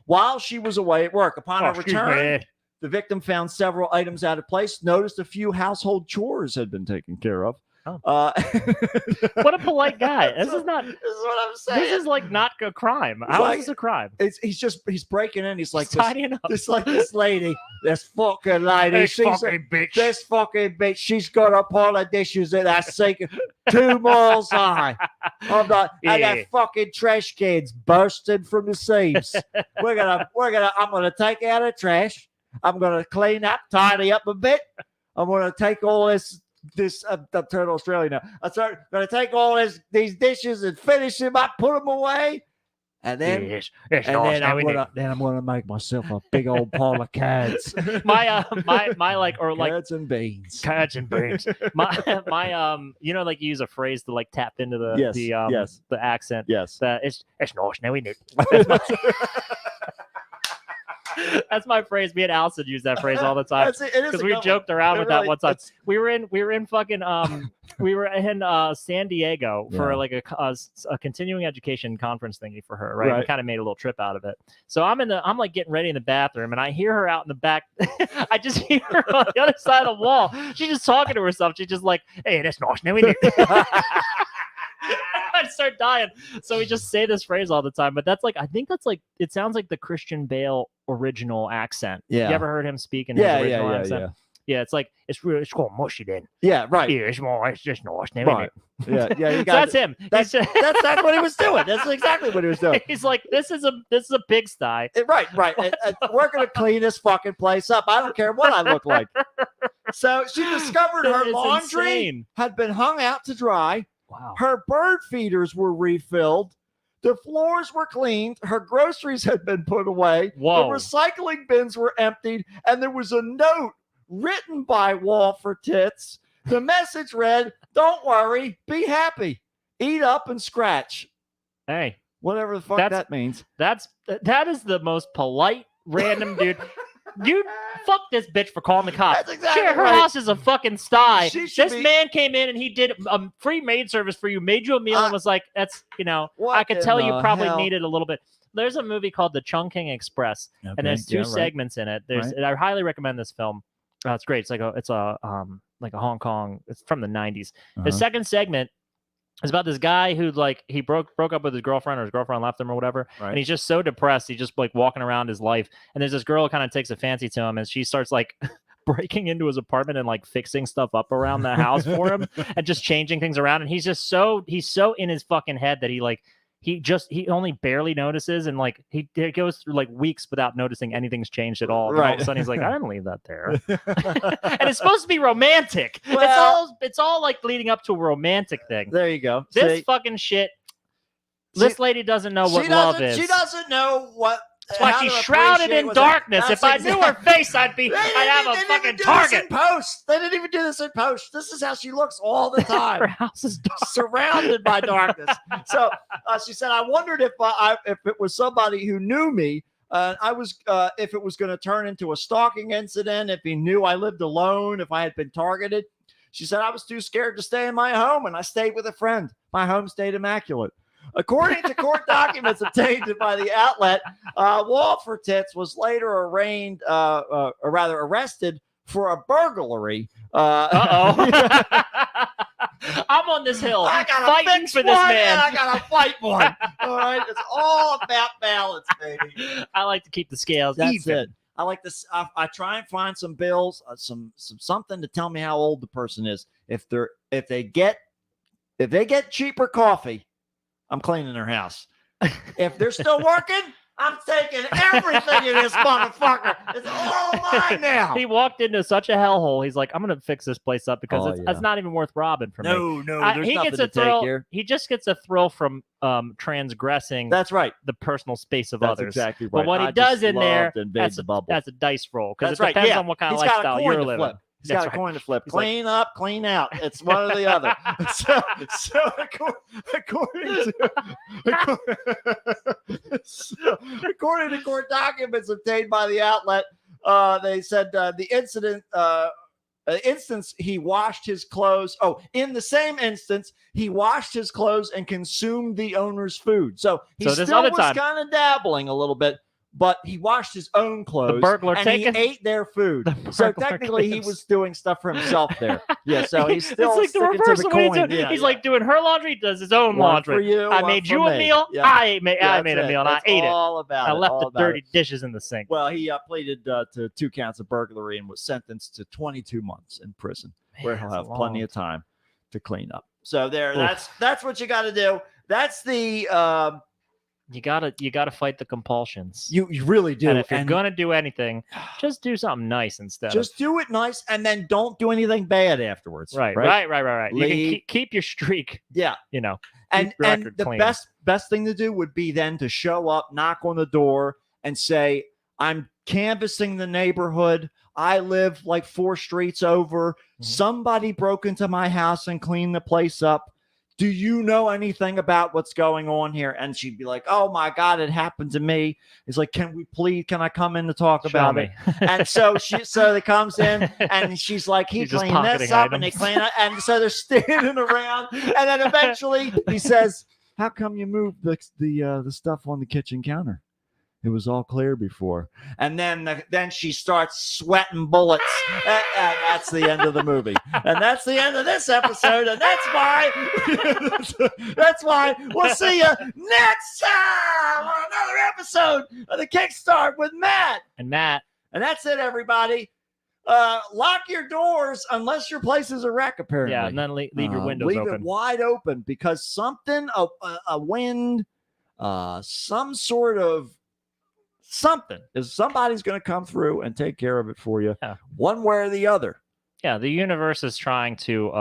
[SPEAKER 1] while she was away at work. Upon her return, the victim found several items out of place, noticed a few household chores had been taken care of.
[SPEAKER 2] What a polite guy. This is not.
[SPEAKER 1] This is what I'm saying.
[SPEAKER 2] This is like not a crime. How is this a crime?
[SPEAKER 1] He's breaking in. He's like
[SPEAKER 2] tidying up.
[SPEAKER 1] It's like this lady, this fucking lady.
[SPEAKER 2] This fucking bitch.
[SPEAKER 1] This fucking bitch. She's got a pile of dishes in that sink 2 miles high. And that fucking trash can's bursting from the seams. I'm gonna take out the trash. I'm gonna clean up, tidy up a bit. I'm gonna take all this. I'm turning Australian now. I'm going to take all these dishes and finish them up, put them away, and then I'm gonna make myself a big old pile of carrots.
[SPEAKER 2] my
[SPEAKER 1] Carrots and beans.
[SPEAKER 2] Carrots and beans. my you know, like you use a phrase to like tap into the accent.
[SPEAKER 1] Yes.
[SPEAKER 2] It's nice now, isn't it? That's my phrase. Me and Allison use that phrase all the time because we joked around with that one time. We were in fucking we were in San Diego for like a continuing education conference thingy for her, right? We kind of made a little trip out of it. So I'm like getting ready in the bathroom, and I hear her out in the back. I just hear her on the other side of the wall. She's just talking to herself. She's just like, "Hey, that's nice now, isn't it?" I'd start dying. So we just say this phrase all the time. But that's like, I think that's like, it sounds like the Christian Bale original accent.
[SPEAKER 1] Yeah.
[SPEAKER 2] You ever heard him speak in his original accent? Yeah, it's like, it's called mushy then.
[SPEAKER 1] Yeah, right.
[SPEAKER 2] Yeah, it's just nice.
[SPEAKER 1] Right. Yeah,
[SPEAKER 2] so that's him.
[SPEAKER 1] That's what he was doing. That's exactly what he was doing.
[SPEAKER 2] He's like, this is a pigsty.
[SPEAKER 1] Right. We're gonna clean this fucking place up. I don't care what I look like. So she discovered her laundry had been hung out to dry.
[SPEAKER 2] Wow.
[SPEAKER 1] Her bird feeders were refilled. The floors were cleaned. Her groceries had been put away.
[SPEAKER 2] Whoa.
[SPEAKER 1] The recycling bins were emptied. And there was a note written by Wall for Tits. The message read, "Don't worry, be happy. Eat up and scratch."
[SPEAKER 2] Hey.
[SPEAKER 1] Whatever the fuck that means.
[SPEAKER 2] That is the most polite random dude. You fuck this bitch for calling the cops.
[SPEAKER 1] That's exactly
[SPEAKER 2] her
[SPEAKER 1] right.
[SPEAKER 2] house is a fucking sty. This
[SPEAKER 1] be...
[SPEAKER 2] man came in and he did a free maid service for you, made you a meal, and was like, "That's I could tell you probably needed a little bit." There's a movie called The Chungking Express, and there's two segments in it. I highly recommend this film. It's great. It's a Hong Kong. It's from the 90s. The second segment is about this guy who he broke up with his girlfriend, or his girlfriend left him or whatever. Right. And he's just so depressed. He's just like walking around his life. And there's this girl who kind of takes a fancy to him, and she starts like breaking into his apartment and like fixing stuff up around the house for him and just changing things around. And he's so in his fucking head that he only barely notices, and like he goes through like weeks without noticing anything's changed at all. And all of a sudden he's like, I didn't leave that there. And it's supposed to be romantic. Well, it's all like leading up to a romantic thing.
[SPEAKER 1] There you go.
[SPEAKER 2] This fucking shit. This lady doesn't know what love is.
[SPEAKER 1] She doesn't know what.
[SPEAKER 2] That's why she's shrouded in darkness. If I knew her face, I'd have a fucking target.
[SPEAKER 1] They didn't even do this in post. This is how she looks all the time.
[SPEAKER 2] Her house is dark.
[SPEAKER 1] Surrounded by darkness. So she said, I wondered if it was somebody who knew me. If it was going to turn into a stalking incident, if he knew I lived alone, if I had been targeted. She said, I was too scared to stay in my home, and I stayed with a friend. My home stayed immaculate. According to court documents obtained by the outlet, Walt for Tits was later arrested for a burglary.
[SPEAKER 2] I'm on this hill.
[SPEAKER 1] I got
[SPEAKER 2] fighting for this man.
[SPEAKER 1] I gotta fight one. All right, it's all about balance, baby.
[SPEAKER 2] I like to keep the scales
[SPEAKER 1] That's
[SPEAKER 2] even.
[SPEAKER 1] it. I like this. I try and find some bills, something to tell me how old the person is. If they get cheaper coffee, I'm cleaning their house. If they're still working, I'm taking everything in this motherfucker. It's all mine now.
[SPEAKER 2] He walked into such a hellhole. He's like, I'm gonna fix this place up because
[SPEAKER 1] Oh,
[SPEAKER 2] it's not even worth robbing for me.
[SPEAKER 1] No, there's
[SPEAKER 2] he
[SPEAKER 1] nothing
[SPEAKER 2] gets a
[SPEAKER 1] to take
[SPEAKER 2] thrill.
[SPEAKER 1] here.
[SPEAKER 2] He just gets a thrill from transgressing
[SPEAKER 1] That's right.
[SPEAKER 2] the personal space of
[SPEAKER 1] That's
[SPEAKER 2] others.
[SPEAKER 1] exactly right.
[SPEAKER 2] But what he
[SPEAKER 1] I
[SPEAKER 2] does
[SPEAKER 1] just
[SPEAKER 2] in there,
[SPEAKER 1] love to invade
[SPEAKER 2] that's
[SPEAKER 1] the bubble.
[SPEAKER 2] that's a dice roll because
[SPEAKER 1] That's
[SPEAKER 2] it
[SPEAKER 1] right.
[SPEAKER 2] depends
[SPEAKER 1] Yeah.
[SPEAKER 2] on what kind of
[SPEAKER 1] He's got a
[SPEAKER 2] lifestyle
[SPEAKER 1] coin
[SPEAKER 2] you're
[SPEAKER 1] to
[SPEAKER 2] living.
[SPEAKER 1] flip. He's
[SPEAKER 2] That's
[SPEAKER 1] got a
[SPEAKER 2] right.
[SPEAKER 1] coin to flip.
[SPEAKER 2] He's like-
[SPEAKER 1] Clean up, clean out. It's one or the other. So according to court documents obtained by the outlet, they said the instance he washed his clothes. Oh, in the same instance, he washed his clothes and consumed the owner's food. So he
[SPEAKER 2] So this
[SPEAKER 1] still
[SPEAKER 2] other
[SPEAKER 1] was
[SPEAKER 2] time-
[SPEAKER 1] kind of dabbling a little bit. But he washed his own clothes.
[SPEAKER 2] burglar
[SPEAKER 1] and
[SPEAKER 2] taken-
[SPEAKER 1] he ate their food.
[SPEAKER 2] The
[SPEAKER 1] So
[SPEAKER 2] burglar
[SPEAKER 1] technically, he
[SPEAKER 2] claims-
[SPEAKER 1] was doing stuff for himself there. Yeah. So he's still
[SPEAKER 2] it's like the
[SPEAKER 1] sticking
[SPEAKER 2] reverse
[SPEAKER 1] to the
[SPEAKER 2] of what he's
[SPEAKER 1] coin.
[SPEAKER 2] doing.
[SPEAKER 1] Yeah,
[SPEAKER 2] He's
[SPEAKER 1] yeah.
[SPEAKER 2] like doing her laundry, he does his own
[SPEAKER 1] One
[SPEAKER 2] laundry.
[SPEAKER 1] for you,
[SPEAKER 2] I
[SPEAKER 1] one
[SPEAKER 2] made
[SPEAKER 1] for
[SPEAKER 2] you a
[SPEAKER 1] me.
[SPEAKER 2] meal.
[SPEAKER 1] Yeah.
[SPEAKER 2] I made
[SPEAKER 1] That's
[SPEAKER 2] a
[SPEAKER 1] it.
[SPEAKER 2] meal and
[SPEAKER 1] That's
[SPEAKER 2] I ate it.
[SPEAKER 1] all about
[SPEAKER 2] I
[SPEAKER 1] it.
[SPEAKER 2] left
[SPEAKER 1] all
[SPEAKER 2] the
[SPEAKER 1] about
[SPEAKER 2] dirty
[SPEAKER 1] it.
[SPEAKER 2] dishes in the sink.
[SPEAKER 1] Well, he pleaded to 2 counts of burglary and was sentenced to 22 months in prison, where
[SPEAKER 2] Man,
[SPEAKER 1] he'll
[SPEAKER 2] that's
[SPEAKER 1] have plenty
[SPEAKER 2] long.
[SPEAKER 1] of time to clean up. So there,
[SPEAKER 2] Oof.
[SPEAKER 1] that's what you got to do. That's the
[SPEAKER 2] You gotta fight the compulsions.
[SPEAKER 1] you really do.
[SPEAKER 2] And if you're gonna do anything, just do something nice instead.
[SPEAKER 1] just do it nice, and then don't do anything bad afterwards.
[SPEAKER 2] right. You can
[SPEAKER 1] Leave-
[SPEAKER 2] keep your streak.
[SPEAKER 1] Yeah.
[SPEAKER 2] And
[SPEAKER 1] And
[SPEAKER 2] record
[SPEAKER 1] the
[SPEAKER 2] clean.
[SPEAKER 1] best thing to do would be then to show up, knock on the door, and say, I'm canvassing the neighborhood. I live like 4 streets over. Somebody broke into my house and cleaned the place up. Do you know anything about what's going on here? And she'd be like, oh my God, it happened to me. He's like, can I come in to talk
[SPEAKER 2] Show
[SPEAKER 1] about
[SPEAKER 2] me.
[SPEAKER 1] it? And so they comes in and she's like, he
[SPEAKER 2] She's just
[SPEAKER 1] cleaned this
[SPEAKER 2] pocketing
[SPEAKER 1] up and they
[SPEAKER 2] items.
[SPEAKER 1] clean it. And so they're standing around. And then eventually he says, how come you moved the stuff on the kitchen counter? It was all clear before. And then she starts sweating bullets. And that's the end of the movie. And that's the end of this episode. And that's why we'll see you next time on another episode of the Kickstart with Matt.
[SPEAKER 2] And Matt,
[SPEAKER 1] And that's it, everybody. Lock your doors unless your place is a wreck, apparently.
[SPEAKER 2] yeah, and then leave your windows
[SPEAKER 1] leave
[SPEAKER 2] open.
[SPEAKER 1] it wide open because something, a wind, some sort of somebody's going to come through and take care of it for you, one way or the other.
[SPEAKER 2] Yeah, the universe is trying to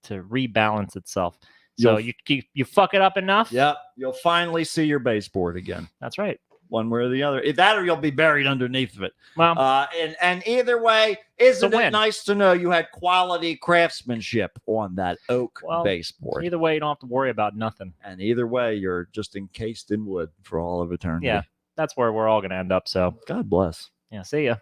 [SPEAKER 2] rebalance itself. So you fuck it up enough.
[SPEAKER 1] Yep, you'll finally see your baseboard again.
[SPEAKER 2] That's right.
[SPEAKER 1] One way or the other. If that, or you'll be buried underneath of it.
[SPEAKER 2] Well,
[SPEAKER 1] and either way, isn't
[SPEAKER 2] a
[SPEAKER 1] it
[SPEAKER 2] win.
[SPEAKER 1] nice to know you had quality craftsmanship on that oak baseboard?
[SPEAKER 2] either way, you don't have to worry about nothing.
[SPEAKER 1] And either way, you're just encased in wood for all of eternity.
[SPEAKER 2] Yeah, that's where we're all gonna end up. So
[SPEAKER 1] God bless.
[SPEAKER 2] yeah, see ya.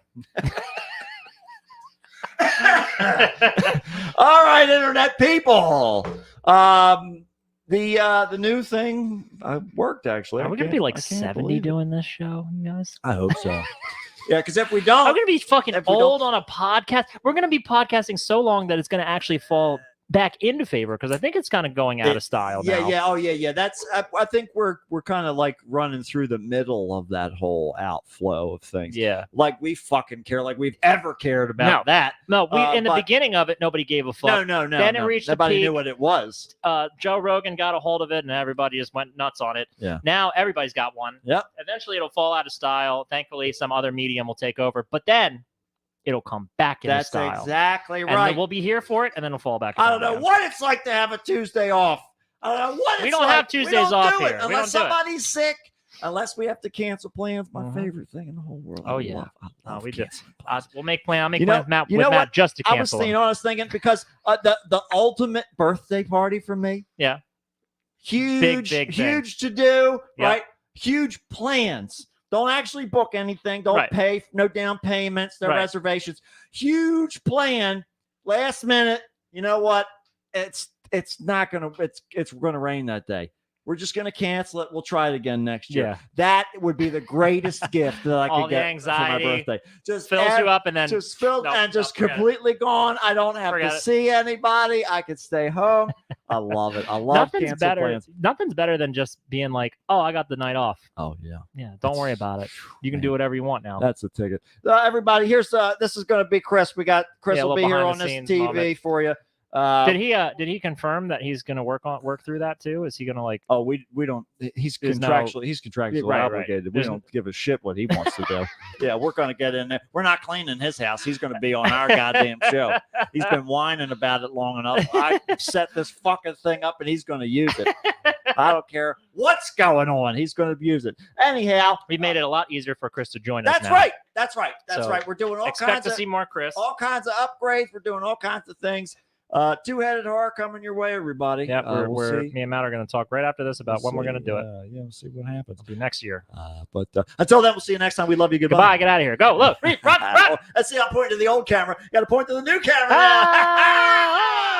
[SPEAKER 1] All right, internet people. The new thing worked actually.
[SPEAKER 2] Are we gonna be like 70 doing this show, you guys?
[SPEAKER 1] I hope so. Yeah, because if we don't,
[SPEAKER 2] I'm gonna be fucking
[SPEAKER 1] if we
[SPEAKER 2] old
[SPEAKER 1] don't-
[SPEAKER 2] on a podcast. We're gonna be podcasting so long that it's gonna actually fall back into favor because I think it's kind of going out of style now.
[SPEAKER 1] Yeah. That's I think we're kind of like running through the middle of that whole outflow of things.
[SPEAKER 2] Yeah.
[SPEAKER 1] Like we fucking care, like we've ever cared about that.
[SPEAKER 2] No, in the
[SPEAKER 1] but-
[SPEAKER 2] beginning of it, nobody gave a fuck.
[SPEAKER 1] No.
[SPEAKER 2] Then it reached the
[SPEAKER 1] Nobody knew
[SPEAKER 2] peak.
[SPEAKER 1] what it was.
[SPEAKER 2] Joe Rogan got a hold of it and everybody just went nuts on it.
[SPEAKER 1] Yeah.
[SPEAKER 2] Now everybody's got one.
[SPEAKER 1] Yep.
[SPEAKER 2] Eventually it'll fall out of style. Thankfully, some other medium will take over. But then it'll come back into
[SPEAKER 1] That's
[SPEAKER 2] style.
[SPEAKER 1] exactly
[SPEAKER 2] And
[SPEAKER 1] right.
[SPEAKER 2] then we'll be here for it, and then it'll fall back.
[SPEAKER 1] I don't know
[SPEAKER 2] down.
[SPEAKER 1] what it's like to have a Tuesday off. I don't know what
[SPEAKER 2] We
[SPEAKER 1] it's
[SPEAKER 2] don't
[SPEAKER 1] like.
[SPEAKER 2] have Tuesdays
[SPEAKER 1] we don't
[SPEAKER 2] off
[SPEAKER 1] do it
[SPEAKER 2] here. We
[SPEAKER 1] unless
[SPEAKER 2] don't do it.
[SPEAKER 1] somebody's sick. Unless we have to cancel plans. My
[SPEAKER 2] Mhm.
[SPEAKER 1] favorite thing in the whole world.
[SPEAKER 2] Oh,
[SPEAKER 1] I
[SPEAKER 2] yeah.
[SPEAKER 1] love
[SPEAKER 2] We do.
[SPEAKER 1] canceling plans.
[SPEAKER 2] We'll make plans. I'll make
[SPEAKER 1] You know-
[SPEAKER 2] plans with Matt,
[SPEAKER 1] you know what?
[SPEAKER 2] just to
[SPEAKER 1] I was
[SPEAKER 2] cancel
[SPEAKER 1] thinking,
[SPEAKER 2] them.
[SPEAKER 1] I was thinking because the ultimate birthday party for me.
[SPEAKER 2] Yeah.
[SPEAKER 1] Huge,
[SPEAKER 2] big thing.
[SPEAKER 1] huge to do.
[SPEAKER 2] Yeah.
[SPEAKER 1] Right. Huge plans. Don't actually book anything. Don't
[SPEAKER 2] Right.
[SPEAKER 1] pay. No down payments. No
[SPEAKER 2] Right.
[SPEAKER 1] reservations. Huge plan. Last minute. You know what? It's gonna rain that day. we're just going to cancel it. We'll try it again next year.
[SPEAKER 2] Yeah.
[SPEAKER 1] That would be the greatest gift that I
[SPEAKER 2] All
[SPEAKER 1] could
[SPEAKER 2] the
[SPEAKER 1] get
[SPEAKER 2] anxiety
[SPEAKER 1] for my birthday. Just
[SPEAKER 2] fills you up and then
[SPEAKER 1] just filled
[SPEAKER 2] nope,
[SPEAKER 1] and just
[SPEAKER 2] forget it.
[SPEAKER 1] completely gone. I don't have
[SPEAKER 2] Forget
[SPEAKER 1] to
[SPEAKER 2] it.
[SPEAKER 1] see anybody. I could stay home. I love it. I love
[SPEAKER 2] nothing's
[SPEAKER 1] cancel
[SPEAKER 2] better.
[SPEAKER 1] plans.
[SPEAKER 2] Nothing's better than just being like, oh, I got the night off.
[SPEAKER 1] Oh yeah.
[SPEAKER 2] Yeah, don't worry about it. You can do whatever you want now.
[SPEAKER 1] That's the ticket. Everybody, here's this is going to be Chris. We got Chris
[SPEAKER 2] Yeah, a
[SPEAKER 1] will be
[SPEAKER 2] little
[SPEAKER 1] here on this
[SPEAKER 2] behind-the-scenes
[SPEAKER 1] TV
[SPEAKER 2] moment.
[SPEAKER 1] for you.
[SPEAKER 2] Did he confirm that he's going to work through that too? Is he going to like?
[SPEAKER 1] Oh, we don't. He's
[SPEAKER 2] There's no-
[SPEAKER 1] contractually
[SPEAKER 2] Right, right.
[SPEAKER 1] obligated. We
[SPEAKER 2] There's
[SPEAKER 1] don't give a shit what he wants to do. Yeah, we're going to get in there. We're not cleaning his house. He's going to be on our goddamn show. He's been whining about it long enough. I set this fucking thing up, and he's going to use it. I don't care what's going on. He's going to use it. Anyhow,
[SPEAKER 2] We made it a lot easier for Chris to join us.
[SPEAKER 1] that's
[SPEAKER 2] now.
[SPEAKER 1] right. That's right. That's
[SPEAKER 2] So,
[SPEAKER 1] right. We're doing all
[SPEAKER 2] Expect
[SPEAKER 1] kinds
[SPEAKER 2] to
[SPEAKER 1] of
[SPEAKER 2] see more Chris.
[SPEAKER 1] all kinds of upgrades. We're doing all kinds of things. Two-headed horror coming your way, everybody.
[SPEAKER 2] Yeah,
[SPEAKER 1] We'll see.
[SPEAKER 2] me and Matt are going to talk right after this about when we're going to do it.
[SPEAKER 1] Yeah, we'll see what happens.
[SPEAKER 2] It'll be next year.
[SPEAKER 1] But until then, we'll see you next time. We love you.
[SPEAKER 2] Goodbye.
[SPEAKER 1] Goodbye.
[SPEAKER 2] Get out of here. Go. Look. Run.
[SPEAKER 1] Let's see. I'm pointing to the old camera. Got to point to the new camera.
[SPEAKER 2] Ah!